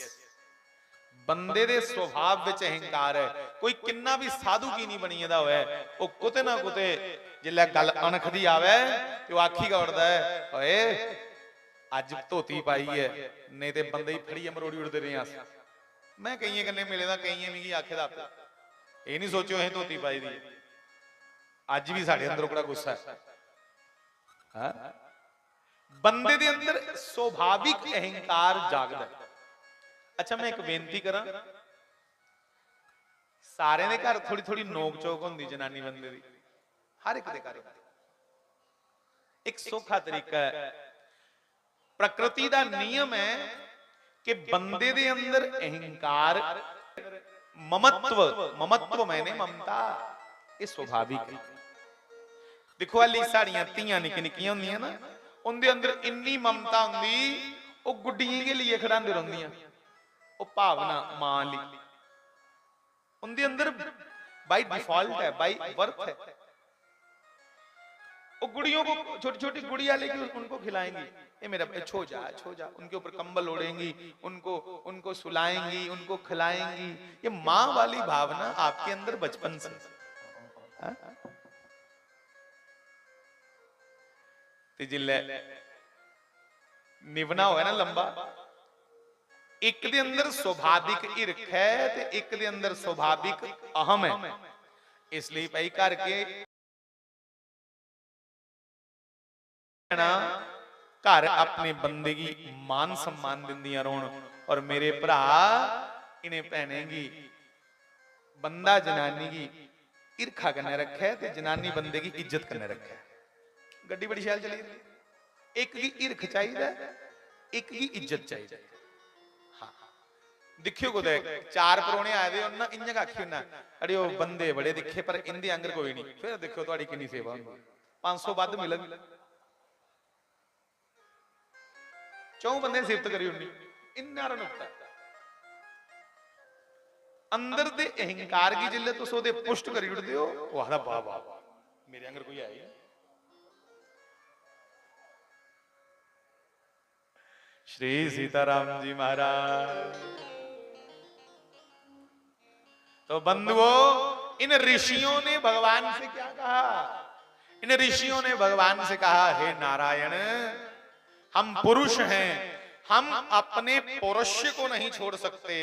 ਬੰਦੇ ਦੇ ਸੁਭਾਅ ਵਿੱਚ ਅਹੰਕਾਰ ਹੈ। ਕੋਈ ਕਿੰਨਾ ਵੀ ਸਾਧੂ ਕੀ ਨਹੀਂ ਬਣੀ ਜਾਂਦਾ ਹੋਇਆ, ਉਹ ਕੁਤੇ ਨਾ ਕੁਤੇ ਜਿੱਲੇ ਗੱਲ ਅਣਖ ਦੀ ਆਵੇ ਤੇ ਉਹ ਆਖੀ ਗੌੜਦਾ ਹੈ, ਓਏ ਅੱਜ ਧੋਤੀ ਪਾਈ ਹੈ, ਨਹੀਂ ਤੇ ਬੰਦੇ ਹੀ ਫੜੀ ਮਰੋੜੀ ਉੜਦੇ ਰਹੇ ਆ। ਮੈਂ ਕਈਆਂ ਕੰਨੇ ਮਿਲੇ ਦਾ ਕਈਆਂ ਵੀ ਕੀ ਆਖੇ ਦਾ ਇਹ ਨਹੀਂ ਸੋਚਿਓ ਇਹ ਧੋਤੀ ਪਾਈ ਦੀ ਅੱਜ ਵੀ ਸਾਡੇ ਅੰਦਰ ਕਿਹੜਾ ਗੁੱਸਾ ਹੈ। ਹਾਂ, ਬੰਦੇ ਦੇ ਅੰਦਰ ਸੁਭਾਵਿਕ ਅਹੰਕਾਰ ਜਾਗਦਾ ਹੈ। ਅੱਛਾ ਮੈਂ ਇੱਕ ਬੇਨਤੀ ਕਰਾਂ, ਸਾਰਿਆਂ ਦੇ ਘਰ ਥੋੜੀ ਥੋੜੀ ਨੋਕ ਚੋਕ ਹੁੰਦੀ ਜਨਾਨੀ ਬੰਦੇ ਦੀ, ਹਰ ਇੱਕ ਦੇ ਘਰ ਇੱਕ ਸੌਖਾ ਤਰੀਕਾ ਹੈ। ਪ੍ਰਕਿਰਤੀ ਦਾ ਨਿਯਮ ਹੈ ਕਿ ਬੰਦੇ ਦੇ ਅੰਦਰ ਅਹੰਕਾਰ, ਮਮਤਵ ਮੈਨੇ ਮਮਤਾ, ਇਹ ਸੁਭਾਵਿਕ ਹੈ। ਦੇਖੋ ਅਲੀ ਸਾਡੀਆਂ ਧੀਆਂ ਨਿੱਕੀ ਨਿੱਕੀਆਂ ਹੁੰਦੀਆਂ ਨਾ, ਉਹਦੇ ਅੰਦਰ ਇੰਨੀ ਮਮਤਾ ਹੁੰਦੀ, ਉਹ ਗੁੱਡੀਆਂ ਦੇ ਲਈ ਖੜਾਂਦੇ ਰਹਿੰਦੀਆਂ, ਉਹ ਭਾਵਨਾ ਮਾਂ ਲਈ उनके अंदर बाय डिफॉल्ट है, बाय बर्थ है। वो गुड़ियों को, छोटी छोटी गुड़िया लेके उनको खिलाएंगी, ये मेरा छो जा, उनके ऊपर कंबल ओढ़ेंगी, उनको सुलाएंगी, उनको खिलाएंगी। ये माँ वाली भावना आपके अंदर बचपन से। जिले निभना होगा ना लंबा, एक दे अंदर स्वाभाविक ईर्ख है ते एक दे अंदर स्वाभाविक अहम है। इसलिए भाई घर के घर अपने बंदे की मान सम्मान दिंदियां रोण, और मेरे भरा इन्हें भैनेगी बंदा जनानी की ईर्खा करने रखा है ते जनानी बंदे की इज्जत करने रखा है। गड्डी बड़ी शैल चली, एक की ईर्ख चाहिए, एक की इज्जत चाहिए। दिखियो को देख चार परोने आए दे ना, इंज आखी ना अरे वो बंदे बड़े दिखे पर इंदे अंगर कोई नहीं, फिर देखो तुम्हारी कितनी सेवा होगी। 500 बद मिलन, 4 बंदे सिफत करी होनी, इन्ना नुकता अंदर दे अहंकार की जिले तुस ओदे पुष्ट करी उठदे हो, वो आखदा वाह वाह मेरे अंगर कोई आई है। श्री सीताराम जी महाराज। तो बंधुओं, इन ऋषियों ने भगवान से क्या कहा? इन ऋषियों ने भगवान से कहा, हे नारायण, हम पुरुष हैं, हम अपने पौरुष को नहीं छोड़ सकते।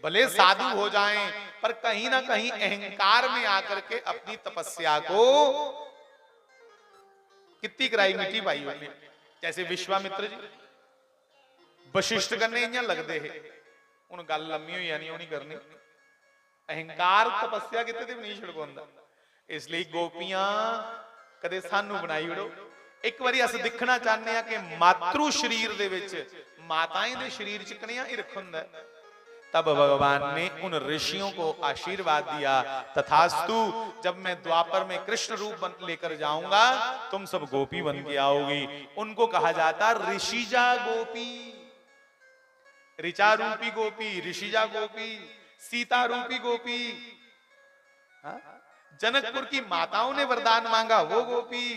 भले साधु हो जाएं, पर कहीं ना कहीं अहंकार में आकर के अपनी तपस्या को कितनी कराई मिट्टी पाई होगी। जैसे विश्वामित्र जी वशिष्ठ करने इं लगते है, उन गल लम्मी हुई नहीं, वो नहीं करनी। अहंकार तपस्या किते ते नहीं छिड़काउंदा। इसलिए गोपियां कदे सानू बनाई उड़ो। एक बारी अस दिखना चाहते हैं कि मातृ शरीर दे विच माताएं दे शरीर च कनिया ईर्ख हुंदा है। तब भगवान ने उन ऋषियों को आशीर्वाद दिया, तथास्तु, जब मैं द्वापर में कृष्ण रूप लेकर जाऊंगा तुम सब गोपी बन के आओगी। उनको कहा जाता ऋषिजा गोपी, ऋचा रूपी गोपी, ऋषिजा गोपी, सीता रूपी गोपी। जनकपुर की माताओं ने वरदान मांगा, वो गोपी।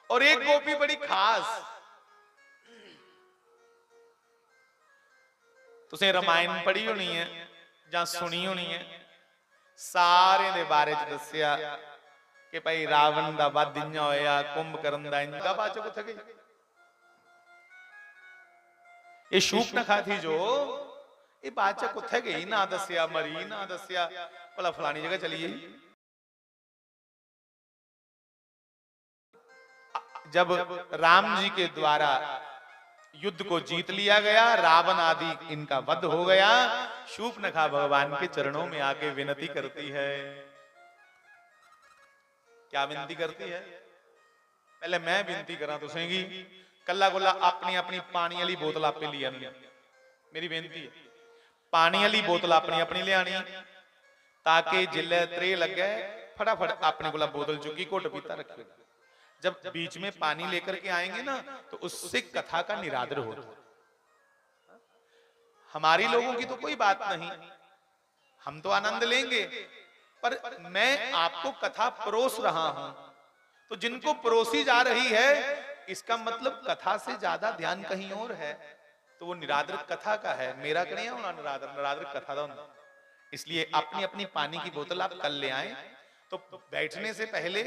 और एक गोपी बड़ी खास, तुसें रामायण पढ़ी होनी है या सुनी होनी है, सारे दे बारे च दस्सिया कि भाई रावण दा वध इयां होया, कुंभकर्ण दा इंजा, बाद च कुत्थे गई? ये शूर्पणखा थी जो, ये बाद च कुत्थे गई? ना दस्सिया, मरी ना दस्सिया, भला फलानी जगह चली गई। जब राम जी के द्वारा युद्ध को जीत लिया गया, रावण आदि इनका वध हो गया, शूर्पणखा भगवान के चरणों में आके विनती करती है। क्या विनती करती है? पहले मैं विनती करा तुसेंगी, कला कोला अपनी अपनी पानी वाली बोतल आपे ले आनी। मेरी बेनती है, पानी वाली बोतल अपनी अपनी ले आनी, ताकि जिले त्रे लगे फटाफट अपने कोला बोतल चुकी घुट पीता रखिए। जब बीच में पानी लेकर के आएंगे ना, तो उससे कथा का निरादर होता। हमारी लोगों की तो कोई बात नहीं, हम तो आनंद लेंगे, पर मैं आपको कथा परोस रहा हूं, तो जिनको परोसी जा रही है, इसका मतलब कथा से ज्यादा ध्यान कहीं और है। तो तो वो निरादर कथा का है, मेरा कने होना निरादर, निरादर कथा दा हुंदा। इसलिए अपनी अपनी पानी की बोतल आप कल ले आए, तो बैठने से पहले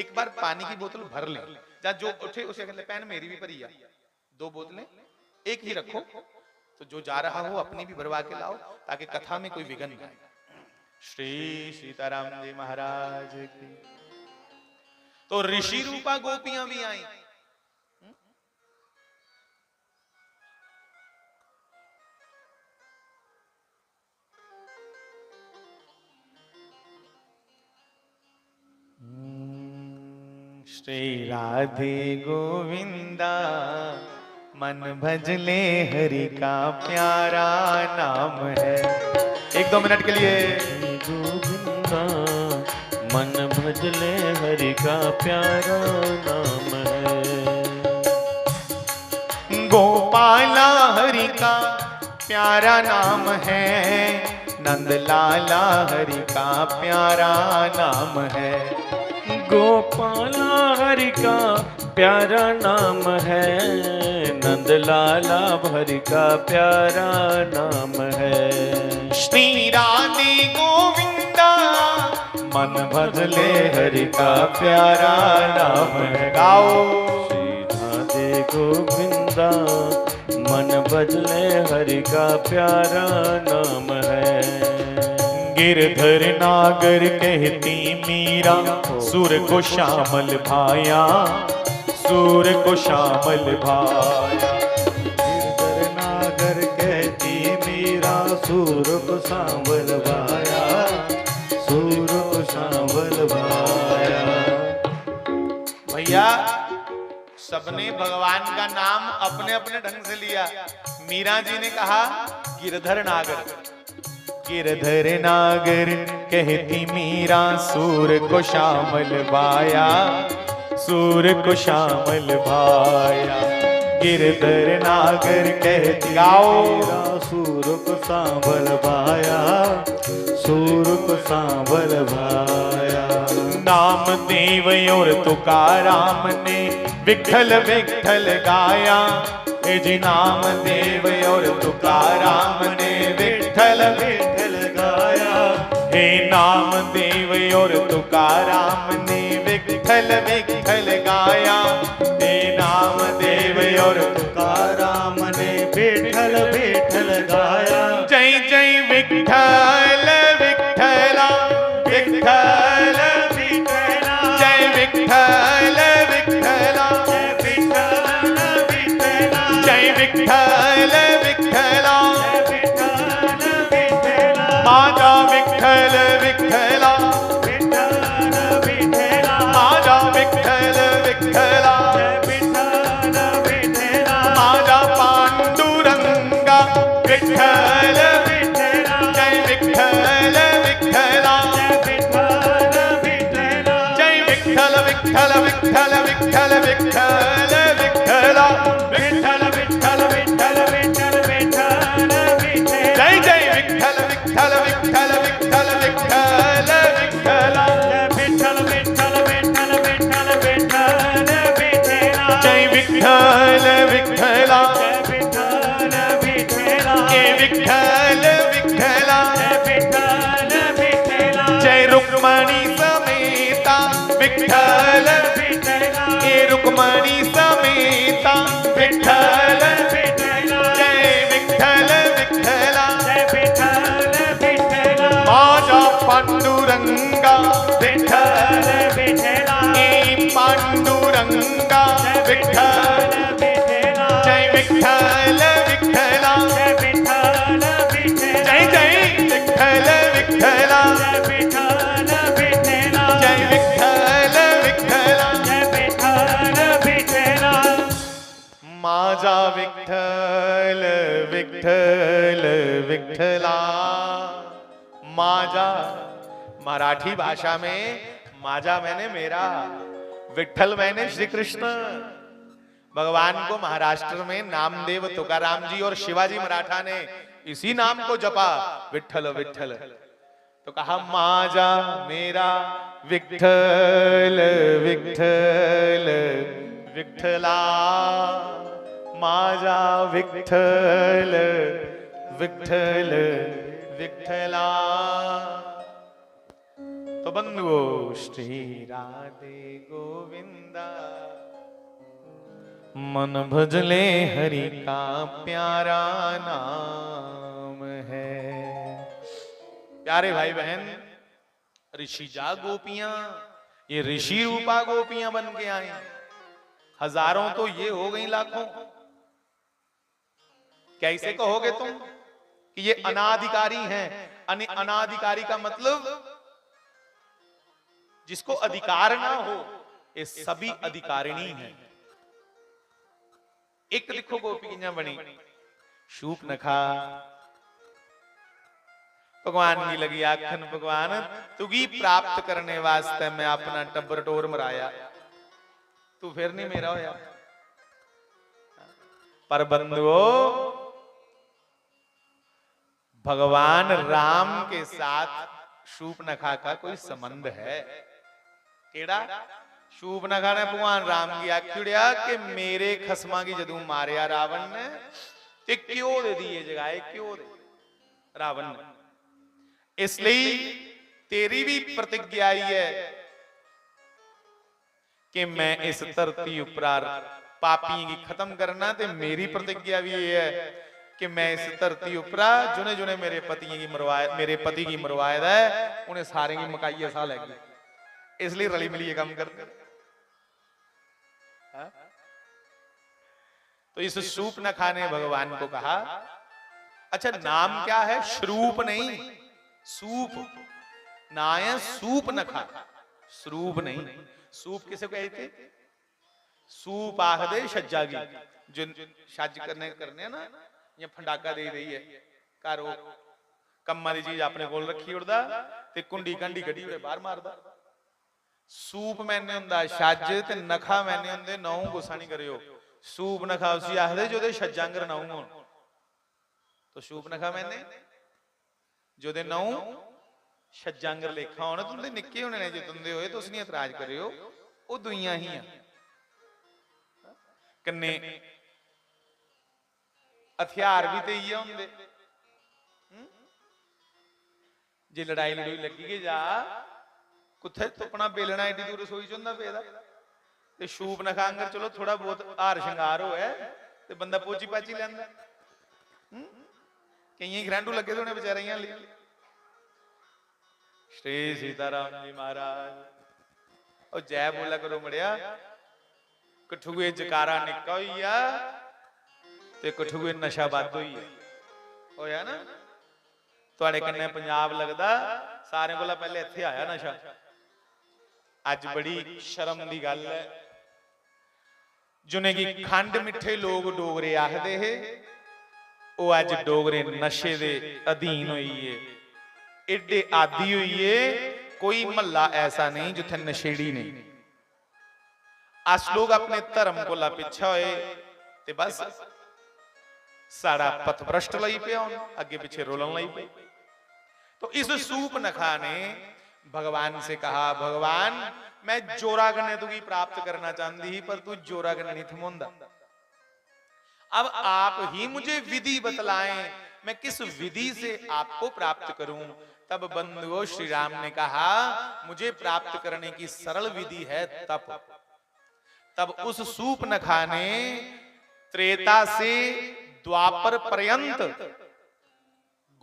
एक बार पानी की बोतल भर लें। जब जो उठे उसे कहते पैन मेरी भी भरी है, 2 बोतलें एक ही रखो, तो जो जा रहा हो अपनी भी भरवा के लाओ, ताकि कथा में कोई विघ्न न आए। श्री सीताराम जी महाराज की। तो ऋषि रूपा गोपियां भी आई। श्री राधे गोविंदा मन भजले हरि का प्यारा नाम है। 1-2 मिनट के लिए। गोविंदा मन भजले हरि का प्यारा नाम है। गोपाला हरि का प्यारा नाम है, नंदलाला हरि का प्यारा नाम है। गोपाला हरि का प्यारा नाम है, नंदलाला हरि का प्यारा नाम है। श्री राधे गोविंदा मन भजले हरि का प्यारा नाम है। गाओ। श्री राधे गोविंदा मन भजले हरि का प्यारा नाम है। गिरधर नागर कहती मीरा, सुर को श्यामल भाया, सुर को श्यामल भाया। गिरधर नागर कहती मीरा, सूर को सांवल भाया, सूर को सांवल भाया। भैया सबने भगवान का नाम अपने अपने ढंग से लिया। मीरा जी ने कहा गिरधर नागर। गिरधर नागर कहती मीरा, सूर को श्यामल भाया, सूर को श्यामल भाया। गिरधर नागर कहती मीरा, सूर को सांवल भाया, सूर को सांवल भाया। नाम देव और तुकाराम ने विठल विठल गाया। ए जी नाम देव और तुकाराम ने विठल विठल गाया। हे नाम देव और तुकाराम ने विठल विठल गाया। हे नाम देव और तुकाराम ने विठल विठल गाया। जय जय विठल विठला, विठल विठला, जय विठल विठला, जय विठल विठला, माझा विठ्ठल विठ्ठला, माझा विठ्ठल विठ्ठला, माझा पांडुरंगा विठ्ठल, जय विठ्ठल विठ्ठला, जय विठ्ठल विठ्ठल विठ्ठल विठ्ठल विठ्ठल विठ्ठला, विठ्ठल विठ्ठल विठ्ठल विठ्ठल विठ्ठल विठ्ठल, जय जय विठ्ठल विठ्ठल विठ्ठल विठ्ठल विठ्ठल विठ्ठला, विठ्ठल विठ्ठल विठ्ठल विठ्ठल विठ्ठल विठ्ठला, जय विठ्ठल विठ्ठला, विठ्ठल विठ्ठला, जय विठ्ठल विठ्ठला, विठ्ठल विठ्ठला, जय रुक्मणी समेता विठ्ठल विठ्ठला, जय रुक्मणी समेता विठ्ठल विठ्ठला, जय विठ्ठल विठ्ठला, जय विठ्ठल विठ्ठला, माझा पांडुरंगा विठ्ठल विठ्ठला, जय पांडुरंगा विठ्ठल विठ्ठला, जय विठ्ठल विठ्ठला, जय विठ्ठल विठ्ठला, जय जय विठ्ठल विठ्ठला, जय विठ्ठल विठ्ठला, जय विठ्ठल विठ्ठला, जय विठ्ठल विठ्ठला, माझा विठ्ठल विठ्ठल विठ्ठला। माझा मराठी भाषा में माझा मैंने मेरा, विठ्ठल मैंने श्री कृष्ण। भगवान को महाराष्ट्र में नामदेव तुकाराम जी और शिवाजी मराठा ने इसी नाम को जपा, विठ्ठल विठ्ठल। तो कहा माझा मेरा विठ्ठल विठ्ठल विठ्ठला, माझा विठ्ठल विठ्ठल विठ्ठला। तो बंधुओ श्री राधे गोविंदा मन भजले हरि का प्यारा नाम है। प्यारे भाई बहन, ऋषिजा गोपियां, ये ऋषि रूपा गोपियां बन के आई। हजारों तो ये हो गई लाखों। कैसे कहोगे तुम कि ये अनाधिकारी हैं? अनाधिकारी का मतलब जिसको अधिकार ना हो, ये सभी अधिकारिणी हैं। एक लिखो गोपियां बनी शूप नखा भगवान की लगी आखन, भगवान तुगी प्राप्त करने वास्ते मैं अपना टब्बर टोर मराया, तू फिर नहीं मेरा होया। पर बंधुओं, भगवान राम के साथ शूर्पणखा का कोई संबंध है? केड़ा? शूर्पणखा ने भगवान राम की आखिया कि मेरे खसमा की जदू मारिया रावण ने ते क्यों दे दिए जगाए, क्यों दे रावण ने। इसलिए तेरी भी प्रतिज्ञा आई है कि मैं इस धरती उपरार पापी की खत्म करना, ते मेरी प्रतिज्ञा भी ये है कि मैं इस धरती उपरा जुने जुने मेरे पति की मरवाए है उन्हें सारे की मकाई सा लगी। इसलिए रली मिली ये काम करते। तो इस शूर्पणखा ने भगवान को कहा, अच्छा नाम क्या है? श्रूप नहीं, सूप ना है, शूर्पणखा, श्रूप नहीं। सूप किसे कहते? सूप आखदे छज्जा की, जो छज करने ना या फंडाका दे रही है घर, वो कम्मा दी चीज अपने कोल रखी उड़दा ते कुंडी कंडी कड्डी उड़े बाहर मारदा। सूप मैंने हुंदा छज ते नखा मैंने हुंदे नौ। गुस्सा नहीं करियो। सूप नखा उसी आखदे जो दे छज्जांगर नौ होण। तो सूप नखा मैंने जो दे नौ छज्जांगर लेखा होने, तुंदे निक्के होने ने जो तुंदे होए तुसीं नहीं इतराज करियो, वो दुइयां ही आ। कन्ने हथियार भी ते इयै हुंदे। जे लड़ाई लड़ाई लगी गई जा कुत्थे तुपना बेलना एडी दूर रसोई चुंदा पेदा ते शूर्पणखा आंगर चलो थोड़ा बहुत हार श्रृंगार होए ते बंदा पोची पाची लैंदा। कई घरांडू लगे तो उन्हें बेचारियां ले। श्री सीताराम जी महाराज और जय बोला करो मड़िया। कठुए जकारा निक्का होई आ ते कठुए नशा बद होई होया ना। तुहाडे कन्ने पंजाब लगदा सारे कोला पहले इत्थे आया नशा। अज बड़ी शर्म दी गल है, जुने की खंड मिठे लोग डोगरे आखदे है, वो अज डोगरे नशे दे अधीन होइए, एडे आदि होइए। कोई महला ऐसा नहीं जिथे नशेड़ी नहीं। अस लोग अपने धर्म को ला पिछा होए ते बस साड़ा पथभ्रष्ट लई पे, अगे पीछे रोलन लई पे। तो इस शूर्पणखा ने भगवान से कहा, भगवान मैं जोरागने तुगी प्राप्त करना चाहती ही, पर तू जोरागने नहीं थमोंदा। अब आप ही मुझे विधि बतलाएं, मैं किस विधि से आपको प्राप्त करूं। तब बंधुओं श्री राम ने कहा, मुझे प्राप्त करने की सरल विधि है तप। तब उस शूर्पणखा ने त्रेता से द्वापर पर्यंत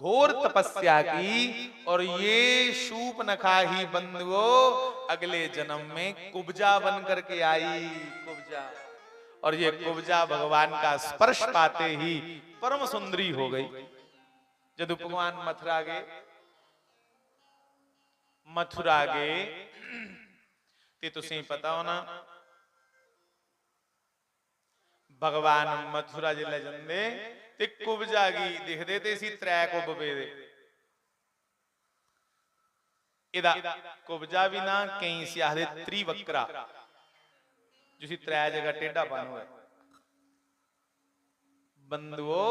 घोर तपस्या की, और ये शूर्पणखा ही बंधुओं अगले जन्म में कुब्जा बन करके आई। कुब्जा, और ये कुब्जा भगवान का स्पर्श पाते ही परम सुंदरी हो गई। जब भगवान मथुरा गए ते तुसीं पता होना, भगवान मथुरा जिले जंदे ते कुब्जा की दिखदे ते सी त्रै कुब पेदे। इदा कुब्जा भी ना कई सी आखदे त्रिवक्रा, जिसी त्रै जगह टेढ़ा बन हुआ। बंधुओं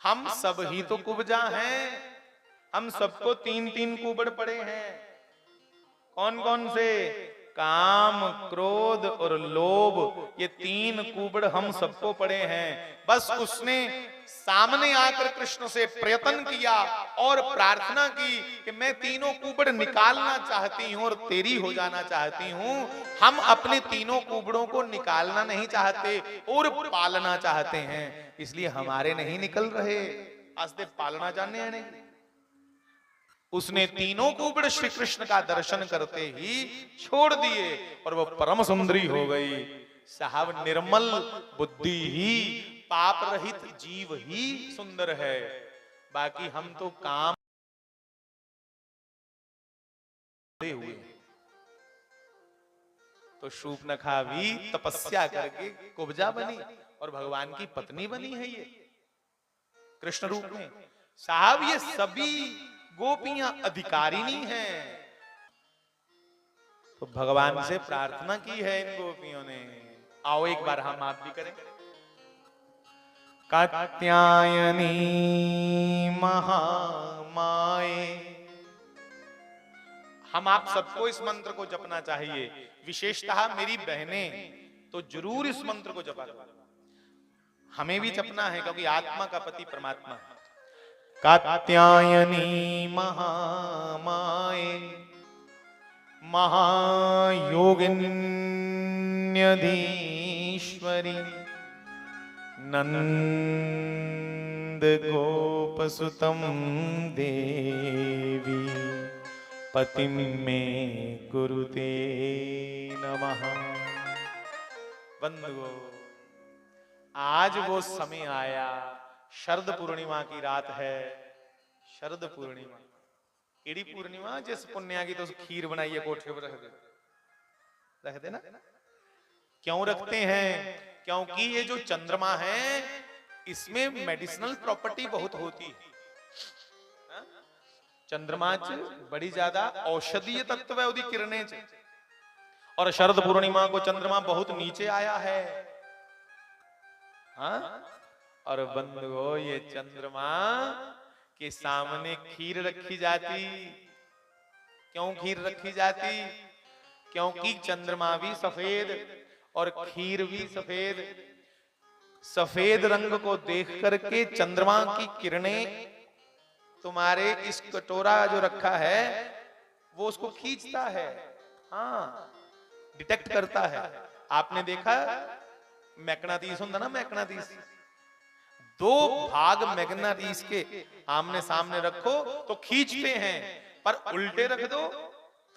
हम सब ही तो कुब्जा हैं, हम सबको तीन तीन कुबड़ पड़े हैं। कौन कौन से? काम, क्रोध और लोभ, ये तीन कुबड़ हम सबको पड़े हैं। बस उसने सामने आकर कृष्ण से प्रयत्न किया और प्रार्थना की कि मैं तीनों कुबड़ निकालना चाहती हूं और तेरी हो जाना चाहती हूं। हम अपने तीनों कुबड़ों को निकालना नहीं चाहते और पालना चाहते हैं, इसलिए हमारे नहीं निकल रहे। आस्ते पालना जानने हैं नहीं। उसने तीनों कुबड़ श्री कृष्ण का दर्शन करते ही छोड़ दिए और वो परम सुंदरी हो गई। साहब, निर्मल बुद्धि ही, पाप रहित जीव ही सुंदर है। बाकी हम तो काम हुए। तो शूर्पणखा भी तपस्या करके कुब्जा बनी और भगवान की पत्नी बनी है ये कृष्ण रूप में। साहब, ये सभी गोपियां अधिकारिणी हैं। तो भगवान से प्रार्थना की है इन गोपियों ने। आओ एक बार हम आप भी करें। कात्यायनी महामाये। हम आप सबको इस मंत्र को जपना चाहिए, विशेषतः मेरी बहनें तो जरूर इस मंत्र को जपा करो। हमें भी जपना है क्योंकि आत्मा का पति परमात्मा है। कात्यायनी महामाये महायोगिन्यधीश्वरी नंद गोपसुतम देवी पतिं मे कुरुते नमः। बंधुओं, आज वो समय आया, शरद पूर्णिमा की रात है। शरद पूर्णिमा, एड़ी पूर्णिमा जिस पुण्या की तो खीर बनाइए कोठे पर रख दे ना। क्यों रखते हैं? क्योंकि ये जो चंद्रमा है इसमें मेडिसिनल प्रॉपर्टी बहुत होती है। चंद्रमा च बड़ी ज्यादा औषधीय तत्व है, उदी किरणें च। और शरद पूर्णिमा को चंद्रमा बहुत नीचे आया है। हाँ, और बंधुओं, ये चंद्रमा के सामने खीर रखी जाती। क्यों खीर रखी जाती? क्योंकि चंद्रमा भी सफेद और खीर भी सफेद। सफेद रंग को देख करके चंद्रमा की किरणें तुम्हारे इस कटोरा जो रखा है वो उसको खींचता है। हाँ, डिटेक्ट करता है। आपने देखा मैग्नेटिस होता ना, मैग्नेटिस, दो भाग मैग्नेटिस के आमने सामने रखो तो खींचते हैं, पर उल्टे रख दो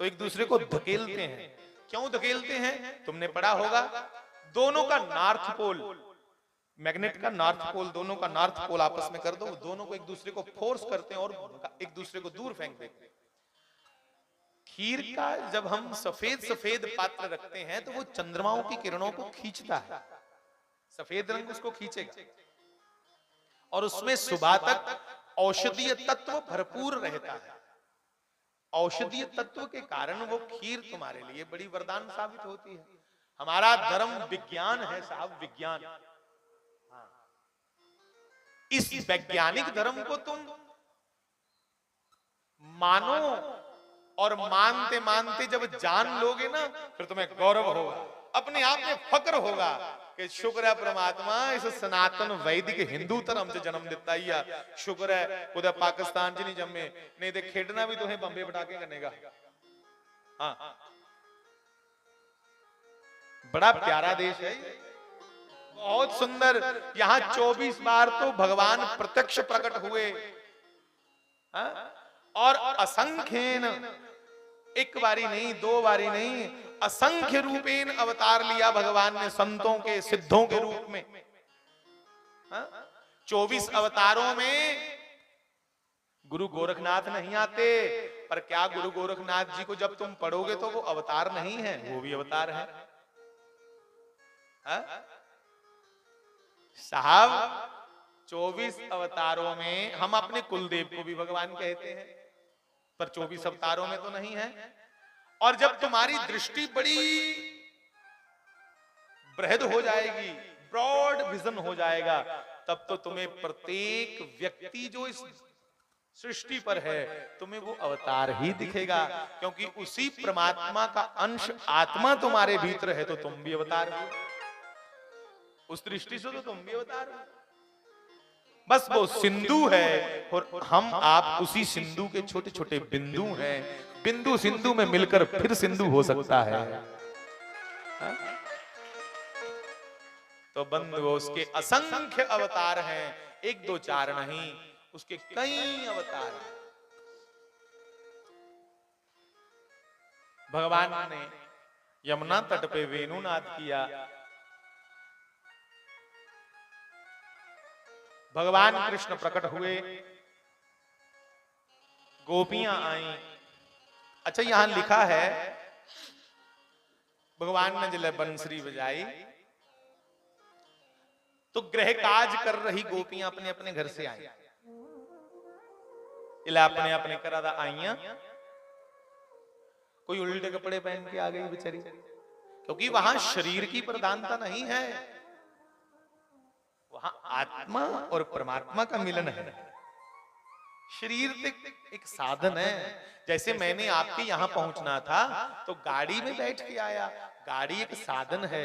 तो एक दूसरे को धकेलते हैं। क्यों धकेलते हैं? तुमने पढ़ा होगा, दोनों का नॉर्थ पोल, मैग्नेट का नॉर्थ पोल, दोनों का नॉर्थ पोल आपस में कर दो, दोनों को एक दूसरे को फोर्स करते हैं और एक दूसरे को दूर फेंक देते हैं। खीर का जब हम सफेद सफेद पात्र रखते हैं तो वो चंद्रमाओं की किरणों को खींचता है। सफेद रंग उसको खींचेगा और उसमें सुबह तक औषधीय तत्व भरपूर रहता है। औषधीय तत्व के कारण वो खीर तुम्हारे लिए बड़ी वरदान साबित होती है। हमारा धर्म विज्ञान है साहब, विज्ञान। इस वैज्ञानिक धर्म को तुम मानो और मानते मानते जब जान लोगे ना, फिर तुम्हें गौरव होगा, अपने आप में फक्र होगा कि शुक्र है परमात्मा इस सनातन वैदिक हिंदू धर्म से जन्म दिता ही आ। शुक्र है उधर पाकिस्तान च नहीं जम्मे, नहीं तो खेडना भी तुम्हें बंबे पटाके करनेगा। हाँ, बड़ा प्यारा देश है, बहुत सुंदर। यहाँ 24 बार तो भगवान प्रत्यक्ष प्रकट हुए। हाँ? और असंख्येन, एक बारी नहीं, दो बारी नहीं, असंख्य रूपेण अवतार लिया भगवान ने संतों के, सिद्धों के रूप में। 24 अवतारों में गुरु गोरखनाथ नहीं आते, पर क्या गुरु गोरखनाथ जी को जब तुम पढ़ोगे तो वो अवतार नहीं है, वो भी अवतार है। साहब, 24 अवतारों में हम अपने कुलदेव को भी भगवान कहते हैं, पर 24 अवतारों में तो नहीं है। और जब तुम्हारी दृष्टि बड़ी बृहद हो जाएगी, ब्रॉड विजन हो जाएगा, तब तो तुम्हें प्रत्येक व्यक्ति जो इस सृष्टि पर है, तुम्हें वो अवतार ही दिखेगा, क्योंकि उसी परमात्मा का अंश आत्मा तुम्हारे भीतर है, तो तुम भी अवतार हो। उस दृष्टि से तो तुम भी अवतार हो। बस वो सिंधु है और हम आप उसी सिंधु के छोटे छोटे बिंदु हैं। बिंदु सिंधु में मिलकर फिर सिंधु हो सकता है। हा? तो बंधुओं, उसके असंख्य अवतार हैं, 1 2 4 नहीं, उसके कई अवतार हैं। भगवान ने यमुना तट पे वेणुनाद किया। भगवान कृष्ण प्रकट हुए, गोपियां आईं। अच्छा, यहां लिखा है भगवान ने जब बंसरी बजाई तो गृह काज कर रही गोपियां अपने अपने घर से आई, इला अपने अपने करा आईया। कोई उल्टे कपड़े पहन के आ गई बेचारी, क्योंकि वहां शरीर की प्रधानता नहीं है, वहां आत्मा और परमात्मा का मिलन है। शरीर एक साधन है। जैसे मैंने आपके यहां पहुंचना था तो गाड़ी में बैठ के आया, गाड़ी एक साधन है।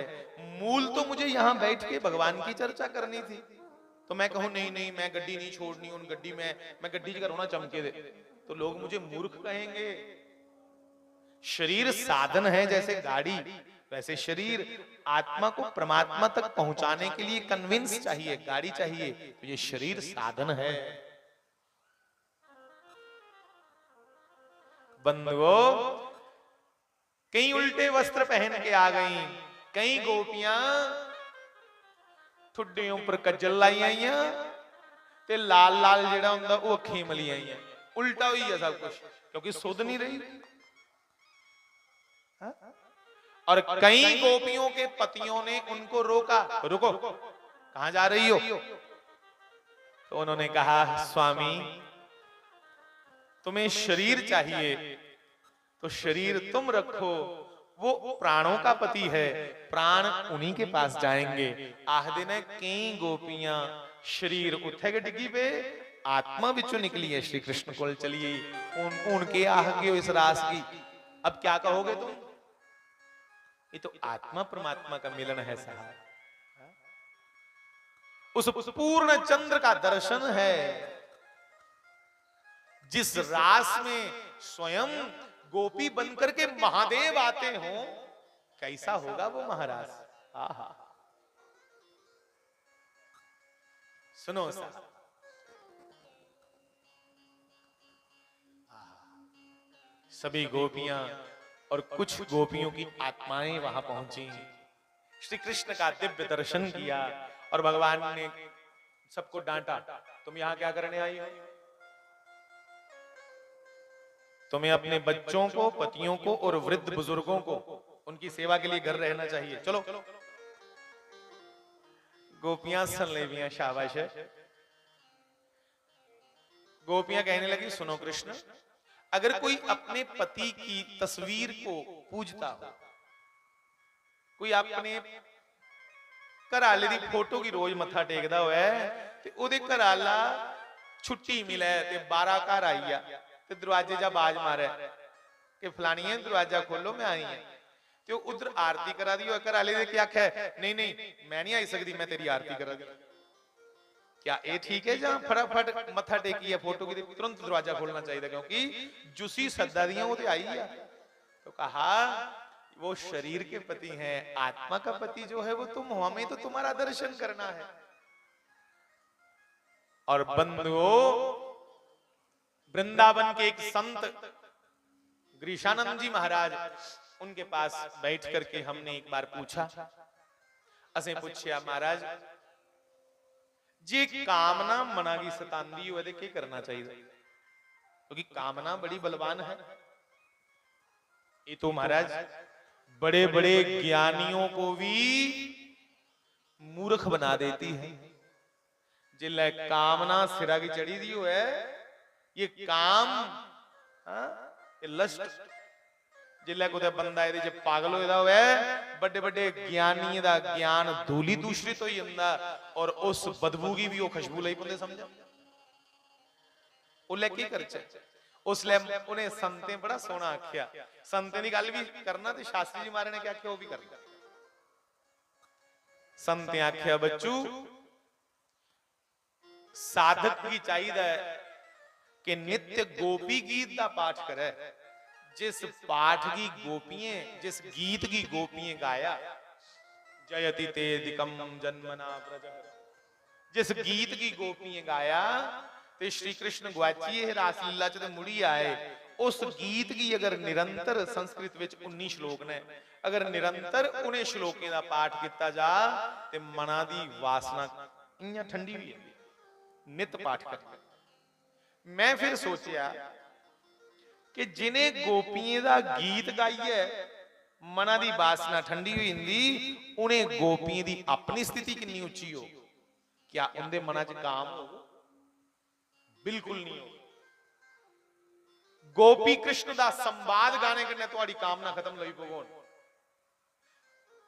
मूल तो मुझे यहां बैठ के भगवान की चर्चा करनी थी, तो मैं कहूं नहीं नहीं मैं गड्डी नहीं छोड़नी, उन गड्डी में मैं गड्डी जगह रोना चमके दे, तो लोग मुझे मूर्ख कहेंगे। शरीर साधन है, जैसे गाड़ी वैसे शरीर आत्मा को परमात्मा तक पहुंचाने के लिए कन्विंस चाहिए, गाड़ी चाहिए। तो ये शरीर साधन है। बंधुओं, कई उल्टे वस्त्र पहन के आ गई, कई गोपियां ठुड्डे ऊपर कज्जल लाई आईया ते लाल लाल जेड़ा हुंदा वो अखी मली आईया। उल्टा हुई है सब कुछ, क्योंकि सुध नहीं रही। हा? और कई गोपियों के पतियों ने उनको रोका, रुको कहां जा रही हो? तो उन्होंने कहा स्वामी तुम्हें शरीर चाहिए तो शरीर तुम रखो, वो प्राणों का पति है, प्राण उन्हीं के पास जाएंगे। आखदे ने कई गोपियां शरीर उठे डिग्गी पे आत्मा बिचों निकली है, श्री कृष्ण कोल चलिए, उनके आह गए इस रास की। अब क्या कहोगे तुम? ये तो आत्मा परमात्मा का मिलन है साहब। उस पूर्ण चंद्र का दर्शन है, जिस रास में स्वयं गोपी बनकर के महादेव आते हो, कैसा होगा वो महाराज। आहा, सुनो साहब, सभी गोपियां और कुछ गोपियों की आत्माएं वहां पहुंची, श्री कृष्ण का दिव्य दर्शन किया। और भगवान ने सबको डांटा, तुम यहां क्या करने आई हो? तुम्हें अपने बच्चों को, पतियों को और वृद्ध बुजुर्गों को उनकी सेवा के लिए घर रहना चाहिए, चलो। गोपियां सुन ले भी, शाबाश है। गोपियां कहने लगी सुनो कृष्ण, अगर कोई अपने पति की तस्वीर को पूजता हो, कोई अपने घराले की फोटो की रोज मत्था टेकदा होए ते ओदे घराला छुट्टी मिले ते 12 घर आई आ ते दरवाजे जा बाज मारे कि फलानी दरवाजा खोलो मैं आई हूं, ते उधर आरती करा दी, घराले ने क्या आख्या नहीं नहीं मैं नहीं आई सकती, मैं तेरी आरती करा दी। क्या ये ठीक है? जहां फटाफट मत्था टेकी है फोटो की तुरंत दरवाजा खोलना चाहिए, क्योंकि जुसी सद्दा दियां वो ते आई है। तो कहा वो शरीर के पति हैं, आत्मा का पति जो है वो तुम हो, हमें तो तुम्हारा दर्शन करना है। और बंधुओं, वृंदावन के एक संत ग्रीशानंद जी महाराज, उनके पास बैठ करके हमने एक बार पूछा, असें पूछा महाराज जी कामना मना की सतांदी हो क्या करना चाहिए? क्योंकि कामना बड़ी बलवान है। ये तो महाराज बड़े बड़े ज्ञानियों को भी मूर्ख बना देती है। जिले कामना सिरा की चढ़ी दी हो है, ये काम ये लस्ट जिले को बंदा ये पागल हो बड़े बड़े ज्ञानी दा ज्ञान धूली दूसरी तो ही और उस बदबू की भी वो खुशबू लाई पाते समझा। ਉਹ ਲੈ ਕੀ ਕਰਚਾ उस लिए उन्हें संते बड़ा सोना आख्या संते की गल भी करना ते शास्त्री जी महाराज ने क्या आख्या वो भी करना संते आख्या बच्चू साधक की चाहिए कि नित्य गोपी गीत का पाठ करे जिस पाठ की गोपियां जिस गीत की गोपियां गाया जयति तेदिकम जन्मना ब्रज जिस गीत की गोपियां गाया ते श्री कृष्ण ग्वाचिए रासलीला च मुड़ी आए उस गीत की अगर निरंतर संस्कृत विच 19 श्लोक ने अगर निरंतर उन्हें श्लोकें का पाठ किया जा ते मना दी वासना इयां ठंडी हुई है नित पाठ कर मैं फिर सोचा कि जिन्हें गोपियों का गीत गाइए मना दी वासना ठंडी हुई हिंदी उन्हें गोपियों की अपनी स्थिति कितनी उच्ची हो क्या उनके मना च काम हो बिल्कुल नहीं हो गोपी कृष्ण का संवाद गाने के थोड़ी कामना खत्म लई भगवान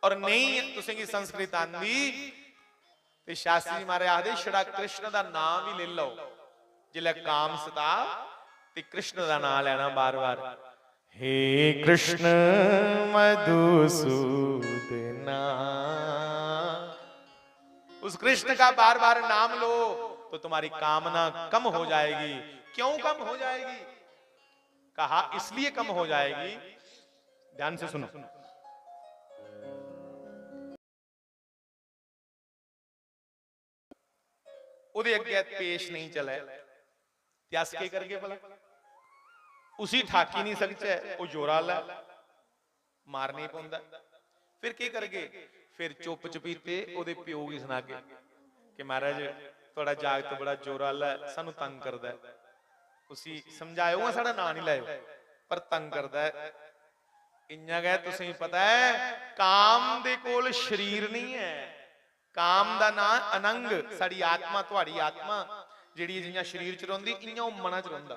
और नहीं तुसें की संस्कृत आंदी ते शास्त्री जी मारे आदे छड़ा कृष्ण का नाम ही ले लो जिले काम सता ते कृष्ण का नाम लेना बार बार हे कृष्ण मधुसूदना उस कृष्ण का बार बार नाम लो तो तुम्हारी कामना कम हो जाएगी क्यों कम हो जाएगी कहा इसलिए कम हो जाएगी ध्यान से सुनो उदे अगे पेश नहीं चले त्यास के करके भला उसी ठाकी नहीं सकते वो जोरा ला मार नहीं पाਉਂਦਾ फिर के करके फिर चुप चपीते ओदे प्यो की सुना के कि महाराज थोड़ा जागत बड़ा जोरा ला सानू तंग करदा है उसी समझाओ साडा नाम नहीं लाओ पर तंग करदा है इन्ना कह तुसें पता है काम दे कोल शरीर नहीं है काम दा नाम अनंग साडी आत्मा तुहाडी आत्मा जिहड़ी जियां शरीर च रोंदी इयां ओ मना च रोंदा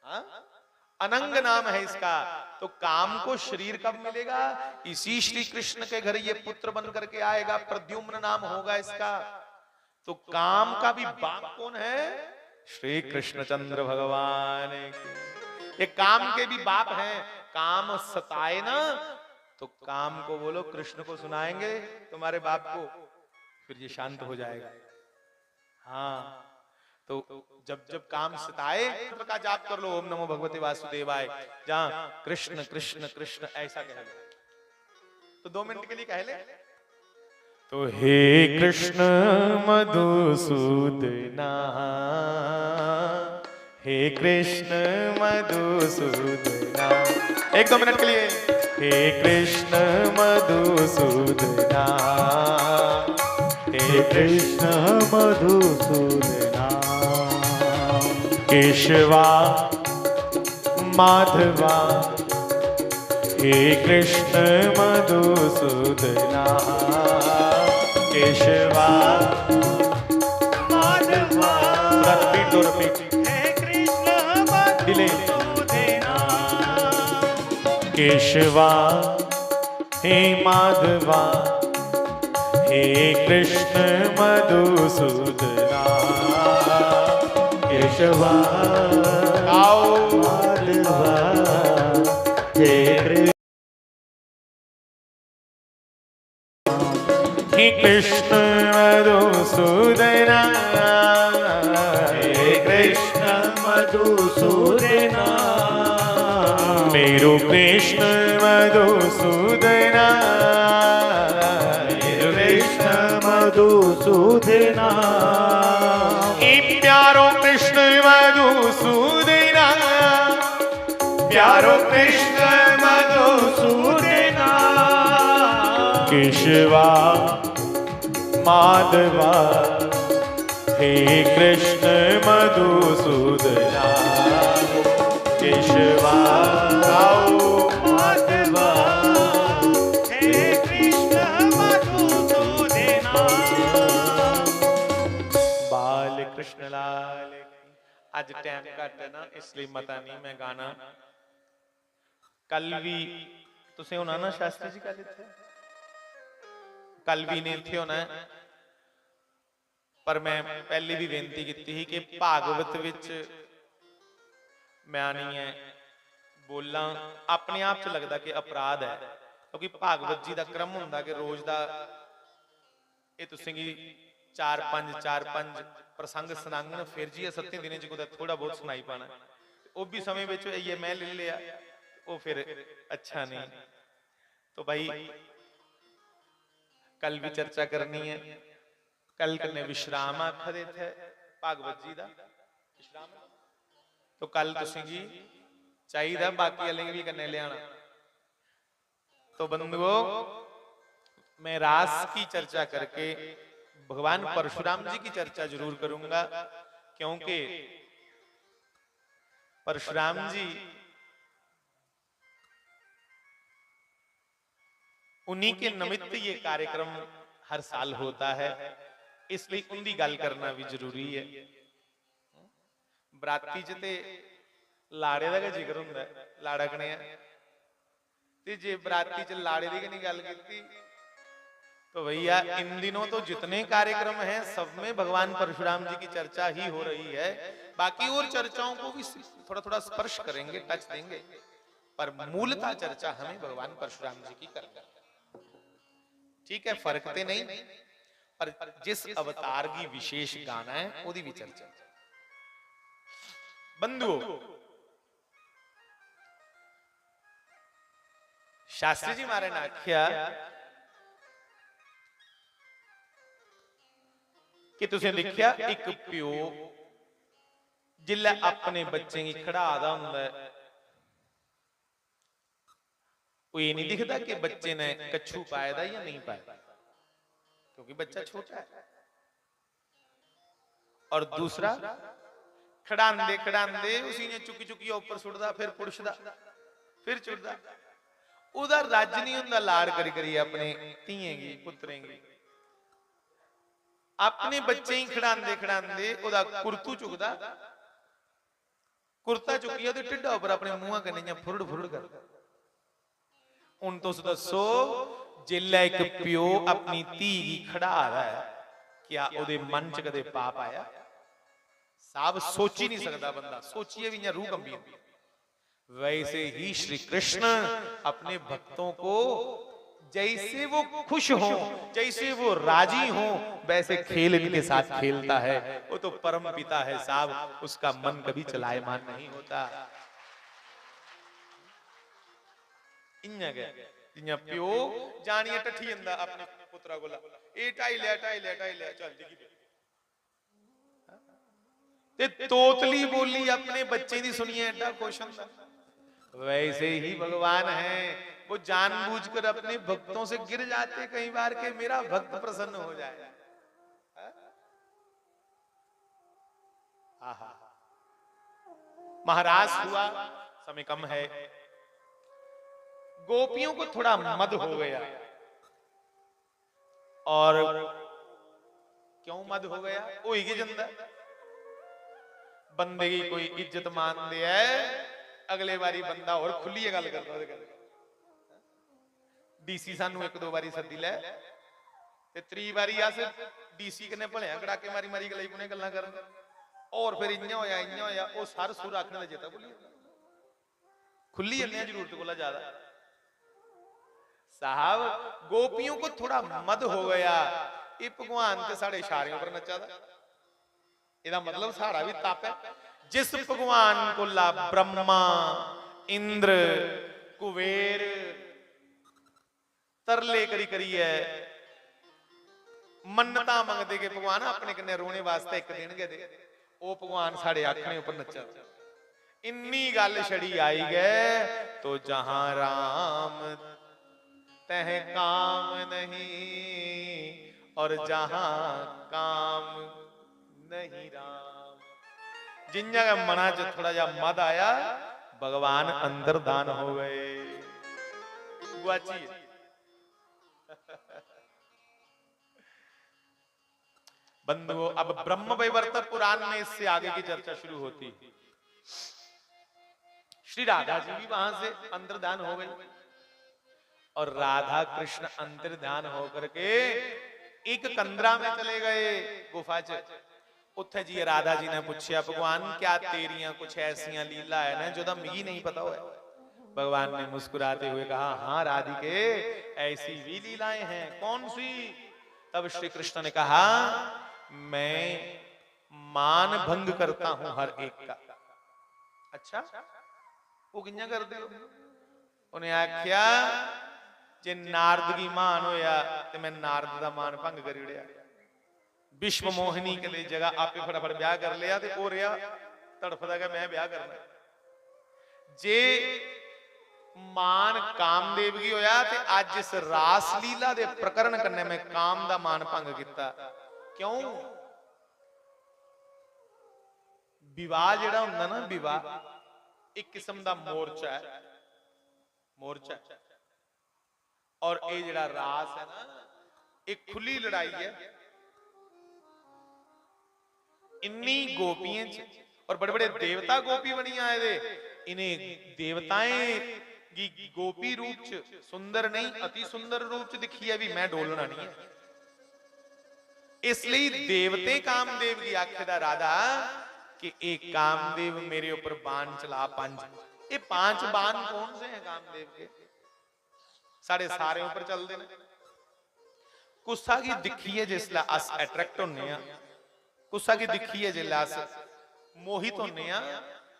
हां अनंग नाम है इसका तो काम को शरीर कब मिलेगा इसी श्री कृष्ण के घर ये पुत्र बन करके आएगा प्रद्युम्न नाम होगा इसका तो काम का भी बाप कौन है श्री कृष्णचंद्र भगवान ये काम के भी बाप हैं काम सताए ना तो काम को बोलो कृष्ण को सुनाएंगे तुम्हारे बाप को फिर ये शांत हो जाएगा हाँ तो जब जब काम सताए मंत्र का जाप कर लो ओम नमो भगवते वासुदेवाय जहां कृष्ण कृष्ण कृष्ण ऐसा कह लो तो 2 मिनट के लिए कह ले तो हे कृष्ण मधुसूदना हे कृष्ण मधुसूदना 1-2 मिनट के लिए हे कृष्ण मधुसूदना हे कृष्ण मधुसूदना केशवा माधवा हे कृष्ण मधुसूदना केशवा माधवा रिपीट हे कृष्ण मधुसूदना केशवा हे माधवा हे कृष्ण मधुसूदना केशवा माधवा हे कृष्ण मधुसूदना हे कृष्ण मधुसूदना मेरो कृष्ण मधुसूदना मेरो कृष्ण मधुसूदना प्यारो कृष्ण मधुसूदना प्यारो कृष्ण मधुसूदना केशवा माधवा हे कृष्ण मधुसूदना केशवा माधवा हे कृष्ण मधुसूदना बाल कृष्ण लाल आज टाइम घट है ना इसलिए मता नहीं मैं गाना कल भी तुसे होना ना शास्त्री जी कल इत्थे कल भी ने इत्थे होना पर मैं पहले भी बेनती की थी कि भागवत विच मैं नहीं है बोलना अपने आप च लगता कि अपराध है, क्योंकि भागवत जी का क्रम होंदा कि रोज का ये तुसीं की चार पंज प्रसंग सुनांगन फिर जी 7 दिन च थोड़ा बहुत सुनाई पाना, वो भी समय में ये मैं ले लिया वो फिर अच्छा नहीं। तो भाई कल भी चर्चा करनी है, कल कने विश्राम आखदे थे भागवत जी का विश्राम, तो कल तुसीं जी चाहिए बाकी अलग भी कने लिया। तो बंधुओं मैं रास की चर्चा करके भगवान परशुराम जी की चर्चा जरूर करूंगा, क्योंकि परशुराम जी उन्हीं के निमित्त ये कार्यक्रम हर साल होता है, इसलिए उनकी गल करना भी जरूरी है। बराती च ते लाड़े का जिक्र होंदा है, लाड़ा कने ते जे बराती च लाड़े की नहीं गल की तो भैया इन दिनों तो जितने कार्यक्रम हैं सब में भगवान परशुराम जी की चर्चा ही हो रही है। बाकी और चर्चाओं को भी थोड़ा थोड़ा स्पर्श करेंगे, टच देंगे, पर मूलतः चर्चा हमें भगवान परशुराम जी की करनी है। ठीक है, फर्क तो नहीं, पर जिस अवतार की विशेष गाना है ओदी भी चर्चा। बंधुओं शास्त्री जी महाराज ने आख्या कि तुसें देखिया एक प्यो जिल्लै अपने बच्चे की खड़ादा हुंदा है, वो ये नहीं दिखता कि बच्चे ने कच्छू पाया था या नहीं पाया, क्योंकि बच्चा छोटा है। और दूसरा खड़ांदे खड़ांदे उसी ने चुकी चुकी ऊपर सुटदा, फिर पुछदा, फिर चुड़दा, उदा रज नहीं हुंदा लाड़ करी करी अपने धीएंगी पुत्रेंगी। अपने बच्चे ही खड़ांदे खड़ांदे उदा कुर्तू चुकदा, कुर्ता चुकी ओदे ढिड्डा उपर अपने मुंह कन्ने फुरड़ फुरड़ करदा। हुण तुस दसो जिल्लै एक प्यो अपनी धी गी खड़ादा है, क्या ओदे मन च कदे पाप आया? साहब सोच ही नहीं सकता बंदा, सोचिए भी इयां रूह कंबी होंदी। वैसे ही श्री कृष्ण अपने भक्तों को जैसे वो खुश हो, जैसे वो राजी हो, वैसे खेल इनके साथ खेलता है। वो तो परम पिता है साहब, उसका मन कभी चलायमान नहीं होता। इन्या प्यो जानिए टठी जंदा अपने पुत्रा कोला, ए ढाई लिया चल डिगी ते तोतली बोली अपने बच्चे दी सुनिए एडा खुश होंदा। वैसे ही भगवान है, वो जानबूझकर अपने भक्तों से गिर जाते कई बार के मेरा भक्त प्रसन्न हो जाए। आहा, महाराज हुआ, समय कम है, गोपियों को थोड़ा मद हो गया। और क्यों मद हो गया? वो ही जंदा बंदे की कोई इज्जत मान दे है, अगले बारी बंदा और खुली गल करता। डीसी सानू एक दो बारी सदी लै ते त्री बारी अस डीसी कने भलिया कड़ाके मारी मारी गलाई पुने गल्लां करन, और फिर इयां होया वो सर सुर आखने दा चेता भुल्ली खुली जन्ने जरूरत कोला ज्यादा। साहब गोपियों को थोड़ा मद हो गया, ये भगवान के साढ़े इशारियों पर नचा दा, ਇਹਦਾ मतलब साड़ा भी तप है। जिस भगवान को ला ब्रह्मा इंद्र कुबेर तरले करी करी है, मन्नता मंगते कि भगवान अपने कन्ने रोने वास्ते एक देणगे दे, वो भगवान साढ़े आखने ऊपर नचा। इन्नी गल छड़ी आई गए तो जहां राम तह काम नहीं, और जहां काम नहीं राम। जिन जगह मना च थोड़ा जा मद आया, भगवान अंदर दान हो गए। गुआची बंधुओं, अब ब्रह्म वैवर्त पुराण में इससे आगे की चर्चा शुरू होती। श्री राधा जी भी वहां से अंतर्धान हो गई, और राधा कृष्ण अंतर्धान होकर के एक कंदरा में चले गए गुफा च, उत्थे जी राधा जी ने पूछया भगवान क्या तेरियां कुछ ऐसियां लीला है ना जो मिगी नहीं पता हो। भगवान ने मुस्कुराते हुए कहा हाँ राधिके ऐसी भी लीलाएं हैं। कौन सी? तब श्री कृष्ण ने कहा मैं मान भंग करता हूं हर एक का। अच्छा वो किंजा कर दे? उन्हें आख्या जे नारद की मान होया ते मैं नारद का मान भंग कर उड़िया। विश्व मोहिनी के जगह आपे फटाफट ब्याह कर लिया ते ओ रिया तड़फदा कि मैं ब्याह करना। जे मान कामदेव की होया ते अज इस रास लीला दे प्रकरण करने में काम दा मान भंग किया। क्यों? विवाह जिहड़ा हुंदा ना, विवाह एक किस्म दा मोर्चा है, मोर्चा। और ये जिहड़ा रास है ना, एक खुली लड़ाई है। इन्नी गोपियां और बड़े बड़े देवता गोपी बनी आए दे। इन्हें देवताएं की गोपी रूप च सुंदर नहीं अति सुंदर रूप च दिखी है भी मैं डोलना नहीं है। इसलिए देवते कामदेव की आख्या राधा कि एक कामदेव मेरे ऊपर बाण चला पांच। ये 5 बाण कौन से हैं कामदेव के? साढ़े सारे ऊपर चलते हैं। गुस्सा की दिखी है जिसला अस अट्रैक्ट होने आ, गुस्सा की दिखी है जिसला अस मोहित होने आ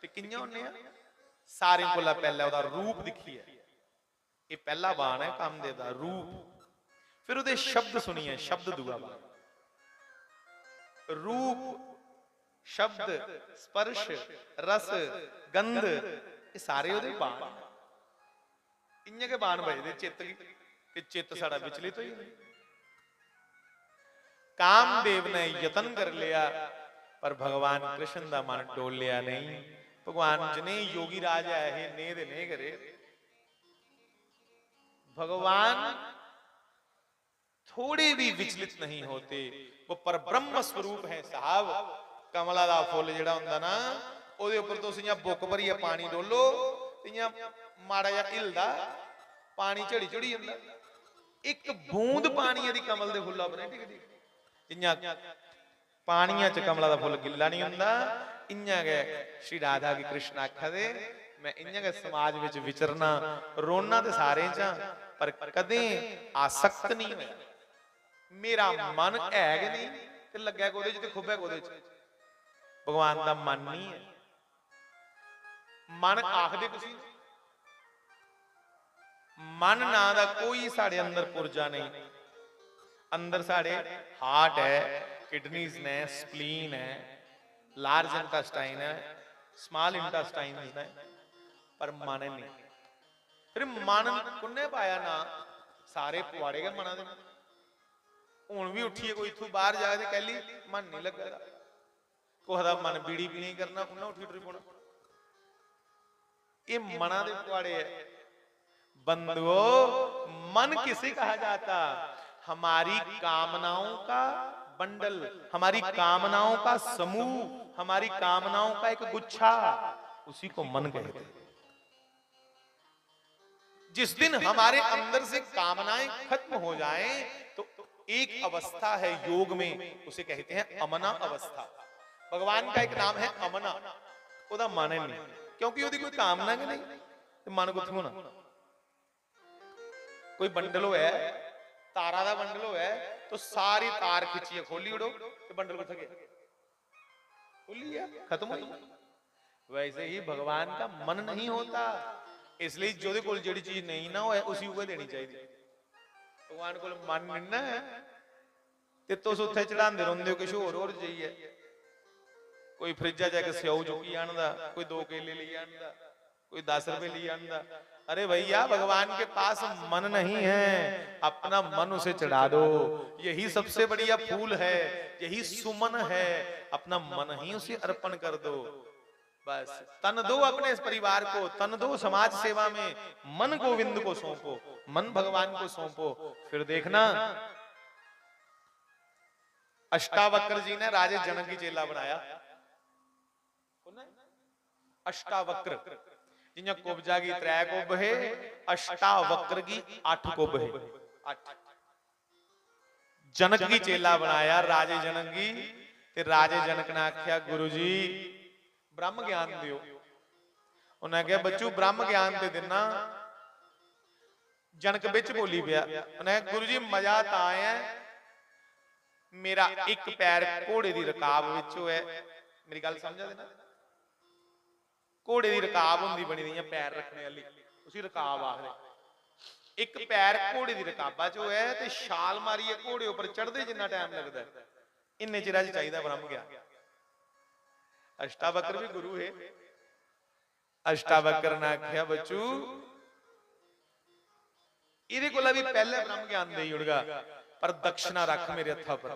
ते कियां होने आ? सारे कोला पहला ओदा रूप दिखी है। ये पहला बाण है कामदेव दा रूप। फिर ओदे शब्द सुनिए, शब्द दूआ बाण। रूप, शब्द, स्पर्श, रस, गंध, ये सारे ओदे बाण। इन्ने के बाण बजदे चित्त की ते चित्त साड़ा विचलित हो जाए। कामदेव ने यतन कर लिया पर भगवान कृष्ण दा मन डोल लिया नहीं। भगवान जने योगी राजा है ने दे ने करे। भगवान थोड़े भी विचलित नहीं होते। वो पर ब्रह्म स्वरूप है साहब। कमला दा फुल जिहड़ा हुंदा ना ओदे उपर तो इयां बुक भरिया पानी डोलो इयां माड़ा जिहा हिलदा पानी झड़ी झड़ी जांदा। एक बूंद पानी दी कमल दे फुल्ला पर नहीं टिकदी। इयां पानिया च कमला दा फुल गिला नहीं हुंदा। इयां गै श्री राधा की कृष्ण आखा दे मैं इयां गै समाज विच विचरना रोना ते सारे च पर कदे आसक्त नहीं होया। मेरा मन है कि नहीं ते लग्या कोदे च ते खुब्बे कोदे च। भगवान दा मन नहीं है। मन आखदे कुछ मन ना दा कोई साडे अंदर पुरजा नहीं। अंदर साडे हार्ट है, किडनीज ने, स्प्लीन है, लार्ज इंटेस्टाइन है, स्मॉल इंटेस्टाइन है, पर मन नहीं। फिर मन कुन्ने पाया ना सारे पवाड़े गए मना दे। हुण भी उठिए कोई इथों बाहर जाके कह ली मन नहीं लगेगा। कोई दा मन बीड़ी भी नहीं करना उन्हें उठी उठी पौना। ये मना दे पवाड़े है। बंधुओं मन किसे कहा जाता? हमारी कामनाओं का बंडल, हमारी कामनाओं का समूह, हमारी कामनाओं का एक गुच्छा, उसी को मन कहते हैं। जिस दिन हमारे अंदर से कामनाएं खत्म हो जाएं तो एक अवस्था है योग में, उसे कहते हैं अमना अवस्था। भगवान का एक नाम है अमना। ओदा मन नहीं क्योंकि ओदी कोई कामना के नहीं तो मन कुछ होना। कोई बंडल हो है तारा दा बंडल हो है तो सारी तार खिंचिए खोली उड़ो तो बंडल कुछ गया खोली है खत्म हो गया। वैसे ही भगवान का मन नहीं होता। इसलिए जो कोल जेड़ी चीज नहीं ना हो उसी को देनी चाहिए। भगवान को मन नहीं ना है ते तुस उत्थे चढ़ांदे रोंदे हो कुछ होर जाइए। कोई फ्रिजा जाके स्याऊ चुकी आंदा, कोई 2 केले ले आंदा, कोई 10 रुपए ले आंदा। अरे भैया भगवान के पास मन नहीं है, अपना मन उसे चढ़ा दो। यही सबसे बढ़िया फूल है, यही सुमन है। अपना मन ही उसे अर्पण कर दो। बस तन दो अपने इस परिवार को, तन दो समाज सेवा में, मन गोविंद को सौंपो, मन भगवान को सौंपो। फिर देखना अष्टावक्र जी ने राजे जनक की चेला बनाया। अष्टावक्र जिन्हें कुब्जा की 3 कुब है, अष्टावक्र की 8 कुब है। जनक की चेला बनाया, राजे जनक की। ते राजे जनक ने आख्या गुरु जी ब्रह्म ज्ञान दियो। उन्हें कहा बच्चू ब्रह्म ज्ञान दे देना। जनक बिच बोली पिया, उन्हें गुरु जी मजा तां है मेरा एक पैर घोड़े की रकाब विचों है। मेरी गल समझा देना, घोड़े की रकाब होंदी बनी दी पैर रखने वाली, उसी रकाब आखदे। एक पैर घोड़े की रकाबा चो है ते छाल मारीए घोड़े उपर चढ़दे जिन्ना टाइम लगदा है, इन्ने चिर च चाहिदा ब्रह्म ज्ञान। अष्टावक्र भी गुरु है। अष्टावक्र ने आख्या बच्चू इहदे कोला भी पहले ब्रह्म ज्ञान दे उड़गा, पर दक्षिणा रख मेरे हत्था पर।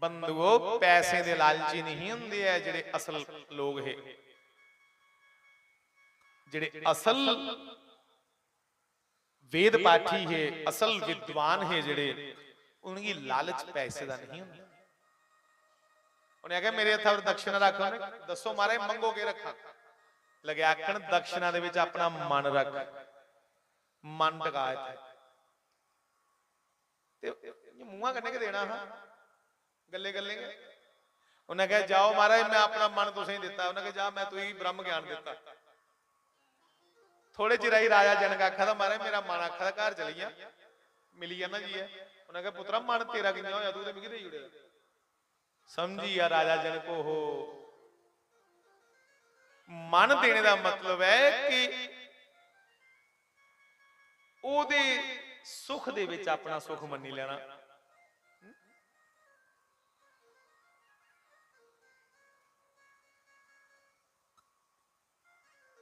बंधुओ पैसे दे लालची नहीं हुंदे है जिहड़े असल लोग है, जिहड़े असल वेद पाठी है, असल विद्वान है जिहड़े, उनकी लालच पैसे दा नहीं हुंदा। उन्हें आख्या मेरे हत्था पर दक्षिणा रख। दसो महाराज मंगो के रखा? लगे आखण दक्षिणा दे विच अपना मन रख, मन टका इत्थे मुंहा कन्ने के देना। हाँ गल्ले गल्ले उन्हें कहा जाओ महाराज मैं अपना मन तुसें दिता। उन्हें कहा जा मैं तू ही ब्रह्म ज्ञान दिता। थोड़े चिर ही राजा जनक आखा था महाराज मेरा मन आखा था घर चली मिली जाना जी है। उन्हें कहा पुत्रा मन तेरा किंजा होया, तू तो मिगी दे जुड़े। समझी या राजा जनक हो, मन देने का मतलब है कि ओदे सुख दे विच अपना सुख मन्नी लेना।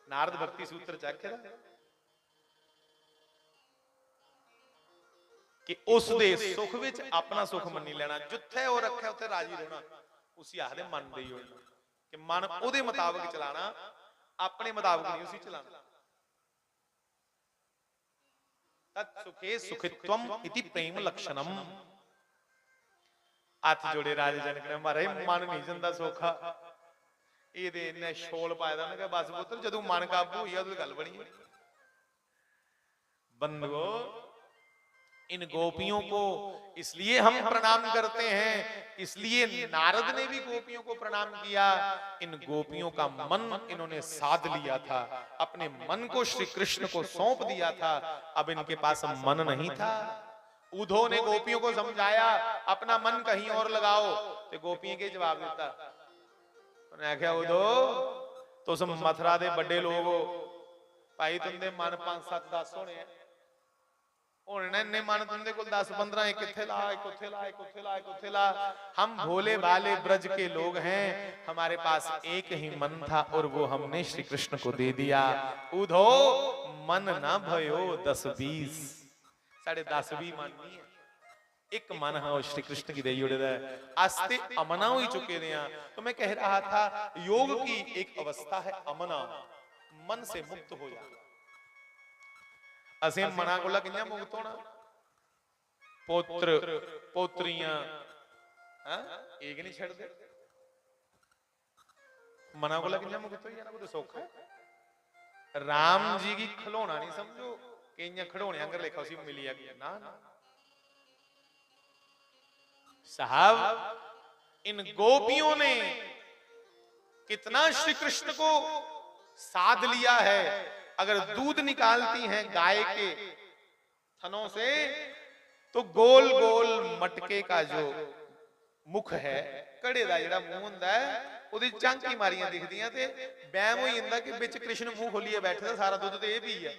नारद भक्ति सूत्र चाख्या कि उस दे सुख विच अपना सुख मन्नी लेना, जिथे वो रखे उत्थे राजी रहना। उसी आखदे मन दे होना कि मन ओदे मुताबिक चलाना, अपने मुताबिक नहीं उसी चलाना। तत् सुखे सुखित्वम इति प्रेम लक्षणम। हाथ जोड़े राजे जनक ने, महाराज मन नहीं जंदा सौखा, ये इन्ने शोल पाया था। उन्होंने कहा बस पुत्र जदों मन काबू हुई उदों गल बनी। बंधुओ इन गोपियों को इसलिए हम प्रणाम करते हैं, इसलिए नारद ने भी गोपियों को प्रणाम किया। इन गोपियों का मन इन्होंने साध लिया था, अपने मन को श्री कृष्ण को सौंप दिया था। अब इनके पास मन नहीं था। उद्धव ने गोपियों को समझाया अपना मन कहीं और लगाओ, तो गोपियों के जवाब देता। उन्हें आख्या उद्धव तुम मथुरा दे बड़े लोग हो भाई, तुमने मन 5-7 10 होने हैं। इन्ने मन तुमने को 10-15 एक किथे ला, एक उथे ला, एक उथे ला, एक उथे ला। हम भोले भाले ब्रज के लोग हैं, हमारे पास एक ही मन था और वो हमने श्री कृष्ण को दे दिया। उद्धव मन ना भयो 10-20, साढ़े 10-20 मन नहीं है, एक मन है श्री कृष्ण की दे जुड़े आस्ते अमना हो चुके हैं। तो मैं कह रहा था योग की एक अवस्था है अमना, मन से मुक्त हो जाना। असें मना कोला किंजा मुक्त होना? पुत्र पोत्रियां एक नहीं छड़दे, मना कोला किंजा मुक्त हो जाना? कोई सौखा है? राम जी की खिलौना नहीं समझो कि इयां खिलौने आंगर लेखा उसी मिली आ गया ना। साहब इन गोपियों ने कितना श्री कृष्ण को साध लिया है। अगर दूध निकालती हैं गाय के थनों से तो गोल गोल मटके का जो मुख है, कड़े का जिहड़ा मुंह हुंदा है, ओदी झांकी मारियां दिखदियां ते बैम हो जांदा कि विच कृष्ण मुंह खोलिए बैठे दा सारा दुध ते पी है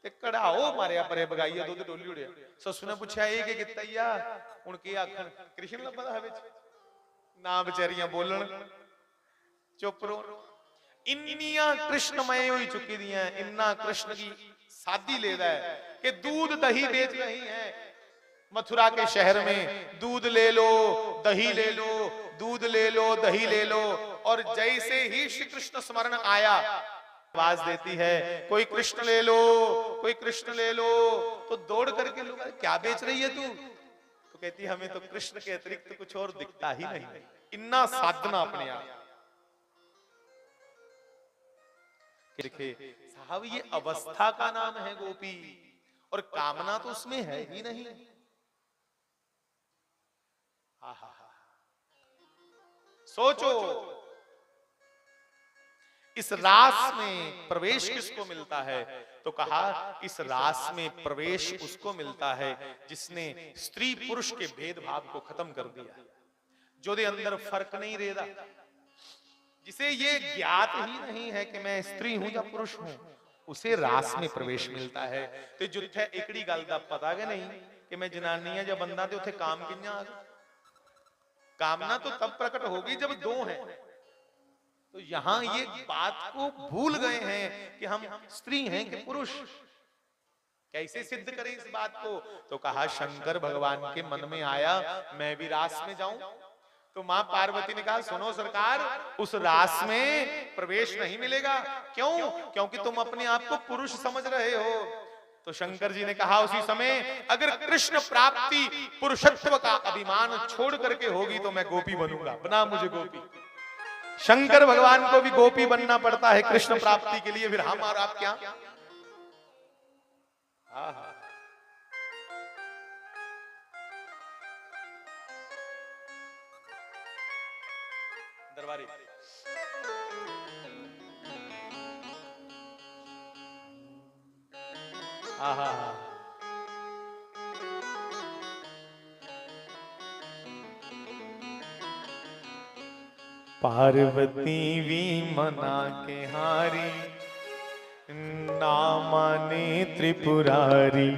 ते कढ़ाओ मारिया परे बगाईया दुध डोली उड़िया। ससु ने पूछा ये की कीता ई आ? हुण की आखण कृष्ण लभदा है विच ना, बेचारियां बोलन चुप रहो। इन्नियां कृष्णमय हो चुकी दियां, इन्ना कृष्ण की साधी लेदा है कि दूध दही बेच रही है मथुरा के शहर में। दूध ले लो दही ले लो, दूध ले लो दही ले लो। और जैसे ही श्री कृष्ण स्मरण आया आवाज देती है कोई कृष्ण ले लो, कोई कृष्ण ले लो। तो दौड़ करके लोग क्या बेच रही है तू? तो कहती हमें तो कृष्ण के अतिरिक्त कुछ और दिखता ही नहीं। इन्ना साधना अपने आप। देखिए साहब ये अवस्था का नाम है गोपी, और कामना तो उसमें है ही नहीं। आहा, सोचो इस रास में प्रवेश किसको मिलता है? तो कहा इस रास में प्रवेश उसको मिलता है जिसने स्त्री पुरुष के भेदभाव को खत्म कर दिया, जो दे अंदर फर्क नहीं रहता, जिसे ये ज्ञात ही नहीं है कि मैं स्त्री हूं या पुरुष हूं, उसे रास में प्रवेश मिलता है। तो जुत्थे एकड़ी गल दा पता है नहीं कि मैं जनानी है या बंदा, तो उथे काम कियां आ गया? कामना तो तब प्रकट होगी जब दो हैं। तो यहां ये बात को भूल गए हैं कि हम स्त्री हैं कि पुरुष। कैसे सिद्ध करें इस बात को? तो कहा शंकर भगवान के मन में आया मैं भी रास में जाऊं। तो मां पार्वती ने कहा सुनो सरकार, उस रास में प्रवेश नहीं मिलेगा। क्यों? क्योंकि तुम अपने आप को पुरुष समझ रहे हो। तो शंकर जी ने कहा उसी समय अगर कृष्ण प्राप्ति पुरुषत्व का अभिमान छोड़ करके होगी तो मैं गोपी बनूंगा, बना मुझे गोपी। शंकर भगवान को भी गोपी बनना पड़ता है कृष्ण प्राप्ति के लिए, फिर हम और आप क्या? दरबारी पार्वती भी मना के हारी, ना माने त्रिपुरारी।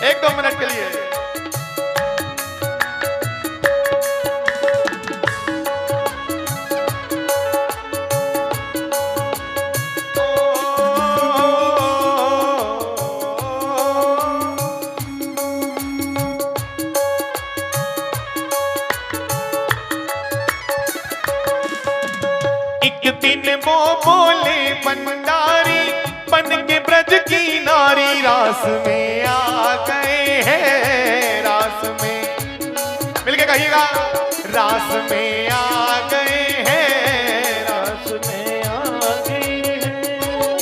एक दो मिनट के लिए वो बोले भंडारी बन के ब्रज की नारी, रास में आ गए हैं, रास में मिलके कहिएगा, रास में आ गए हैं, रास में आ गए हैं।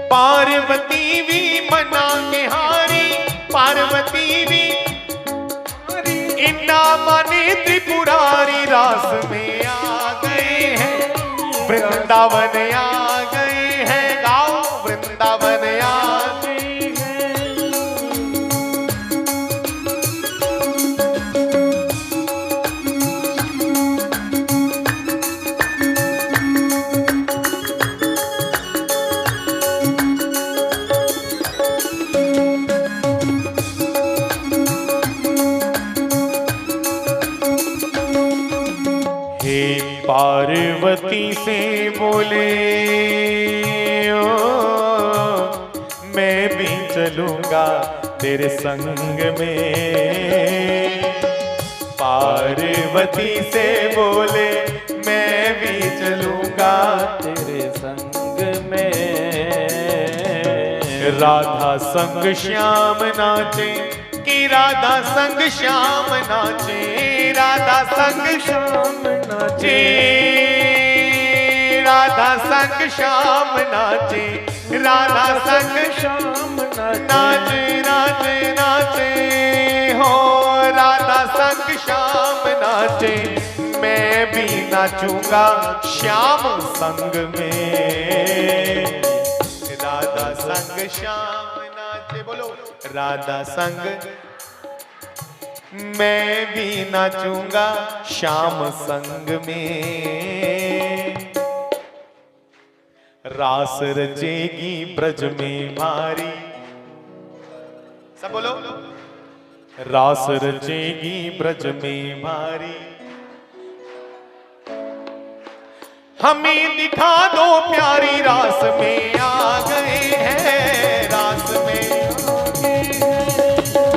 पार्वती भी मना के हारी, पार्वती भी इन्ना माने त्रिपुरारी, रास में आ गए हैं, वृंदावन आ गए हैं, गाओ वृंदावन आ गए हैं। पार्वती से बोले ओ मैं भी चलूंगा तेरे संग में। पार्वती से बोले मैं भी चलूंगा तेरे संग में। राधा संग श्याम नाचे कि राधा संग श्याम नाचे, राधा संग श्याम नाचे, राधा संग श्याम नाचे, राधा संग श्याम नाचे, नाचे नाचे हो, राधा संग श्याम नाचे, मैं भी नाचूंगा श्याम संग में। राधा संग श्याम नाचे, बोलो राधा संग, मैं भी नाचूंगा श्याम संग में। रास रचेगी ब्रज में भारी, सब बोलो रास रचेगी ब्रज में भारी। हमें दिखा दो प्यारी, रास में आ गए हैं, रास में,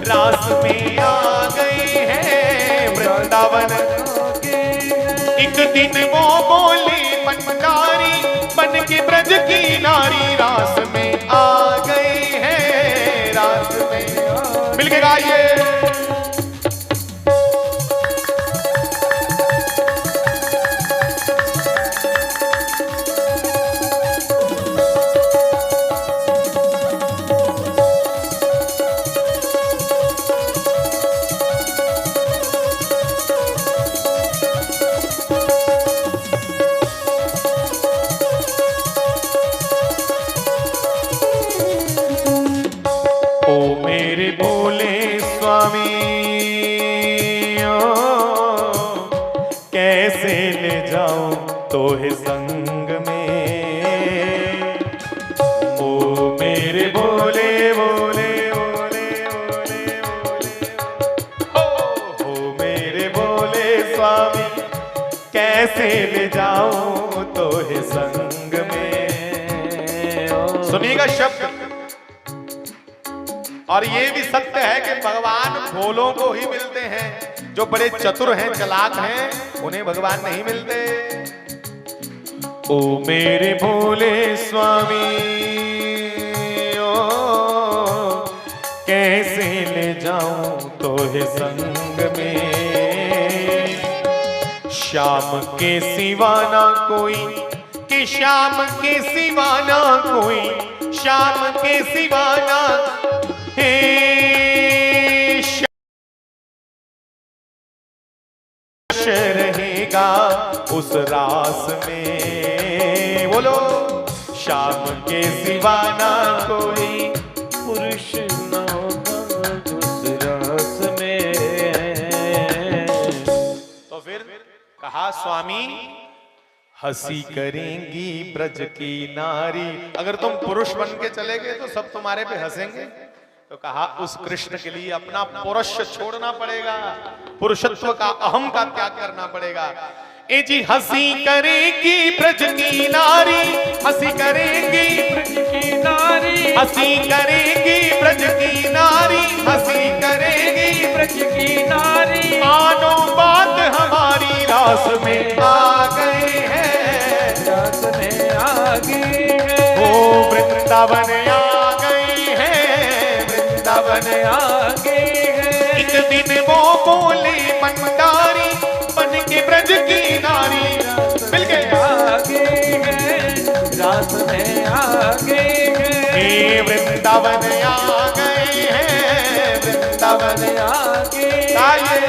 रास में आ गए हैं वृंदावन। एक दिन वो बोले भंडारी बन के ब्रज की नारी, रास में आ गए हैं, रास में। मिलके गाइए मेरे भोले स्वामी ओ कैसे ले जाऊं तोहे संग में। ओ मेरे भोले भोले भोले भोले भोले ओ मेरे भोले स्वामी कैसे ले जाऊं तोहे संग में। सुनिएगा शब्द। और ये भी सत्य है कि भगवान भोलों को ही मिलते हैं, जो बड़े चतुर हैं चालाक हैं उन्हें भगवान नहीं मिलते। ओ मेरे भोले स्वामी ओ कैसे ले जाऊं तोहे संग में। श्याम के सिवा ना कोई कि श्याम के सिवा ना कोई, श्याम के सिवा ना हे रहेगा उस रास में। बोलो श्याम के सिवा ना कोई पुरुष न होगा उस रास में। तो फिर कहा स्वामी हंसी करेंगी ब्रज की नारी। अगर तुम पुरुष बन के चले गए तो सब तुम्हारे पे हंसेंगे। तो कहा उस कृष्ण के लिए अपना पुरुष छोड़ना पड़ेगा, पुरुषत्व का अहम का त्याग करना पड़ेगा। ए जी हंसी करेगी ब्रज की नारी, हंसी करेगी ब्रज की नारी, हंसी करेगी ब्रज की नारी, हंसी करेगी ब्रज की नारी। मानो बात हमारी रास में आ गए हैं, रास में आ गए हैं। ओ वृंदावन आ गए हैं, वृंदावन आ गए हैं। एक दिन वो बोले मंदारी बन के ब्रज की नारी। मिल गए आगे हैं, रास में आगे हैं। वृंदावन आ गए हैं, वृंदावन आगे आइए।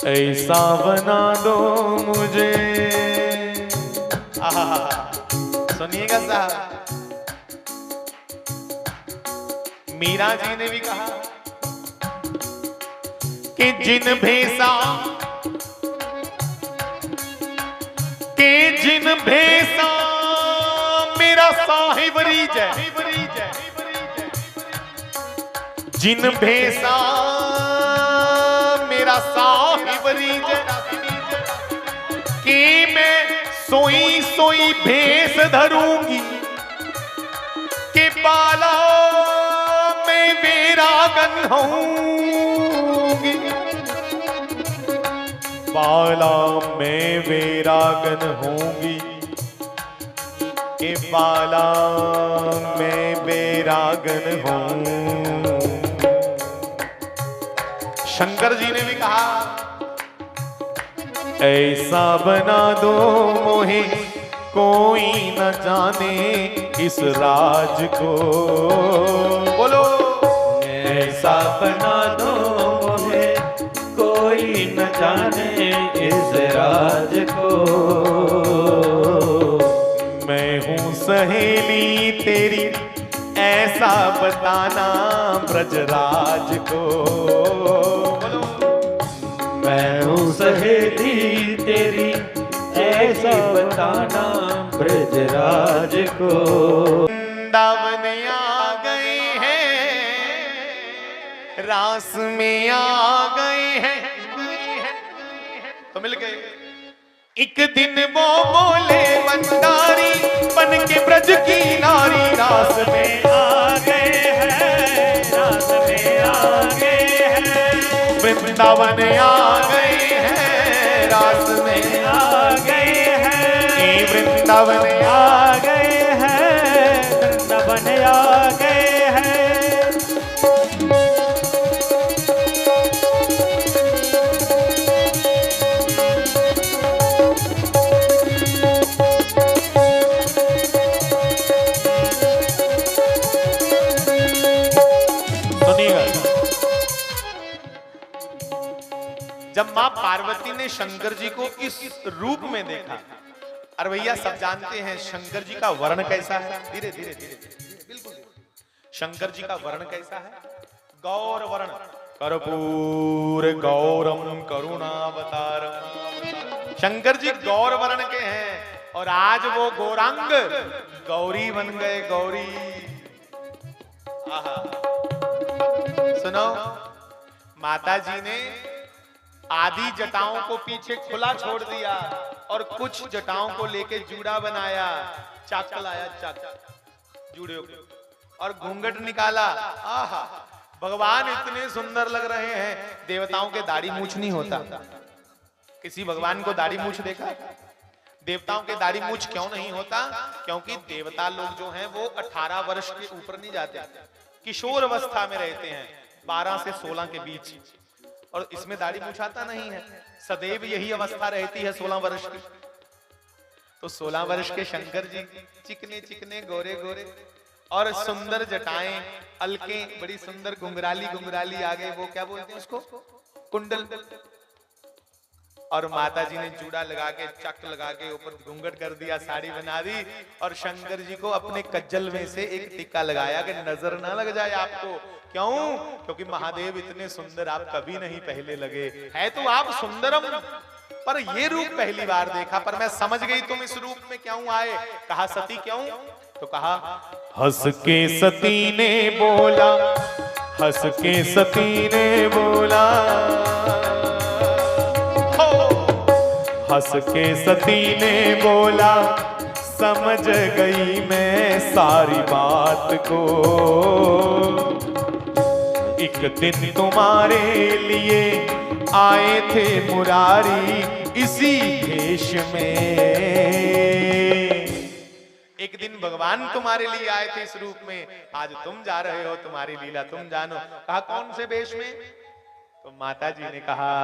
ऐसा बना दो मुझे। सुनिएगा साहब, मीरा जी ने भी कहा कि जिन भेसा मेरा साहिब रीजै, जिन भेसा मेरा साहिब रीजै कि मैं सोई सोई भेस धरूंगी कि बाला में वेरागन होऊंगी, बाला में वेरागन होंगी कि बाला में वेरागन होऊंगी। शंकर जी ने भी कहा ऐसा बना दो मोहे कोई न जाने इस राज को। बोलो ऐसा बना दो मुझे कोई न जाने इस राज को। मैं हूँ सहेली तेरी ऐसा बताना ब्रजराज को। मैं हूँ सहेली तेरी ऐसा बताना ब्रजराज को। वृंदावन आ गए हैं, रास में आ गए हैं। तो मिल गए। एक दिन वो बोले मंदारी बन के ब्रज की नारी, रास में आ गए हैं, रास में आ गए हैं। वृंदावन आ गए हैं, रास में आ गए हैं, वृंदावन आ गए हैं, वृंदावन आ गए हैं। जब मां पार्वती ने शंकर जी को इस रूप में देखा, और भैया सब जानते हैं शंकर जी का वर्ण कैसा है, धीरे धीरे धीरे बिल्कुल, शंकर जी का वर्ण कैसा है, गौर वर्ण, कर्पूर गौरम करुणावतारम। शंकर जी गौर वर्ण के हैं और आज वो गौरांग गौरी बन गए, गौरी। आहा, सुनो, माता जी ने आदि जटाओं को पीछे खुला छोड़ दिया और कुछ जटाओं को लेके जूड़ा बनाया, चाक लाया, चाक जूड़े और घूंघट निकाला। आहा, भगवान इतने सुंदर लग रहे हैं। देवताओं के दाढ़ी मूछ नहीं होता। किसी भगवान को दाढ़ी मूछ देखा? देवताओं के दाढ़ी मूछ क्यों नहीं होता? क्योंकि देवता लोग जो हैं वो 18 वर्ष के ऊपर नहीं जाते, किशोर अवस्था में रहते हैं, 12 से 16 के बीच, और इसमें दाढ़ी मूछ आता नहीं है। सदैव यही अवस्था रहती है 16 वर्ष की। तो 16 वर्ष के शंकर जी चिकने चिकने गोरे गोरे और सुंदर जटाएं, अलके बड़ी सुंदर, गुंगराली गुंगराली आगे, वो क्या बोलते हैं उसको, कुंडल। और माता जी ने जूड़ा लगा के, चक लगा के, ऊपर घूंघट कर दिया, साड़ी बना दी, और शंकर जी को अपने कज्जल में से एक टिक्का लगाया कि नजर ना लग जाए आपको। क्यों? क्योंकि महादेव इतने सुंदर आप कभी नहीं पहले लगे। है तो आप सुंदरम, पर ये रूप पहली बार देखा। पर मैं समझ गई तुम इस रूप में क्यों आए। कहा सती क्यों? तो कहा हंस के सती ने बोला, हंस के सती ने बोला, हंस के सती ने बोला, समझ गई मैं सारी बात को। एक दिन तुम्हारे लिए आए थे मुरारी इसी भेष में। एक दिन भगवान तुम्हारे लिए आए थे इस रूप में, आज तुम जा रहे हो, तुम्हारी लीला तुम जानो। कहा कौन से भेष में? तो माता जी ने कहा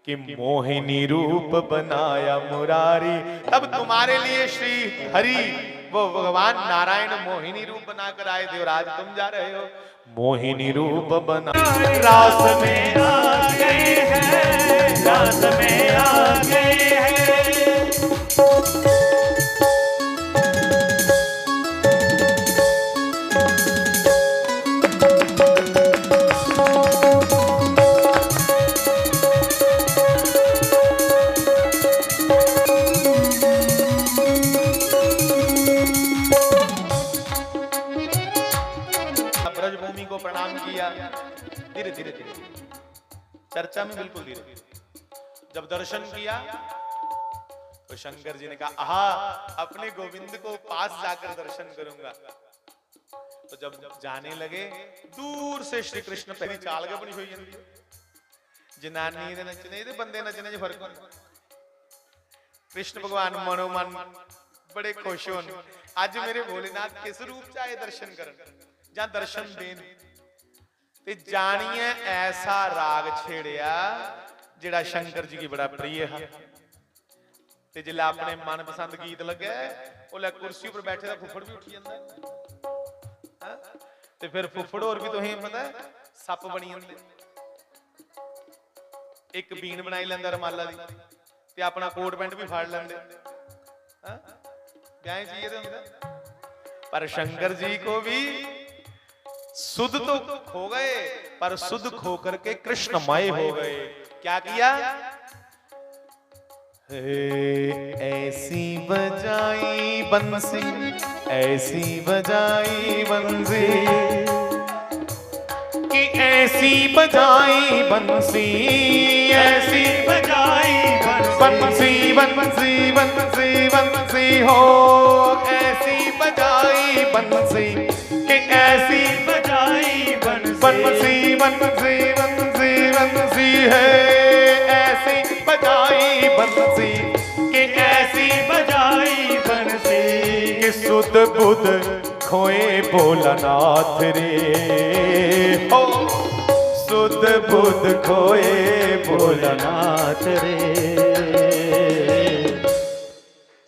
कि मोहिनी रूप बनाया मुरारी। तब तुम्हारे लिए श्री हरि, वो भगवान नारायण मोहिनी रूप बनाकर आए थे, और आज तुम जा रहे हो मोहिनी रूप बना। रास में आ गए हैं, रास में आ गए हैं। ब्रजभूमि को प्रणाम किया, धीरे धीरे धीरे चर्चा में बिल्कुल धीरे। जब दर्शन किया तो शंकर जी ने कहा आहा, अपने गोविंद को पास जाकर दर्शन करूंगा। तो जब जाने लगे, दूर से श्री कृष्ण पहली चाल के बनी हुई जनानी ने नचने दे, बंदे नचने जो फर्क। कृष्ण भगवान मनोमन बड़े खुश होन, आज मेरे भोलेनाथ किस रूप चाहे दर्शन करन, ਜਾਂ ਦਰਸ਼ਨ ਦੇਣ। ਤੇ ਜਾਣੀਏ ਐਸਾ ਰਾਗ ਛੇੜਿਆ ਜਿਹੜਾ ਸ਼ੰਕਰ ਜੀ ਕੀ ਬੜਾ ਪ੍ਰਿय ਹੈ। ਤੇ ਜਿਲਾ ਆਪਣੇ ਮਨਪਸੰਦ ਗੀਤ ਲੱਗਾ, ਉਹ ਲੈ ਕੁਰਸੀ ਉੱਪਰ ਬੈਠੇ ਦਾ ਫੁੱਫੜ ਵੀ ਉੱਠ ਜਾਂਦਾ। ਤੇ ਫਿਰ ਫੁੱਫੜ ਹੋਰ ਵੀ ਤੁਸੀਂ ਪਤਾ ਸੱਪ ਬਣੀ ਜਾਂਦੇ। ਇੱਕ ਬੀਨ ਬਣਾਈ ਲੈਂਦਾ ਰਮਾਲਾ ਦੀ, ਤੇ ਆਪਣਾ ਕੋਟ ਪੈਂਟ ਵੀ ਫਾੜ ਲੈਂਦੇ। ਵਿਆਹ ਚ ਇਹ ਹੁੰਦਾ। पर शंकर जी को भी सुध तो खो गए, पर सुध खो करके कृष्णमय हो गए। क्या किया? ऐसी बजाई बंसी, ऐसी बजाई बंसी, कि ऐसी बजाई बंसी, ऐसी बजाई बंसी, बंसी बंसी बंसी हो, ऐसी बजाई बंसी, कि ऐसी बजाई बंसी, बंसी बंसी बंसी बंसी के ऐसी बजाई बंसी कि सुध बुध खोए भोलानाथ रे हो, सुध बुध खोए भोलानाथ रे।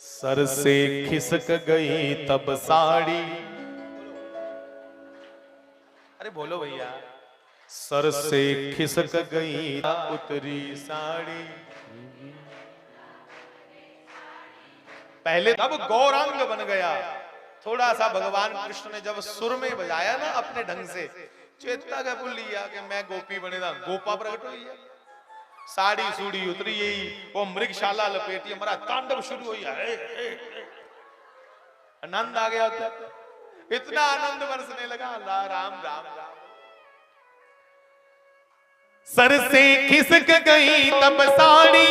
सर से खिसक गई तब साड़ी, अरे बोलो भैया, सर से खिसक गई उतरी साड़ी। पहले तब गौरांग बन गया, थोड़ा सा भगवान कृष्ण ने जब सुर में बजाया ना अपने ढंग से, चेतना का भूल लिया कि मैं गोपी बनेगा, गोपा प्रकट हुई है, साड़ी सूड़ी उतरी, यही वो मृगशाला लपेटी, हमारा तांडव शुरू हुई है, आनंद आ गया था, इतना आनंद बरसने लगा। राम राम राम। सर से खिसक गई तब साड़ी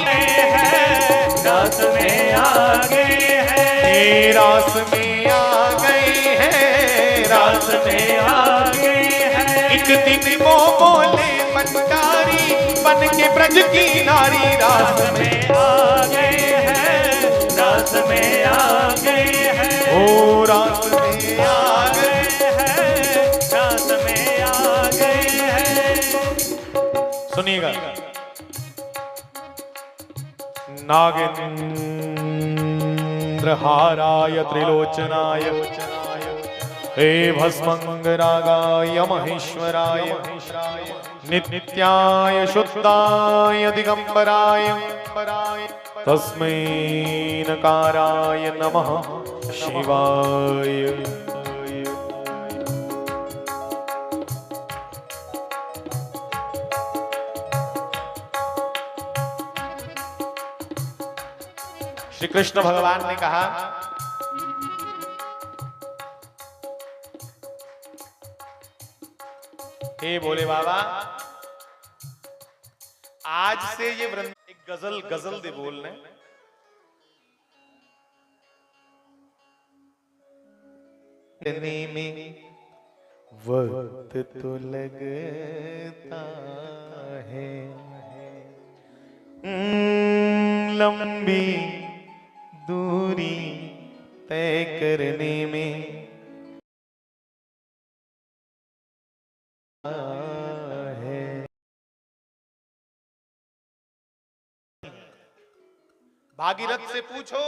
रास में आ गए हैं, रास में आ गए हैं, रास में आ गए हैं। एक दिन वो बोले भंडारी बन के ब्रज की नारी, रास में आ गए हैं, रास में आ गए हैं, ओ रास में आ गए हैं, रास में आ गए हैं। सुनिएगा, नागेन्द्रहाराय त्रिलोचनाय हे भस्मंगरागाय महेश्वराय नित्याय शुद्धाय दिगंबराय तस्मै नकाराय नमः शिवाय। श्री कृष्ण भगवान ने कहा, हे भोले बाबा, आज से ये वृंद, एक गजल दे बोलने, में वक्त तो लगता है, लंबी दूरी तय करने में है। भागीरथ से पूछो,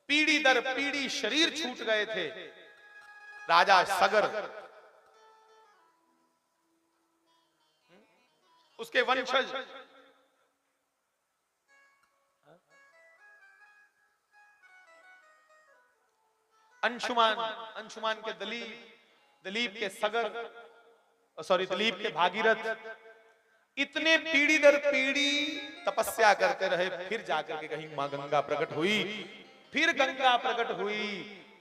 पीढ़ी दर पीढ़ी शरीर छूट गए थे, राजा सगर, उसके वंशज अंशुमान के दिलीप के सगर, दिलीप के भागीरथ, इतने पीढ़ी दर पीढ़ी तपस्या करते रहे, फिर जाकर के कहीं मां गंगा प्रकट हुई, फिर गंगा प्रकट हुई,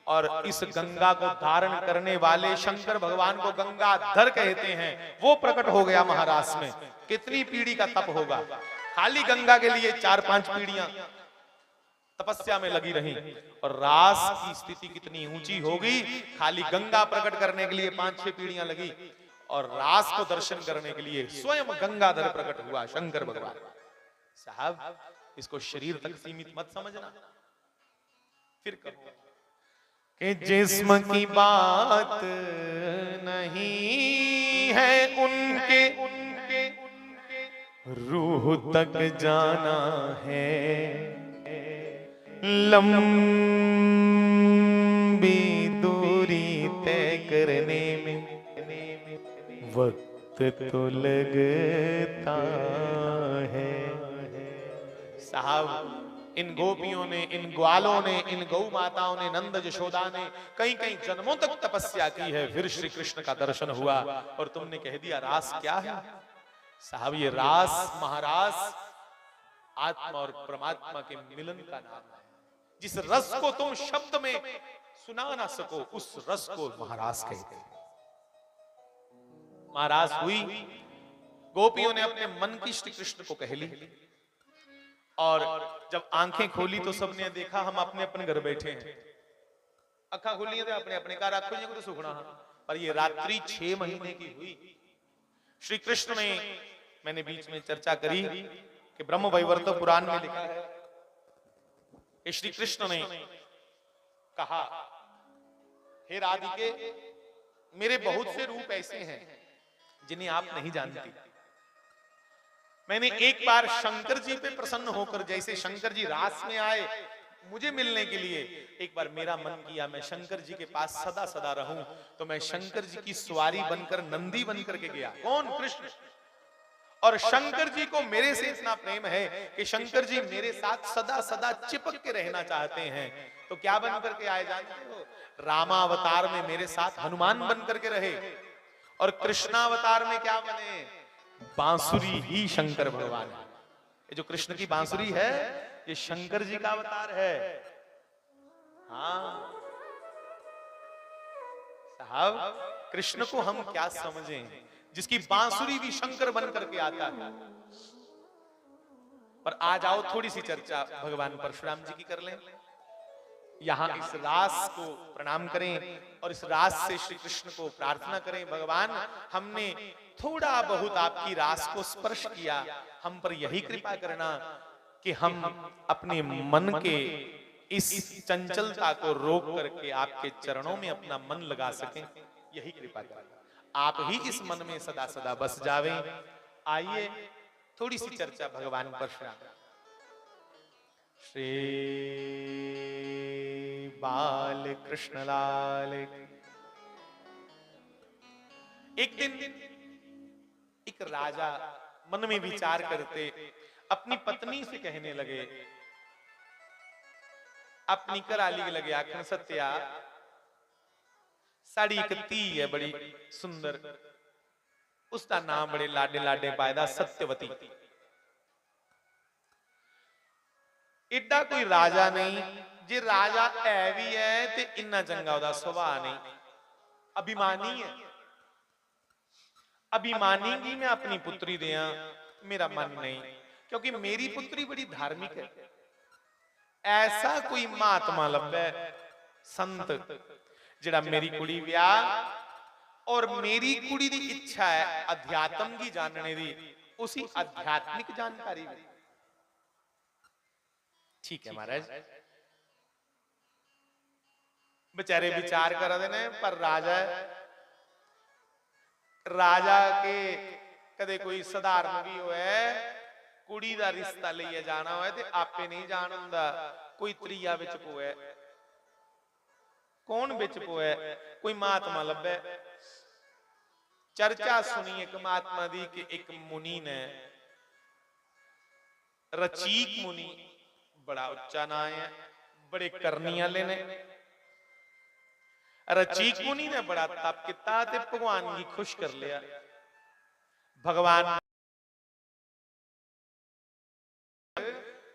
और इस गंगा को धारण करने वाले शंकर भगवान को गंगाधर कहते हैं, वो प्रकट हो गया महाराष्ट्र में। कितनी पीढ़ी का तप होगा, खाली गंगा के लिए 4-5 पीढ़ियां तपस्या में लगी रही, और रास की स्थिति कितनी ऊंची होगी, खाली गंगा प्रकट करने के लिए 5-6 पीढ़ियां लगी, और रास को दर्शन करने के लिए स्वयं गंगाधर प्रकट हुआ शंकर भगवान। साहब, इसको शरीर तक सीमित मत समझना। फिर कहो कि जिस्म की बात नहीं है उनके, रूह तक जाना है, लंबी दूरी तय करने में वक्त तो लगता है। साहब, इन गोपियों ने, इन ग्वालों ने, इन गौ माताओं ने, नंद यशोदा ने कई कई जन्मों तक तपस्या की है, फिर श्री कृष्ण का दर्शन हुआ, और तुमने कह दिया रास क्या है। साहब, ये रास महारास आत्मा और परमात्मा के मिलन का नाम है। जिस रस को तुम शब्द में सुना ना सको, उस रस को महारास कहते हैं। महारास हुई, गोपियों ने अपने मन की श्री कृष्ण को कह ली, और जब आंखें खोली तो सबने देखा हम अपने अपने घर बैठे हैं। अखा खोली थे अपने अपने का, रात खोलिए तो सुखना, पर ये रात्रि 6 महीने की हुई। श्री कृष्ण ने, मैंने बीच में चर्चा करी, कि ब्रह्म वैवर्त पुराण में लिखा है कि श्री कृष्ण ने कहा, हे राधिके, मेरे बहुत से रूप ऐसे हैं जिन्हें आप नहीं जानती। मैंने एक बार शंकर जी पे प्रसन्न होकर, जैसे शंकर जी रास में आए मुझे मिलने के लिए, एक बार मेरा मन किया मैं शंकर जी के पास सदा सदा रहूं, तो मैं शंकर जी की सवारी बनकर, नंदी बनकर के गया। कौन? कृष्ण। और शंकर जी को मेरे से इतना प्रेम है कि शंकर जी मेरे साथ सदा सदा चिपक के रहना चाहते हैं। तो क्या बन करके आए जानते हो? रामावतार में मेरे साथ हनुमान बन करके रहे, और कृष्णावतार में क्या बने? बांसुरी ही शंकर भगवान है। ये जो कृष्ण की बांसुरी है, ये शंकर जी का अवतार है। हाँ साहब, कृष्ण को हम क्या समझें, जिसकी बांसुरी भी शंकर बन करके आता है। पर आ जाओ थोड़ी सी चर्चा भगवान परशुराम जी की कर लें। यहां इस रास को प्रणाम करें और इस रास से श्री कृष्ण को प्रार्थना करें, भगवान हमने थोड़ा बहुत आपकी रास को स्पर्श किया, हम पर यही कृपा करना कि हम अपने मन के इस चंचलता को रोक करके आपके चरणों में अपना मन लगा सकें, यही कृपा करना। आप ही इस मन में सदा सदा बस जावें। आइए थोड़ी सी चर्चा भगवान परशुराम। श्री बाल कृष्ण लाल। एक दिन एक राजा मन में विचार करते अपनी पत्नी से कहने लगे, अपनी कराली लगे आखन सत्या, साड़ी एक धी है बड़ी सुंदर, उसका नाम बड़े लाडे लाडे पायदा सत्यवती। एडा कोई राजा नहीं, जे राजा है भी है ते इन्ना चंगा उदा सुभाव नहीं, अभिमानी है। अभिमानी की मैं अपनी पुत्री दिया, मेरा मन नहीं, क्योंकि मेरी पुत्री बड़ी धार्मिक है। ऐसा कोई महात्मा लभे संत जिहड़ा मेरी कुड़ी ब्याह और मेरी कुड़ी दी इच्छा है अध्यात्म की जानने दी, उसी आध्यात्मिक जानकारी दी। ठीक है महाराज, बेचारे विचार कर रहे ने, पर राजा के कदे कोई सधारण भी होए, कुड़ी दा रिश्ता लिए जाना होए ते आपे नहीं जान हुंदा, कोई त्रिया विच पोए। कौन विच पोए? कोई महात्मा लभे। चर्चा सुनी एक महात्मा दी कि एक मुनि ने, रचीक मुनि, बड़ा उच्चा नाम है, बड़े करनी वाले ने। रचीक मुनि ने बड़ा तप किया ते भगवान की खुश कर लिया। भगवान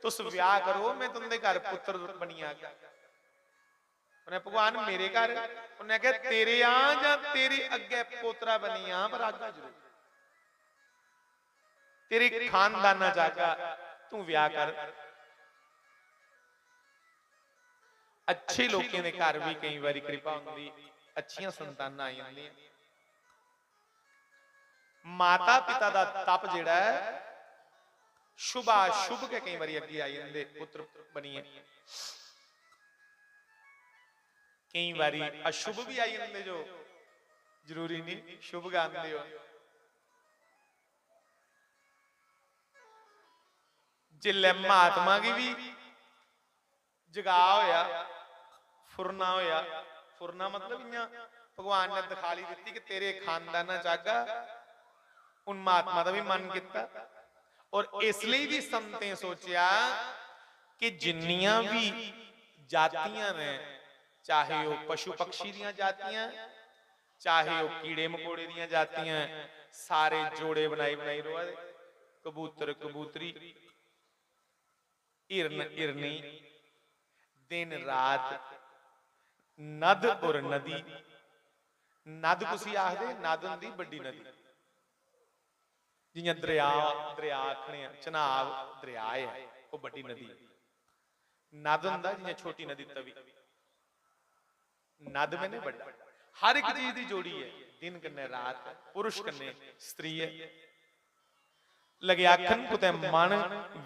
तुस ब्याह करो, मैं तुंदे घर पुत्र बनी आ गया। उन्हें भगवान मेरे घर, उन्हें कहा तेरे आ जा तेरे अगे पोतरा बनी आ, पर आगा जरूर तेरे खानदाना जागा तू ब्याह कर। अच्छे लोगों के घर भी कई बार कृपा होंगी, अच्छियां संतानां आई जांदियां। माता पिता का तप जिहड़ा है शुभ अशुभ के कई बार अगे आई जांदे, पुत्र बनिए। कई बारी अशुभ भी आई जांदे, जो जरूरी नहीं शुभ गांदे हो। जिल्ले महात्मा की भी जगा होया, फुरना होया, फुरना मतलब इयां भगवान ने दिखाली दी कि तेरे खानदाना जागा, उन महात्मा का भी मन किया। और इसलिए भी संतें सोचा कि जिन्नियां भी जातियां ने, चाहे वो पशु पक्षी दियां जातियां, चाहे वो कीड़े मकोड़े दियां जातियां, सारे जोड़े बनाई बनाई रोआ, कबूतर कबूतरी, हिरन हिरनी, दिन रात, नद और नदी। नद तुसी आखदे, नद हुंदी बड़ी नदी, जियां दरिया दरिया आखने, चनाब दरिया है, वो बड़ी नदी। नद हुंदा जियां छोटी नदी तवी, नद मैंने बड़ा। हर एक चीज की जोड़ी है, दिन कन्ने रात, पुरुष कन्ने स्त्री है। लगे आखन कुते मन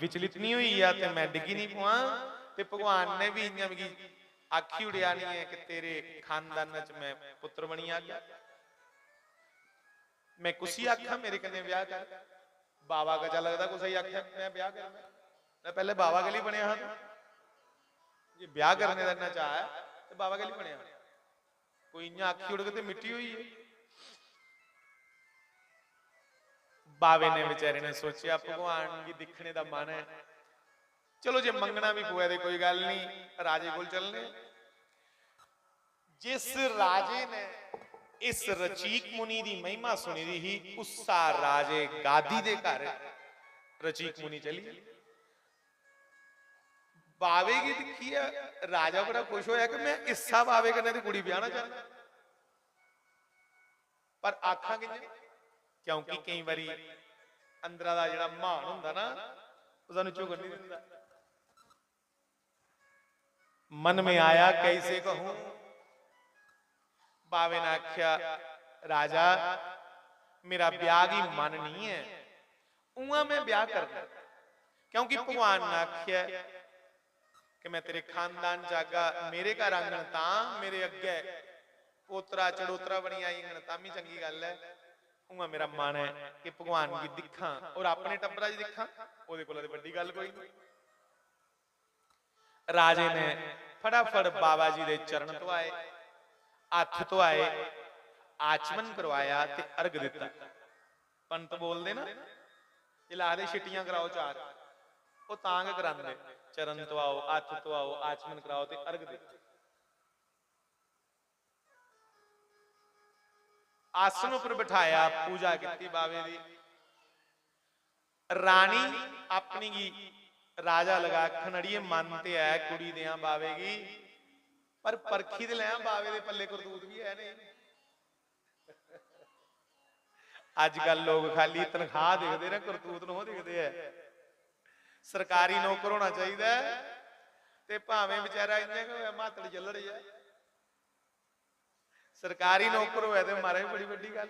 विचलित नहीं हुई या ते मैं डिगी नहीं पवा ते भगवान ने भी इयां मिगी आखी उड़िया नहीं है कि तेरे खानदान च मैं पुत्र बनी आ गया, मैं कुछ ही आखा मेरे कन्ने ब्याह कर। बाबा गजा लगता कुछ ही आख्या मैं ब्याह करना, मैं पहले बाबा गली बनया हाँ, जे ब्याह करने का इन्ना चाह है तो बाबा गली बनया, कोई इयां आखी उड़ के मिट्टी हुई है। बावे ने बेचारे ने सोचा भगवान की दिखने का मन है, चलो जे मंगना भी पवे तो कोई गल नहीं, राजे को चलने। जिस राजे ने इस रचीक मुनि की महिमा सुनी दी ही, उसा राजे गादी दे घर रचीक मुनि चली। बावे की दिखी है, राजा बड़ा खुश होया कि मैं इसा बावे कन्ने दी कुड़ी ब्याहना चाहता, पर आखा कि क्योंकि कई बारी अंदर का जिहड़ा मान हुंदा ना वो सानूं झुकण नहीं दिंदा। मन में आया कैसे कहूं, बावे ने आख्या राजा मेरा ब्याह की मन नहीं है, उहां मैं ब्याह करना, क्योंकि भगवान ने आख्या कि मैं तेरे खानदान जागा, मेरे घर आंगन तां मेरे अगे पोतरा चड़ोतरा बनी आई तां भी चंगी गल है। उहां मेरा मन है कि भगवान की दिखा और अपने टब्बरा च दिखा, ओहदे कोल वड्डी गल कोई नहीं। राजे ने फटाफट बाबा जी दे चरण धोआए, हथ धोआए, आचमन करवाया ते अर्घ दिता। पंत बोलते ना जे लादे छिट्टियां कराओ चार, वो तांग करांदे, चरण धोआओ, हथ धोआओ, आचमन कराओ ते अर्घ दे। आसन पर बिठाया, पूजा की बावे दी। रानी अपनी की राजा लगा खनड़िए मनते है कुड़ी दियां बावेगी, पर परखी दे लिया बावे दे पल्ले करतूत भी है नहीं। अजकल लोग खाली तनख्वाह देखते ना, करतूत नूं देखते हैं। सरकारी नौकर होना चाहिए ते भावें बेचारा इन्ने मातड़ जल्लड़ है, सरकारी नौकर होया ते मारे बड़ी वड्डी गल,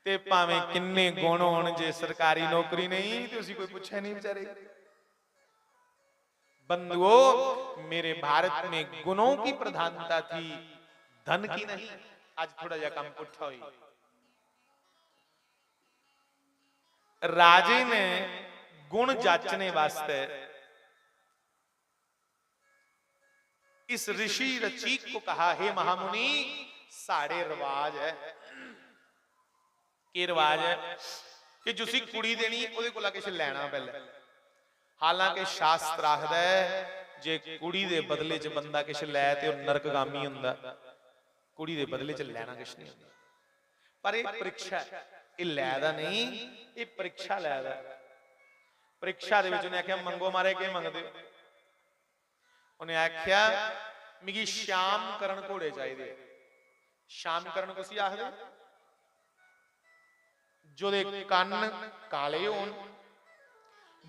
ते भावें किन्ने गुण होण, जे सरकारी नौकरी नहीं तो उसी कोई पूछे नहीं बेचारे। बंधुओं, मेरे भारत में गुणों की प्रधानता थी, धन की नहीं। आज थोड़ा जा काम पुट्ठा हुई। राजे ने गुण जांचने वास्ते इस ऋषि रचीक को कहा, हे महामुनि, साढ़े रिवाज है कि रिवाज है कि जुसी कुड़ी देनी ओदे कोला किश लैना पहले। हालांकि शास्त्र आखदा है जे कुड़ी दे बदले च बंदा किश लै ते ओह नरकगामी हुंदा, कुड़ी दे बदले च लैना किश नहीं हुंदा। पर यह परीक्षा है, यह लैदा नहीं, यह परीक्षा लैदा। परीक्षा दे विच उन्हें आख्या मंगो मारे के मंगदे हो? उन्हें आख्या मिगी श्याम करण घोड़े चाहिए। श्याम करण कुसी आखदे जो दे कन काले होन,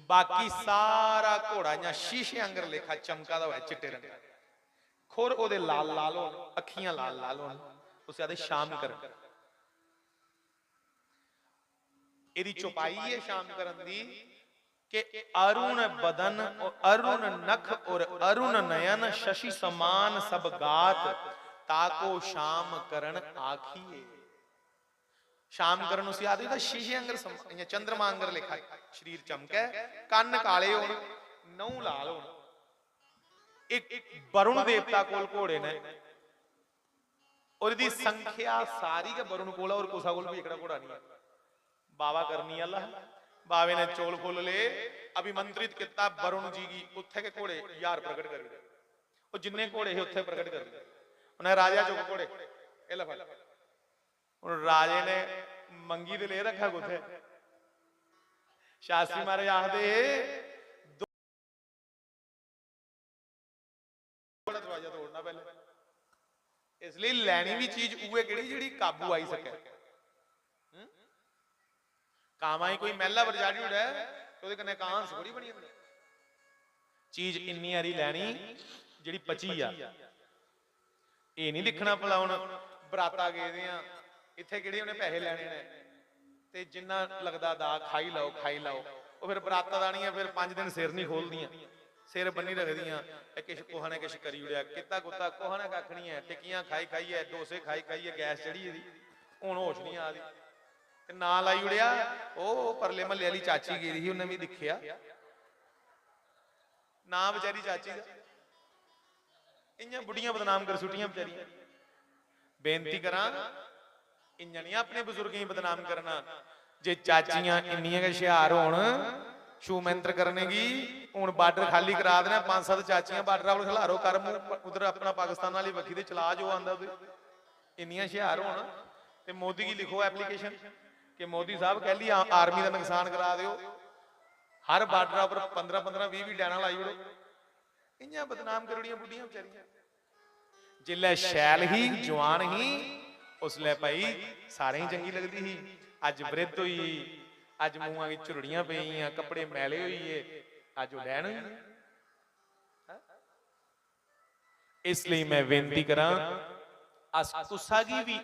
बाकी सारा घोड़ा या शीशे आंगर लेखा चमका दा होए चिट्टे रंग, खुर ओदे लाल लाल होन, अखियां लाल लाल होन, उसे आखदे श्याम करण। एदी चौपाई है श्याम करण दी कि अरुण बदन और अरुण नख और अरुण नयन शशि समान सब गात, ताको श्याम करण आखिए। श्याम करण उसे आदि था शीशे अंगर चंद्रमा अंगर लिखा शरीर चमके, कन काले होन, नौ लाल होन। एक वरुण देवता कोल घोड़े ने और दी संख्या सारी के वरुण कोल और कुसा कोल भी एकड़ा घोड़ा नहीं है। बाबा करनी अल्लाह, बावे ने चोल फुल ले अभिमंत्रित किया वरुण जी की उत्थे के घोड़े यार प्रकट कर दे, और जिन्ने घोड़े है उत्थे प्रकट कर दे। उन्हें राजा चुक घोड़े ए ला फड़, और राजे ने मंगी दे ले रखा कुथे। शास्त्री महाराज आखदे दरवाजा तोड़ना पहले, इसलिए लैनी भी चीज उहे केड़ी जेड़ी काबू आई सके। कामा ही कोई महला बरजाड़ी उड़ा तो ओदे कन्ने कांस थोड़ी बनी होंदी। चीज इन्नी हारी लैनी जेड़ी पची आ। ये नहीं दिखना भला हुण बराता गए दे आ इत्थे किहड़े उन्हें पैसे लैने ने ਤੇ ਜਿੰਨਾ ਲੱਗਦਾ ਦਾ ਖਾਈ ਲਾਓ ਖਾਈ ਲਾਓ। ਉਹ ਫਿਰ ਬਰਾਤਾਂ ਦਾਣੀਆਂ ਫਿਰ 5 ਦਿਨ ਸਿਰ ਨਹੀਂ ਖੋਲਦੀਆਂ, ਸਿਰ ਬੰਨੀ ਰੱਖਦੀਆਂ। ਇਹ ਕਿਛ ਕੋਹਾਂ ਨੇ ਕਿਛ ਕਰੀ ਉੜਿਆ, ਕਿੱਤਾ ਕੁੱਤਾ ਕੋਹਾਂ ਨੇ ਕੱਖ ਨਹੀਂ ਹੈ। ਟਿੱਕੀਆਂ ਖਾਈ ਖਾਈਏ, ਡੋਸੇ ਖਾਈ ਖਾਈਏ, ਗੈਸ ਚੜੀ ਇਹਦੀ, ਹੁਣ ਹੋਸ਼ ਨਹੀਂ ਆਦੀ। ਤੇ ਨਾਂ ਲਾਈ ਉੜਿਆ। ਉਹ ਪਰਲੇ ਮਹੱਲੇ ਵਾਲੀ ਚਾਚੀ ਗਈ ਸੀ, ਉਹਨੇ ਵੀ ਦਿਖਿਆ ਨਾ ਵਿਚਾਰੀ ਚਾਚੀ ਦਾ। ਇੰਨੀਆਂ ਬੁੱਢੀਆਂ ਬਦਨਾਮ ਕਰ ਸੁੱਟੀਆਂ ਵਿਚਾਰੀਆਂ। ਬੇਨਤੀ ਕਰਾਂ ਇੰਨਾ ਨਹੀਂ ਆਪਣੇ ਬਜ਼ੁਰਗਾਂ ਹੀ ਬਦਨਾਮ ਕਰਨਾ। ਜੇ ਚਾਚੀਆਂ ਇੰਨੀਆਂ ਕਿ ਹੁਸ਼ਿਆਰ ਹੋਣ, ਛੂ ਮੰਤਰ ਕਰਨੇਗੀ। ਹੁਣ ਬਾਰਡਰ ਖਾਲੀ ਕਰਾ ਦੇਣਾ, 5-7 ਚਾਚੀਆਂ ਬਾਰਡਰ ਵਾਲ ਖਿਲਾਰੋ ਕਰ ਮੂੰਹ ਉਧਰ ਆਪਣਾ ਪਾਕਿਸਤਾਨ ਵਾਲੀ ਵੱਖੀ ਤੇ ਚਲਾ ਜੋ ਆਂਦਾ। ਇੰਨੀਆਂ ਹੁਸ਼ਿਆਰ ਹੋਣ ਤੇ ਮੋਦੀ ਕੀ ਲਿਖੋ ਐਪਲੀਕੇਸ਼ਨ ਕਿ ਮੋਦੀ ਸਾਹਿਬ ਕਹਿ ਲਈ ਆਰਮੀ ਦਾ ਨੁਕਸਾਨ ਕਰਾ ਦਿਓ। ਹਰ ਬਾਰਡਰ पर 15-15 20 ਡੈਣਾ लाई उड़ो। इं बदनाम करोड़ियां बुढ़ियां बेचारियां। जिले शैल ही जवान ही उसले भाई सारे ही चंगी लगती ही। अज वृद्ध हुई, अज मूहां की झुरड़ियां पईयां, कपड़े मैले हुई, अज वो डैन हुई। इसलिए मैं बेनती करा तुसागी भी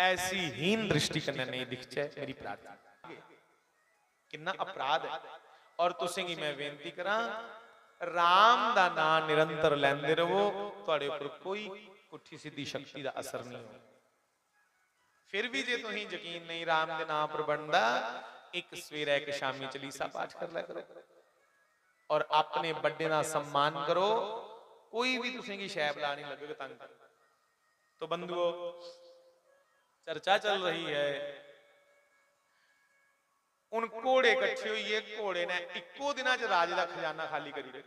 ऐसी हीन दृष्टि कन्नै नहीं दिखचे मेरी प्रार्थना। कितना अपराध है। और तुसीं की मैं बेनती करा राम दा नाम निरंतर लैंदे रहो, तुहाडे उपर कोई पुठी सीधी शक्ति दा असर नहीं हो। फिर भी जे तुसीं यकीन नहीं राम दे नाम पर बनदा, एक सवेरे एक शामी चालीसा पाठ कर लिया करो और अपने बड़े दा सम्मान करो। कोई भी तुसीं की शै बुला नहीं लगेगा तंग। तो बंधुओं चर्चा चल रही है, उन घोड़े कट्ठे हुए, घोड़े ने इक्को दिन च राज का खजाना खाली करी दे।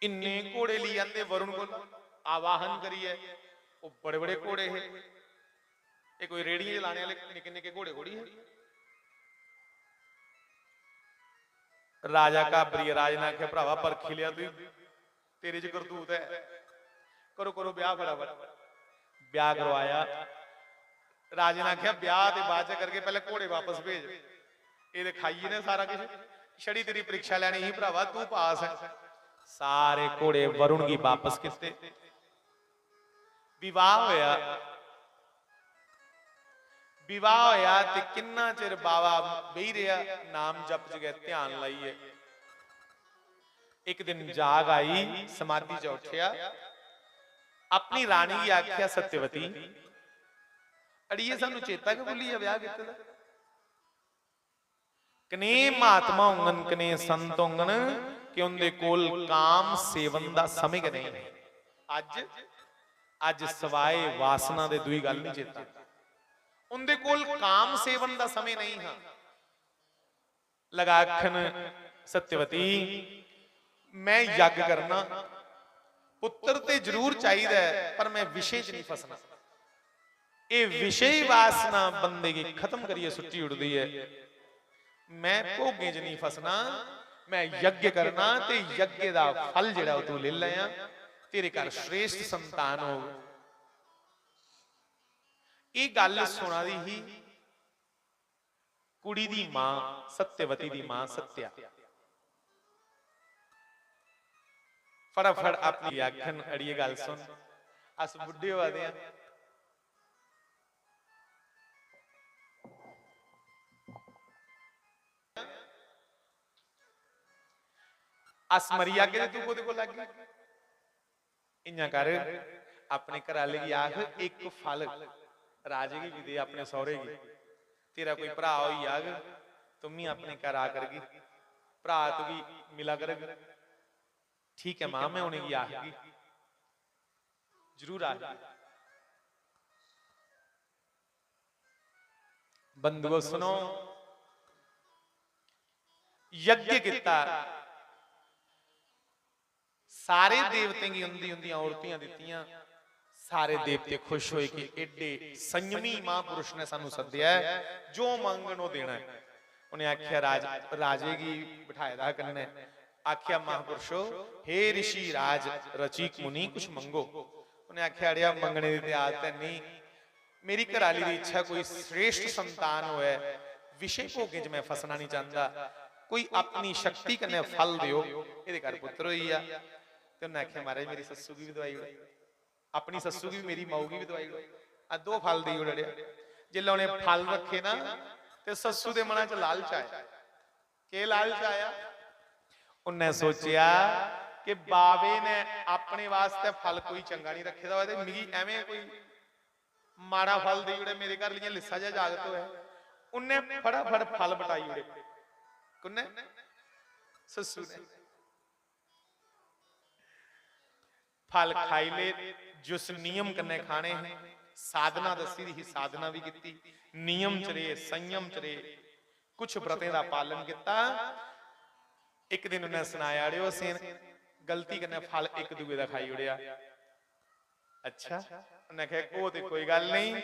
इन्ने घोड़े ली आंदे वरुण को आवाहन करिए। वो बड़े बड़े घोड़े है, ये कोई रेड़ियां चलाने वाले निके निके घोड़े थोड़ी है। राजा घाबरी, राज ने आख्या भरावा परखी लिया तू, तेरे च करतूत है, करो करो ब्याह फटाफट। ब्याह करवाया। राजे ने आख्या ब्याह के बाद करके पहले घोड़े वापस भेज, ये खाइए ने सारा कुछ, छड़ी तेरी परीक्षा लैनी ही भरावा, तू पास है। सारे घोड़े वरुण की वापस किते। विवाह होया। विवाह होया ते किन्ना चिर बाबा बही रहा, नाम जप जगह ध्यान लाइए। एक दिन जाग आई, समाधि च उठिया, अपनी रानी की आख्या सत्यवती अड़िए सानू चेता कि भुली है ब्याह किते दा। कने महात्मा होंगन कने संत होंगन कि उनके कोल काम सेवन दा समय के नहीं। अज अज सवाए वासना दे दुई गल नहीं चेता, उनके कोल काम सेवन दा समय नहीं। हाँ लगा आखन सत्यवती मैं यज्ञ करना, पुत्र ते जरूर चाहिए पर मैं विषय च नहीं फसना। ये विषय वासना बंदे की खत्म करिए सुट्टी उड़ती है। मैं भोगे च नहीं फसना, मैं यज्ञ करना ते यज्ञ दा फल जिहड़ा तू ले लिया, तेरे घर श्रेष्ठ संतान हो। ये गल सुना दी ही कुड़ी दी मां सत्यवती दी मां सत्या। फटाफट अपनी आखन अड़िए गल सुन, अस बुढ़े हो आदे अस मरी आगे तू कोदे को लग गई। इन्ना कर अपने घराले की आख एक फल राजे की भी दे, अपने सौरे की। तेरा कोई भरा होई आग, तुम ही अपने घर आ करगी, भरा तू भी मिला करेगी। ठीक है मां, मैं होने की आखगी, जरूर आ। बंधुओं सुनो, यज्ञ किता, सारे देवते की उंदी उंदी औरतियां दित्तियां। सारे देवते खुश होए कि एडे संयमी महापुरुष ने सानू सद्या है, जो मंगन वो देना है। उन्हें आख्या राजे की बिठाया कन्ने, आख्या महापुरुषो हे ऋषि राज रचीक मुनि कुछ मंगो। उन्हें आख्या अड़िया मंगने की आदत नहीं, मेरी घराली की इच्छा कोई श्रेष्ठ संतान होए, विषय भोगे च मैं फसना नहीं चाहता, कोई अपनी शक्ति कन्ने फल दियो। ये घर पुत्र होई आ। ते उन्हें आख्या महाराज मेरी सस्सू की भी दवाई उड़ो, अपनी सस्सू की भी मेरी माऊ की भी दवाई उड़ो, आ दो फल दी उड़े। जिल्ले उन्हें फल रखे ना ਤੇ ਸੱਸੂ ਦੇ ਮਨਾਂ 'ਚ ਲਾਲਚ ਆਇਆ। ਕਿ ਲਾਲਚ ਆਇਆ? ਉਹਨੇ ਸੋਚਿਆ ਕਿ ਬਾਵੇ ਨੇ ਆਪਣੇ ਵਾਸਤੇ ਫਲ ਕੋਈ ਚੰਗਾ ਨਹੀਂ ਰੱਖੇ ਦਾ, ਉਹਦੇ ਮਿਗੀ ਐਵੇਂ ਕੋਈ ਮਾੜਾ ਫਲ ਦੇ ਜਿਹੜੇ ਮੇਰੇ ਘਰ ਲੀਆਂ ਲਿੱਸਾ ਜਿਹਾ ਜਾਗਤ ਹੋਇਆ। ਉਹਨੇ ਫਟਾਫਟ ਫਲ ਬਟਾਈ ਉੜੇ। ਕੁਨੇ? ससु ने फल खाई ले, जिस नियम कन्ने खाने हैं, साधना दसी दी, साधना भी की, नियम च रहे, संयम च रहे, कुछ व्रतें का पालन किया। एक दिन उन्हें सुनाया अड़ियो असीं गलती कन्ने फल एक दूए का खाई उड़िया। अच्छा, उन्हें कहा वो तो कोई गल नहीं,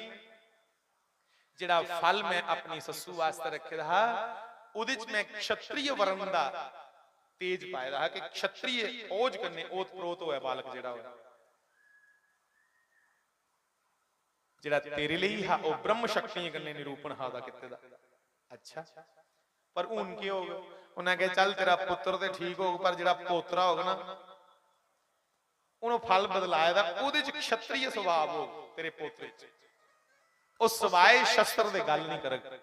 जिहड़ा फल मैं अपनी ससु वास्ते रखे रहा उहदे च मैं क्षत्रिय वर्ण दा तेज पाए रहा कि क्षत्रिय ओज करने ओत प्रोत होया बालक जेड़ा होया, जेड़ा तेरे लिए हा ओ ब्रह्म शक्ति करने निरूपण हा दा किते दा। अच्छा, पर हुन की हो गया? उन्हें कहा चल तेरा पुत्र ते ठीक होगा, पर जेड़ा पोतरा होगा ना उन्होंने फल बदलाया दा, ओदे च क्षत्रिय स्वभाव हो तेरे पोतरे च, उस सवाए शस्त्र दे गल नहीं कर।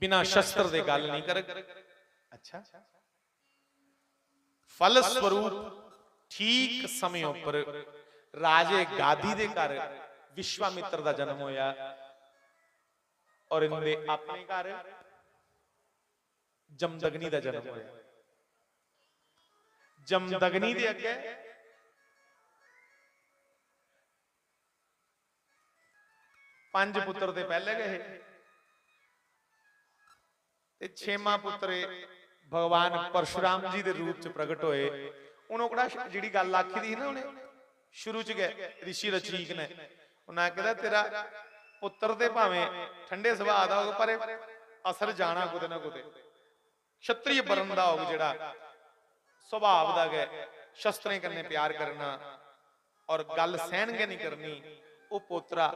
बिना शस्त्र दे गल नहीं कर। अच्छा, फल स्वरूप ठीक समय पर राजे गादी दे घर विश्वामित्र दा जन्म होया और इनदे अपने घर जमदग्नि दा जन्म होया। जमदग्नि दे अगे पंज पुत्र ते पहले गए ते छेवां पुत्र भगवान परशुराम जी के रूप च प्रगट होए। उन्होंने जिहड़ी गल आखी दी ना उन्हें शुरू च गए ऋषि रचीक ने, उन्हें कहता तेरा पुत्र ते भावें ठंडे सुभाव दा होगा पर असर जाना कुते ना कुते, क्षत्रिय वर्ण दा होगा, जिहड़ा सुभाव दा गै शस्त्रें कन्ने प्यार करना और गल सहनगे नहीं करनी, वो पोतरा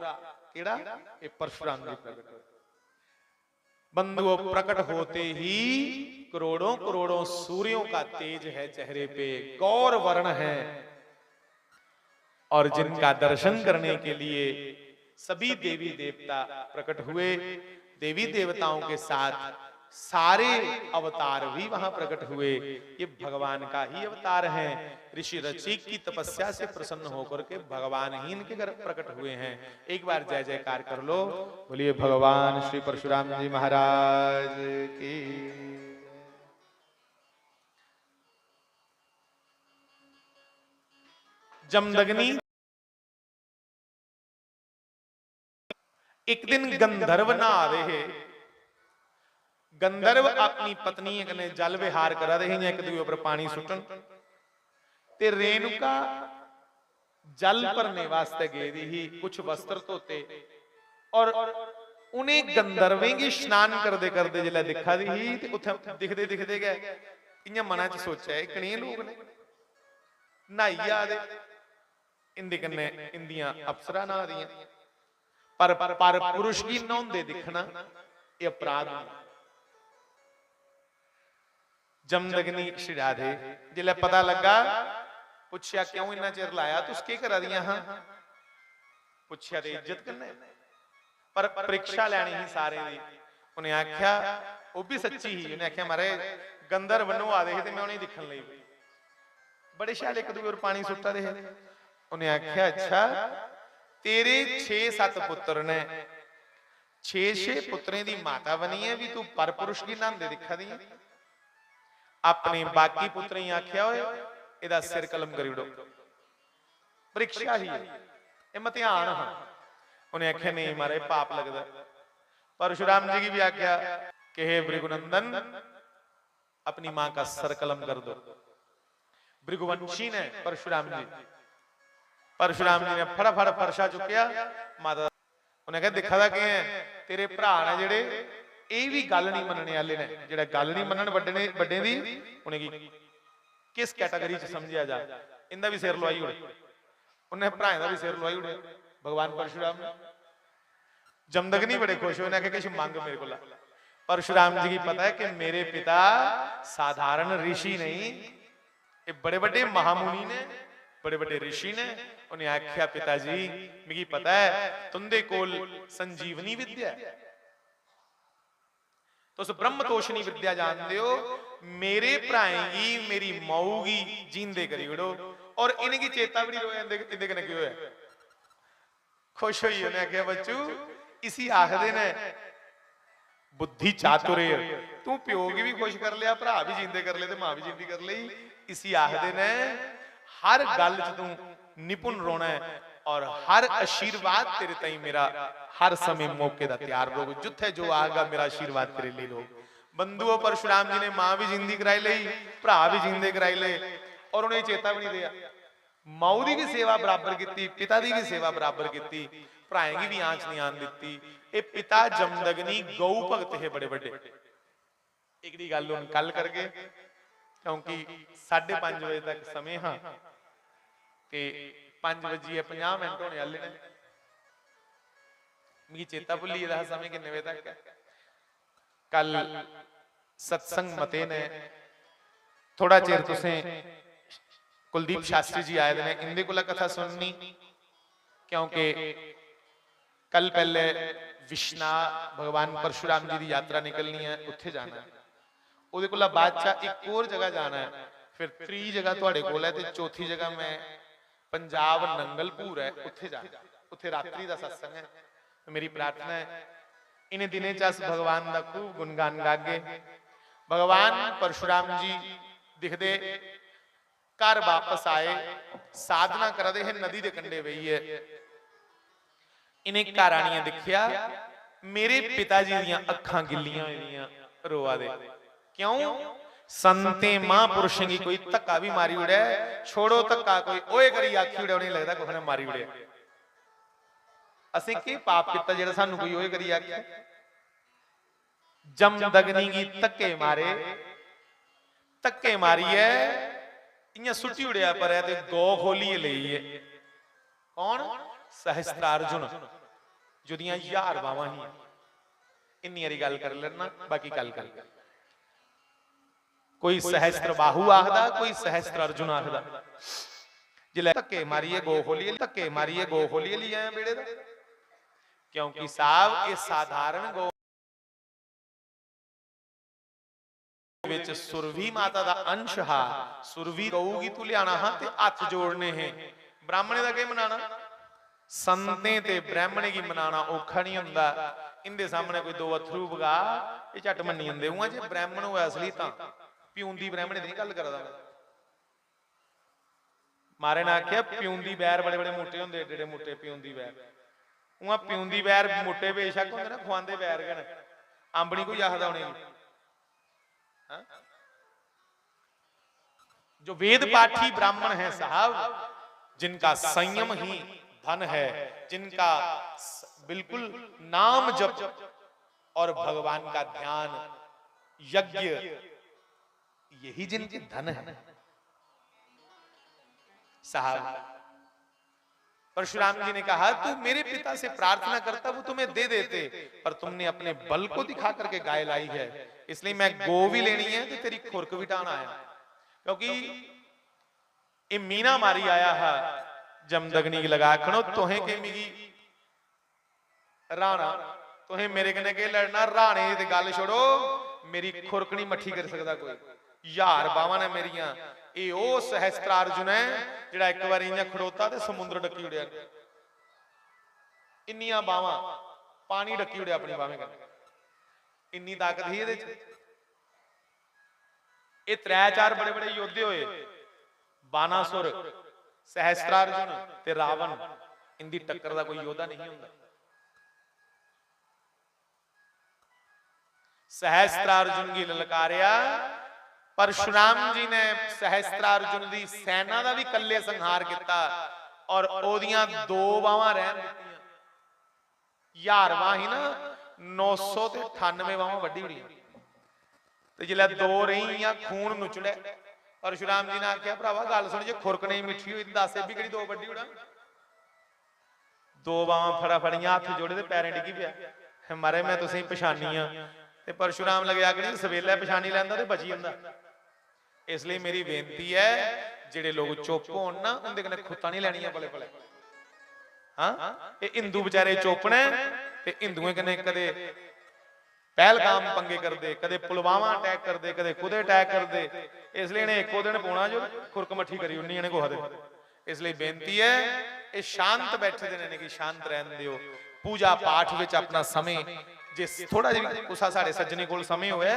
केड़ा ये परशुराम जी प्रगट होए। बंधुओं, प्रकट होते ही करोड़ों करोड़ों सूर्यों का तेज है चेहरे पे, गौर वर्ण है, और जिनका दर्शन करने के लिए सभी देवी देवता प्रकट हुए। देवी देवताओं के साथ सारे अवतार भी वहां प्रकट हुए। ये भगवान का ही अवतार है। ऋषि रचीक की तपस्या से प्रसन्न होकर के भगवान ही इनके घर प्रकट हुए हैं। एक बार जय जयकार कर लो, बोलिए भगवान श्री परशुराम जी महाराज की। जमदग्नि एक दिन गंधर्व नहा रहे, गंधर्व अपनी पत्नी कने जल विहार करा रहे हैं, एक दूसरे पर पानी सुटन ते रेणुका जल भरने वास्ते गई ही, कुछ वस्त्र धोते और उन्हें गंधर्वें की स्नान करते करते जिला दिखा दी ही ते उत्थे दिखदे दिखदे गए। इयां मना च सोचा है कने लोग ने नहाई आ दे इंदे कन्ने इंदियां अप्सरा नहा दियां, पर पुरुष की नहाउंदे दिखना ये अपराध है। जमदग्नि श्री राधे जिले पता लगा, पूछया क्यों इन्ना चिर लाया, तुस की करा दियां? हां पूछया ते इज्जत करने, पर परीक्षा लैनी ही सारे दी। उन्हें आख्या वो भी सच्ची ही, उन्हें आख्या मारे गंधर्व नहा दे ते मैं उन्हें दिखन लई, बड़े शैल एक दूसरे पर पानी सुट्टा रहे। उन्हें आख्या अच्छा तेरे 6-7 पुत्र ने, 6-6 पुत्रें दी माता बनी है भी तू पर पुरुष की नहांदे दिखा दी। अपने बाकी पुत्र ही आख्या एदा सिर कलम करी उड़ो, परीक्षा ही इम्तिहान हाँ। उन्हें आख्या नहीं मारे पाप लगता। परशुराम जी की भी आख्या कि हे भृगुनंदन अपनी मां का सर कलम कर दो। भृगुवंशी ने परशुराम जी ने फटाफट फरशा चुकिया माता। उन्हें कहा दिखा था कि तेरे भरा ने जेड़े ਇਹ ਵੀ ਗੱਲ नहीं मनने वाले ने, ਜਿਹੜਾ ਗੱਲ नहीं मनन ਵੱਡੇ ਦੀ ਉਹਨੇ ਕੀ किस कैटेगरी च समझिया जा, इंदा भी सिर लवाई उड़े, उन्हें भराएं दा भी सिर लवाई उड़े भगवान परशुराम ने। जमदग्नि बड़े खुश हुए, उन्हें कुछ मंग मेरे को। परशुराम जी की पता है कि मेरे पिता साधारण ऋषि नहीं, ये बड़े बड़े महामुनि ने, बड़े बड़े ऋषि ने उन्हें आख्या पिता जी मिगी पता है तुंदे कोल संजीवनी विद्या है, तुस ब्रह्मतोषणी विद्या जानते हो, मेरे भ्राएगी मेरी मऊगी जींदे करी विड़ो। और इनकी चेता भी नहीं रोया इंदे कने क्यों है? खुश हुई उन्हें आख्या बच्चू इसी आखदे ने बुद्धि चातुर्य, तू प्यो की भी खुश कर लिया, भरा भी जींदे कर ले, मां भी जींदी कर ली। इसी आखदे ने हर गल च तू निपुण रोना है और हर आशीर्वाद तेरे ताई मेरा हर समय मौके का तैयार रहो, जिथे जो आएगा मेरा आशीर्वाद तेरे लिए लो। बंधुओं परशुराम जी ने मां भी जिंदी कराई ली, भरा भी जिंदे कराई ले, और उन्हें चेता भी नहीं दिया। माऊ की भी सेवा बराबर की, पिता की भी सेवा बराबर की, भराएं की भी आंच नहीं आन दी। ये पिता जमदग्नि गौ भगत है बड़े बड़े। एक गल कल करके क्योंकि 5:30 बजे तक समय हाँ ते 5:50 होने वाले ने, मेरी चेता भुली गेदा समय किन्ने बजे तक है। कल सत्संग मते ने थोड़ा चिर तुसें कुलदीप शास्त्री जी आए ने, इंदे कोला कथा सुननी, क्योंकि कल पहले विष्णा भगवान परशुराम जी की यात्रा निकलनी है, उत्थे जाना है। ਉਹਦੇ ਕੋਲ ਬਾਦਸ਼ਾਹ एक और जगह जाना है, फिर 3 जगह ਤੁਹਾਡੇ ਕੋਲ है ਤੇ चौथी जगह मैं पंजाब नंगलपुर है, उत्थे जाना, उत्थे रात्रि का सत्संग है। मेरी प्रार्थना है इन्हें दिने च भगवान का खूब गुणगान गागे। भगवान परशुराम जी दिखदे घर वापस आए, साधना करते हैं नदी के कंढे बही है। इन्हें घर आनिया दिखिया मेरे पिताजी दियां अखां गिल्लियां होईयां रोआ दे। क्यों? संते महापुरुषों की कोई धक्का भी मारी उड़े, छोड़ो धक्का कोई ओए करी आखी उड़े, उन्हें लगता कुछ ने मारी उड़े। असीं की पाप किया जेड़ा सानू कोई ओए करी आखी? जमदग्नि की धक्के मारे, धक्के मारी है इयां सुटी उड़िया पर है ते गौ खोली लई है। कौन? सहस्त्रार्जुन जुदियां 1000 बावां ही। इन्नी हारी गल कर लेना, बाकी कल कर। कोई सहस्त्र बाहु आखदा, कोई सहस्त्र अर्जुन आखदा। जिले धक्के मारिए गो खोलिए, धक्के मारिए गो खोलिए ली आए बेड़े दा, क्योंकि साहब ये साधारण गौ विच सुरभि माता दा अंश हा। सुरभि गऊगी तू लियाना हा ते हथ जोड़ने हैं। ब्राह्मणे दा के मनाना? संते ते ब्राह्मणे की मनाना औखा नहीं हुंदा। इनके सामने कोई 2 अथरू बगा ये झट मन्नी जांदे। उहां जे ब्राह्मण होया असली तां प्यूंदी ब्राह्मणे दी गल करदा मैं। मारे ने आख्या प्यूंदी बैर बड़े बड़े मोटे होंदे, एडे एडे मोटे प्यूंदी बैर। उहां प्यूंदी बैर मोटे बेशक होंदे ना, खुआंदे बैर गण अंबड़ी कोई आखदा उन्हें। जो वेद पाठी ब्राह्मण है साहब, जिनका संयम ही धन है, जिनका बिल्कुल नाम जप और भगवान का ध्यान यज्ञ, यही जिनके धन है साहब। परशुराम जी ने कहा तू मेरे पिता से प्रार्थना करता वो तुम्हें दे देते, पर तुमने अपने बल को दिखा करके गाय लाई है, इसलिए मैं गो भी लेनी है तो तेरी खुरक भी टान आया। क्योंकि ये मीना मारी आया है जमदग्नि की लगा खड़ो तोहे के मिगी राणा, तोहे मेरे कने के लड़ना राणे ते गल छोड़ो, मेरी खुरक नहीं मठी कर सकता कोई। 1000 बावां ने मेरियां। ये ओ सहस्त्रार्जुन है जिहड़ा एक बार इयां खड़ोता ते समुद्र डकी उड़िया। इन्नियां बावां पानी डकी उड़िया अपनी बावें कन्नै, इन्नी ताकत ही इहदे च। ये 3-4 बड़े बड़े योद्धे होए, बानासुर, सहस्त्रार्जुन ते रावण। इनकी टक्कर का कोई योद्धा नहीं होंदा। सहस्त्रार्जुन की ललकारिया, परशुराम जी ने सहस्त्रार्जुन की सेना का भी कल्ले संहार किया और ओदियां 2 बावां रहन दित्तियां। 1000 बां ही ना, 998 बावां वड्डी उड़ियां ते जिल्लै 2 रही खून नुचड़े। परशुराम जी ने आख्या भरावा गल सुन, जे खुरक नहीं मिठी हुई दस भी कड़ी 2 वड्डी उड़ा। 2 बावां फटाफड़ियां हथ जोड़े ते पैरें डिगी पिया। मारे मैं तुसें पछानी हाँ ते परशुराम लगे आखने सवेले पछानी लैंदा ते बची जांदा। इसलिए मेरी बेनती है ਜਿਹੜੇ ਲੋਕ ਚੁੱਪ ਹੋਣ ਨਾ ਉਹਦੇ ਕਨੇ ਖੁੱਤਾਂ ਨਹੀਂ ਲੈਣੀਆਂ ਬਲੇ ਬਲੇ। ਹਾਂ ਇਹ ਹਿੰਦੂ ਵਿਚਾਰੇ ਚੋਪਣੇ ਤੇ ਹਿੰਦੂਆਂ ਕਨੇ ਕਦੇ ਪਹਿਲਗਾਮ ਪੰਗੇ ਕਰਦੇ, ਕਦੇ ਪੁਲਵਾਮਾ ਅਟੈਕ ਕਰਦੇ, ਕਦੇ ਕੁਦੇ ਅਟੈਕ ਕਰਦੇ। ਇਸ ਲਈ ਇਹਨੇ ਇੱਕੋ ਦਿਨ ਪਾਉਣਾ ਜੋ ਖੁਰਕ ਮੱਠੀ ਕਰੀ ਉਨੀ ਇਹਨੇ ਕੋਹ ਦੇ। ਇਸ ਲਈ ਬੇਨਤੀ ਹੈ ਇਹ ਸ਼ਾਂਤ ਬੈਠੇ ਦੇ ਨੇ ਕਿ ਸ਼ਾਂਤ ਰਹਿਣ ਦਿਓ। ਪੂਜਾ ਪਾਠ ਵਿੱਚ ਆਪਣਾ ਸਮੇਂ ਜੇ ਥੋੜਾ ਜਿਹਾ ਕੁਸਾ ਸਾਡੇ ਸੱਜਣੇ ਕੋਲ ਸਮੇਂ ਹੋਇਆ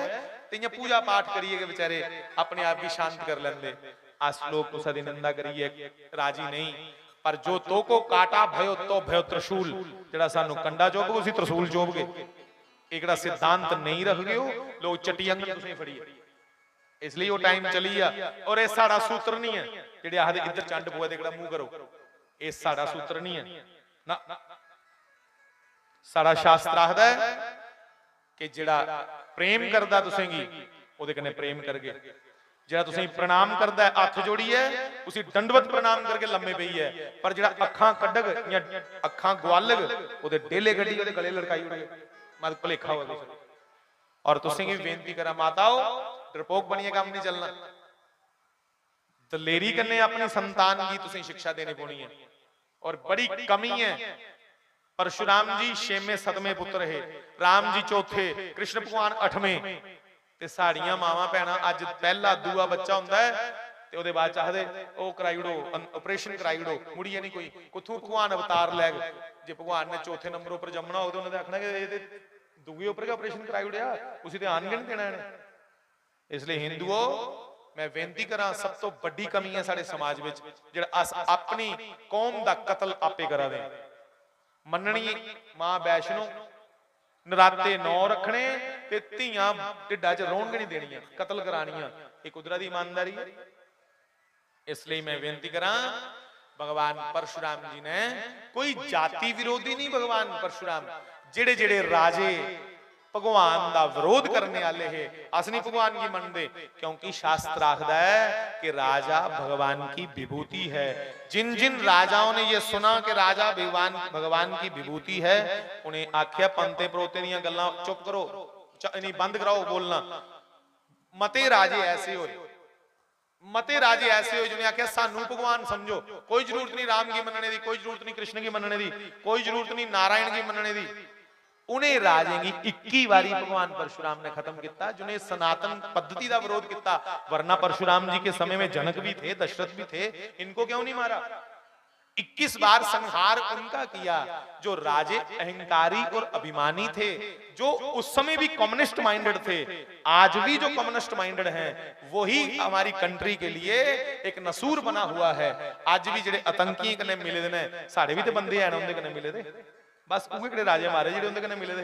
ਤੇ ਇਹ ਪੂਜਾ ਪਾਠ ਕਰੀਏ ਕਿ ਵਿਚਾਰੇ ਆਪਣੇ ਆਪ ਵੀ ਸ਼ਾਂਤ ਕਰ ਲੈਂਦੇ। ਅਸ ਲੋਕ ਕੁਸਾ ਦੀ ਨਿੰਦਾ ਕਰੀਏ ਰਾਜੀ ਨਹੀਂ, ਪਰ ਜੋ ਤੋ ਕੋ ਕਾਟਾ ਭਇਓ ਤੋ ਭਇਓ ਤ੍ਰਿਸ਼ੂਲ, ਜਿਹੜਾ ਸਾਨੂੰ ਕੰਡਾ ਚੋਬਗੇ ਉਸੇ ਤ੍ਰਿਸ਼ੂਲ ਚੋਬਗੇ। ਇਹ ਜਿਹੜਾ ਸਿਧਾਂਤ ਨਹੀਂ ਰੱਖ ਗਏ ਲੋਕ ਚੱਟੀ ਅੰਗਣ ਤੁਸੀਂ ਫੜੀਏ। ਇਸ ਲਈ ਉਹ ਟਾਈਮ ਚਲੀ ਆ। ਔਰ ਇਹ ਸਾਡਾ ਸੂਤਰ ਨਹੀਂ ਹੈ ਜਿਹੜੇ ਆਖਦੇ ਇੱਧਰ ਚੰਡ ਪੋਏ ਤੇ ਕਿਹੜਾ ਮੂੰਹ ਕਰੋ, ਇਹ ਸਾਡਾ ਸੂਤਰ ਨਹੀਂ ਹੈ ਨਾ। ਸਾਡਾ ਸ਼ਾਸਤਰ ਆਖਦਾ ਹੈ ਕਿ ਜਿਹੜਾ ਪ੍ਰੇਮ ਕਰਦਾ ਤੁਸੀਂ ਉਹਦੇ ਕਨੇ ਪ੍ਰੇਮ ਕਰਗੇ, ਜਿਹੜਾ ਤੁਸੀਂ ਪ੍ਰਣਾਮ ਕਰਦਾ ਹੈ ਹੱਥ ਜੋੜੀਏ ਉਸੇ ਦੰਡਵਤ ਪ੍ਰਣਾਮ ਕਰਕੇ ਲੰਮੇ ਪਈ ਹੈ, ਪਰ ਜਿਹੜਾ ਅੱਖਾਂ ਕੱਢਗ ਜਾਂ ਅੱਖਾਂ ਗਵਾਲਗ ਉਹਦੇ ਡੇਲੇ ਗੱਡੀ ਉਹਦੇ ਗਲੇ ਲੜਕਾਈ ਉੜੇ ਮਤ ਭਲੇਖਾ ਹੋਵੇ। ਔਰ ਤੁਸੀਂ ਵੀ ਬੇਨਤੀ ਕਰਾਂ ਮਾਤਾਓ ਡਰਪੋਕ ਬਣੀਏ ਕੰਮ ਨਹੀਂ ਚੱਲਣਾ। ਦਲੇਰੀ ਕਰਨੇ अपनी संतान की तुसी शिक्षा देने पोनी है। और बड़ी कमी है परशुराम जी 6वें 7वें पुत्र है, राम जी 4थे, कृष्ण भगवान 8वें ते साड़ियां मावां भैणां अज पहला दूआ बच्चा हुंदा है ते ओदे बाद चाहदे ओ कराई उड़ो ऑपरेशन कराई उड़ो मुड़िए नहीं कोई कुथों भगवान अवतार लै गए। जे भगवान ने 4थे नंबर उपर जमना हो तो उन्होंने आखना कि ये दूए उपर ऑपरेशन कराई उड़िया उसी ते आन नहीं देना है। इसलिए हिंदुओं मैं बेनती करा सब तो बड़ी कमी है साडे समाज विच जिहड़ा अस अपनी कौम दा कतल आपे करा दे। मननी मां वैष्णो नराते 9 रखने ते धीआं ढिड्डा च रोण नहीं देनियां, कतल करानियां, ये कुदरत दी ईमानदारी है। इसलिए मैं बेनती करा भगवान परशुराम जी ने कोई जाति विरोधी नहीं, भगवान परशुराम जेड़े जेड़े राजे भगवान दा विरोध करने वाले है अस नहीं भगवान की मनते, क्योंकि शास्त्र आखदा है कि राजा भगवान की विभूति है। जिन जिन राजाओं ने ये सुना कि राजा भगवान की विभूति है उन्हें आख्या पंते परोते दियां गल्लां चुप करो, नहीं बंद कराओ बोलना। मते राजे ऐसे होए, मते राजे ऐसे हो जिन्हें आख्या सानू भगवान समझो, कोई जरूरत नहीं राम की मनने दी, कोई जरूरत नहीं कृष्ण की मनने दी, कोई जरूरत नहीं नारायण की मनने दी। उन्हें राजे की 21 बारी भगवान परशुराम ने खत्म किया जिन्हें सनातन पद्धति का विरोध किया। वरना परशुराम जी के समय में जनक भी थे, दशरथ भी थे, इनको क्यों नहीं मारा? 21 बार संहार उनका किया जो राजे अहंकारी और अभिमानी थे, जो उस समय भी कम्युनिस्ट माइंडेड थे। आज भी जो कम्युनिस्ट माइंडेड हैं वही हमारी कंट्री के लिए एक नसूर बना हुआ है। आज भी जेडे आतंकी कने मिले ने साडे भी ते बंदे हैं उनके कने मिले थे, बस उहे किहड़े राजे मारे जिहड़े उनके कने मिले थे,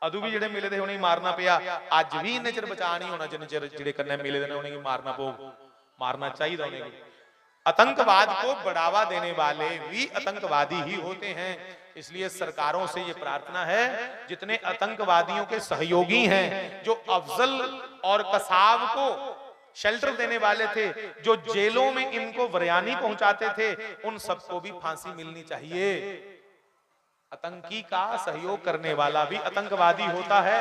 अदू भी जिहड़े मिले थे उन्हें मारना पिया। अज भी इन्ने चिर बचा नहीं होना जिन्ने चिर जिहड़े कने मिले थे उन्हें मारना पो, मारना चाहिए उन्हें। आतंकवाद को बढ़ावा देने वाले भी आतंकवादी ही होते हैं। इसलिए सरकारों से ये प्रार्थना है जितने आतंकवादियों के सहयोगी हैं, जो अफजल और कसाब को शेल्टर देने वाले थे, जो जेलों में इनको वरयानी पहुंचाते थे, उन सबको भी फांसी मिलनी चाहिए। आतंकी का सहयोग करने वाला भी आतंकवादी होता है।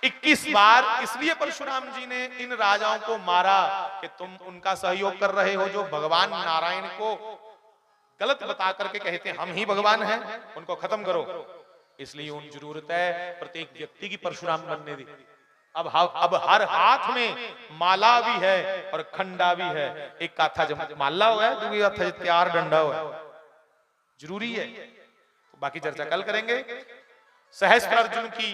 21 बार इसलिए परशुराम जी ने इन राजाओं को मारा कि तुम उनका सहयोग कर रहे हो जो भगवान नारायण को गलत बता करके कहते हैं हम ही भगवान हैं, उनको खत्म करो। इसलिए उन जरूरत है प्रत्येक व्यक्ति की परशुराम बनने दी। अब हर हाथ में माला भी है और खंडा भी है। एक हाथ जब माला हुआ है, दूसरे हाथ तैयार डंडा हुआ है, जरूरी है। बाकी चर्चा कल करेंगे। सहस्त्र अर्जुन की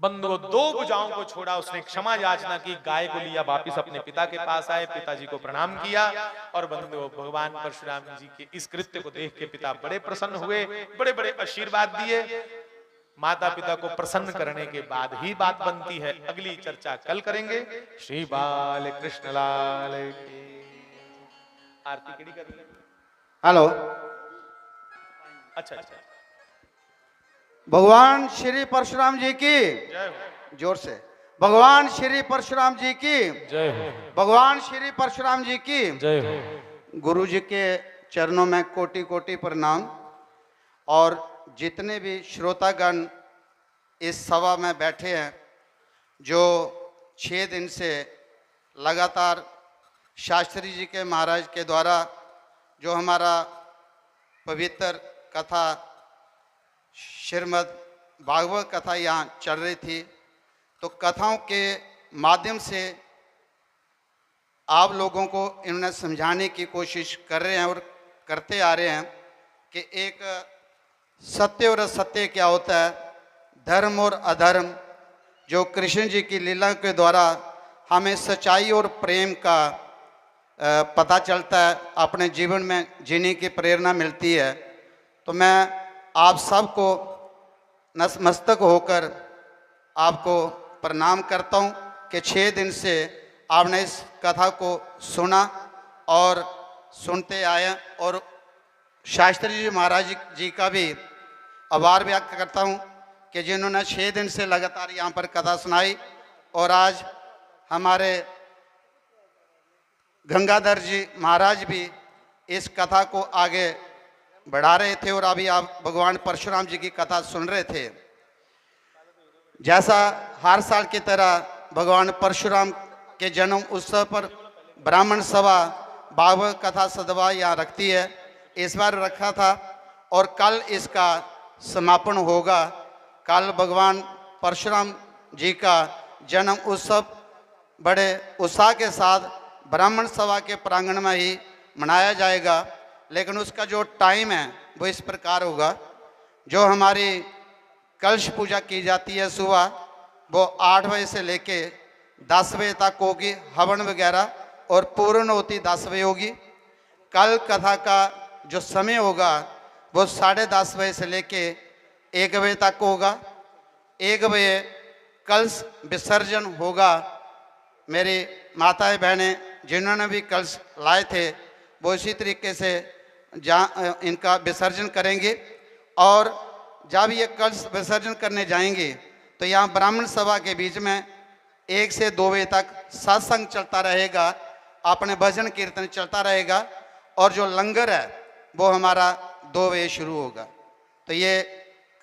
बंधु 2 भुजाओं को छोड़ा, उसने क्षमा याचना की, गाय को लिया वापिस अपने पिता के पास आए, पिताजी को प्रणाम किया और बंधु भगवान परशुराम जी के इस कृत्य को देख के पिता बड़े प्रसन्न हुए, बड़े बड़े आशीर्वाद दिए। माता पिता को प्रसन्न करने के बाद ही बात बनती है। अगली चर्चा कल करेंगे। श्री बाल कृष्ण लाल की आरती केड़ी कर रही है? हेलो, अच्छा अच्छा, भगवान श्री परशुराम जी की जोर से, भगवान श्री परशुराम जी की जय हो, भगवान श्री परशुराम जी की जय हो। गुरु जी के चरणों में कोटि कोटि प्रणाम। और जितने भी श्रोतागण इस सभा में बैठे हैं, जो 6 दिन से लगातार शास्त्री जी के महाराज के द्वारा जो हमारा पवित्र कथा श्रीमद् भागवत कथा यहाँ चल रही थी, तो कथाओं के माध्यम से आप लोगों को इन्होंने समझाने की कोशिश कर रहे हैं और करते आ रहे हैं कि एक सत्य और असत्य क्या होता है, धर्म और अधर्म। जो कृष्ण जी की लीला के द्वारा हमें सच्चाई और प्रेम का पता चलता है, अपने जीवन में जीने की प्रेरणा मिलती है। तो मैं आप सबको नतमस्तक होकर आपको प्रणाम करता हूँ कि 6 दिन से आपने इस कथा को सुना और सुनते आए, और शास्त्री जी महाराज जी का भी आभार व्यक्त करता हूँ कि जिन्होंने 6 दिन से लगातार यहाँ पर कथा सुनाई। और आज हमारे गंगाधर जी महाराज भी इस कथा को आगे बढ़ा रहे थे, और अभी आप भगवान परशुराम जी की कथा सुन रहे थे। जैसा हर साल की तरह भगवान परशुराम के जन्म उत्सव पर ब्राह्मण सभा भागवत कथा सदभा यहाँ रखती है, इस बार रखा था और कल इसका समापन होगा। कल भगवान परशुराम जी का जन्म उत्सव बड़े उत्साह के साथ ब्राह्मण सभा के प्रांगण में ही मनाया जाएगा, लेकिन उसका जो टाइम है वो इस प्रकार होगा। जो हमारी कलश पूजा की जाती है सुबह, वो 8 बजे से लेके 10 बजे तक होगी, हवन वगैरह, और पूर्ण होती 10 बजे होगी। कल कथा का जो समय होगा वो 10:30 बजे से लेके 1 बजे तक होगा। 1 बजे कलश विसर्जन होगा। मेरी माताएं बहनें जिन्होंने भी कलश लाए थे वो इसी तरीके से इनका विसर्जन करेंगे। और जब ये कलश विसर्जन करने जाएंगे तो यहाँ ब्राह्मण सभा के बीच में 1 से 2 बजे तक सत्संग चलता रहेगा, अपने भजन कीर्तन चलता रहेगा, और जो लंगर है वो हमारा 2 बजे शुरू होगा। तो ये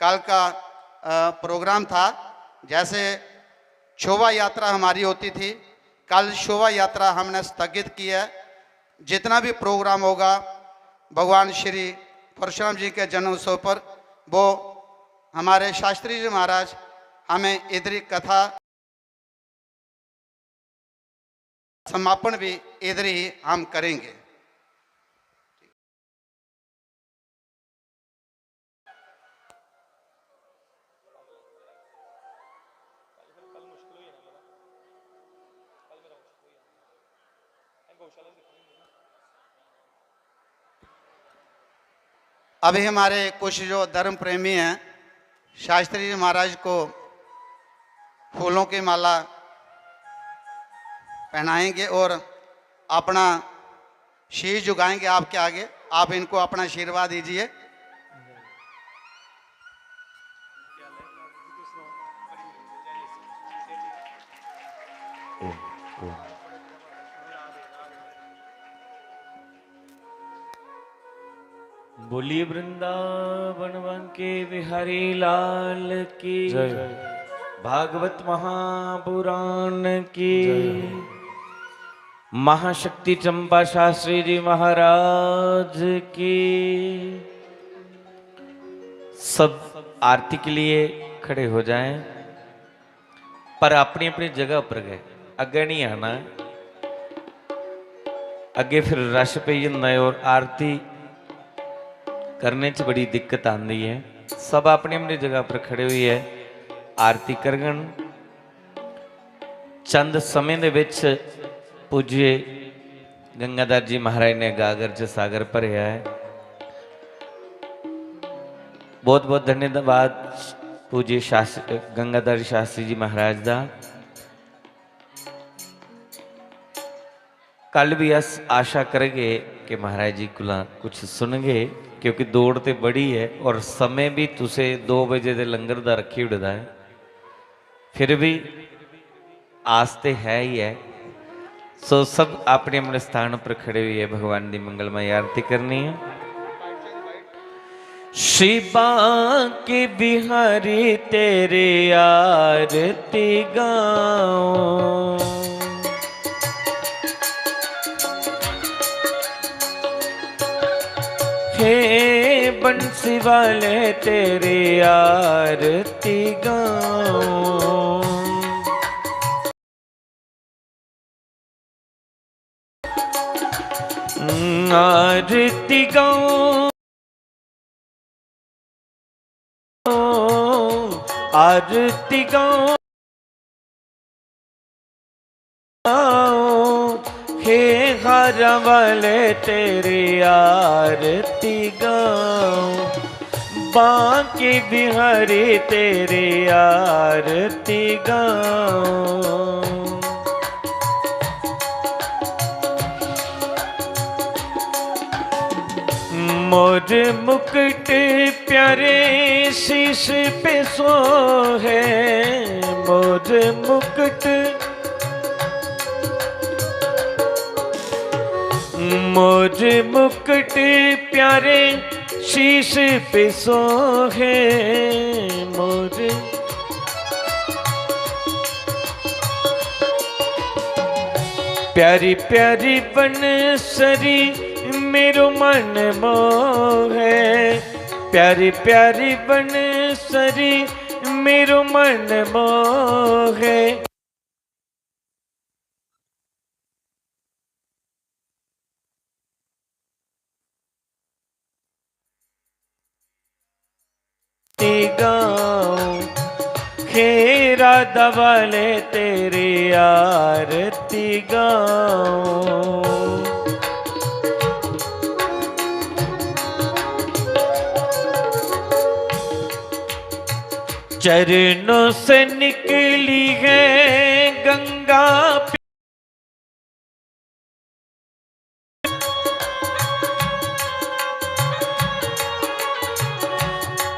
कल का प्रोग्राम था। जैसे शोभा यात्रा हमारी होती थी, कल शोभा यात्रा हमने स्थगित की है। जितना भी प्रोग्राम होगा भगवान श्री परशुराम जी के जन्मोत्सव पर, वो हमारे शास्त्री जी महाराज हमें इधरी कथा समापन भी इधर ही हम करेंगे। अभी हमारे कुछ जो धर्म प्रेमी हैं, शास्त्री जी महाराज को फूलों की माला पहनाएंगे और अपना शीश झुकाएंगे आपके आगे। आप इनको अपना आशीर्वाद दीजिए। बोलिए वृंदावन वन के बिहारी लाल की जय। भागवत महापुराण की महाशक्ति चंपा शास्त्री जी महाराज की। सब आरती के लिए खड़े हो जाएं, पर अपनी अपनी जगह पर गए, अगे नहीं आना। अगे फिर रश पे जाता और आरती करने च बड़ी दिक्कत आती है। सब अपनी अपनी जगह पर खड़े हुई है, आरती करगन। चंद समय दे विच पूज्य गंगाधर जी महाराज ने गागर च सागर भरिया है। बहुत बहुत धन्यवाद पूज्य शास्त्री गंगाधर शास्त्री जी महाराज का। कल भी अस आशा करेंगे कि महाराज जी को कुछ सुनेंगे, क्योंकि दौड़ तो बड़ी है और समय भी तुसे 2 बजे दे लंगर दा रखी उड़दा है। फिर भी आस तो है ही है। सो सब अपने अपने स्थान पर खड़े हुए है, भगवान की मंगलमय आरती करनी है। शिवा के बिहारी तेरे आरती गाओ, हे बंसी वाले तेरी आरती गाऊं। आरती गाऊं, आरती गाऊं, हे हारा वाले तेरी आरती गाऊं। बांके बिहारी तेरी आरती गाऊं। मोर मुकुट प्यारे शीश पे सोहे, मोर मुकुट, मोर मुकुट प्यारे शीश पे सोहे, मोर प्यारी प्यारी बनसरी मेरो मन मोहे, प्यारी प्यारी बनसरी मेरो मन मोहे। गाऊं, हे राधा वाले तेरी आरती गाऊं। चरणों से निकली है गंगा,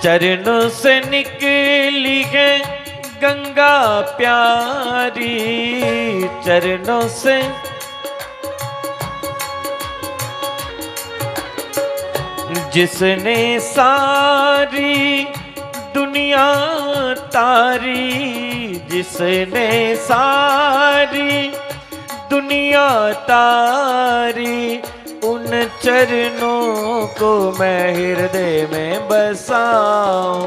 चरणों से निकली है गंगा प्यारी, चरणों से जिसने सारी दुनिया तारी, जिसने सारी दुनिया तारी, उन चरणों को मैं हृदय में बसाऊं।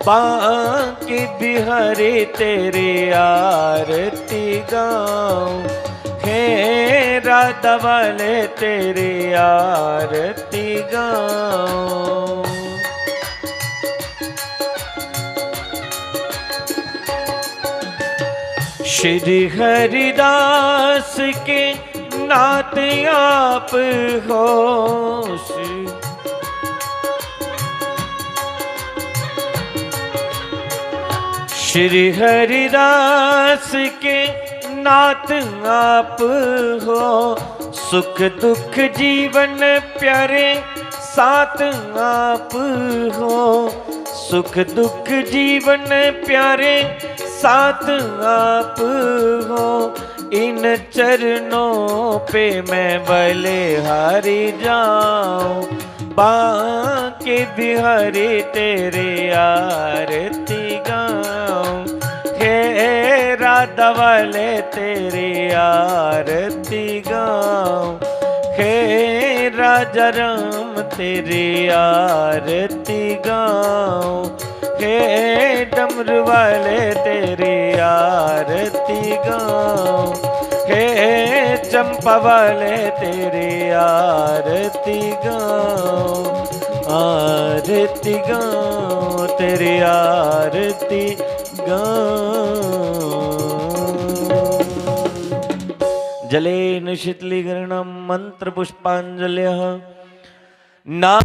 बांके बिहारी तेरी आरती गाऊं, हे राधा वाले तेरी आरती गाऊं। श्री हरिदास के नाथ आप हो, श्री हरिदास के नाथ आप हो। सुख दुख जीवन प्यारे साथ आप हो, सुख दुख जीवन प्यारे साथ आप हो। इन चरणों पे मैं बलिहारी जाऊं, बांके बिहारी तेरे आरती गाऊं। हे राधा वाले तेरी आरती गाऊं, हे राजा राम तेरी आरती गाऊं, हे डमरू वाले तेरी आरती गाऊं, हे चंपा वाले तेरी आरती गाऊं। आरती गाऊं तेरी आरती गाऊं। जलेन शीतलीकरणं मंत्र पुष्पांजलयः ना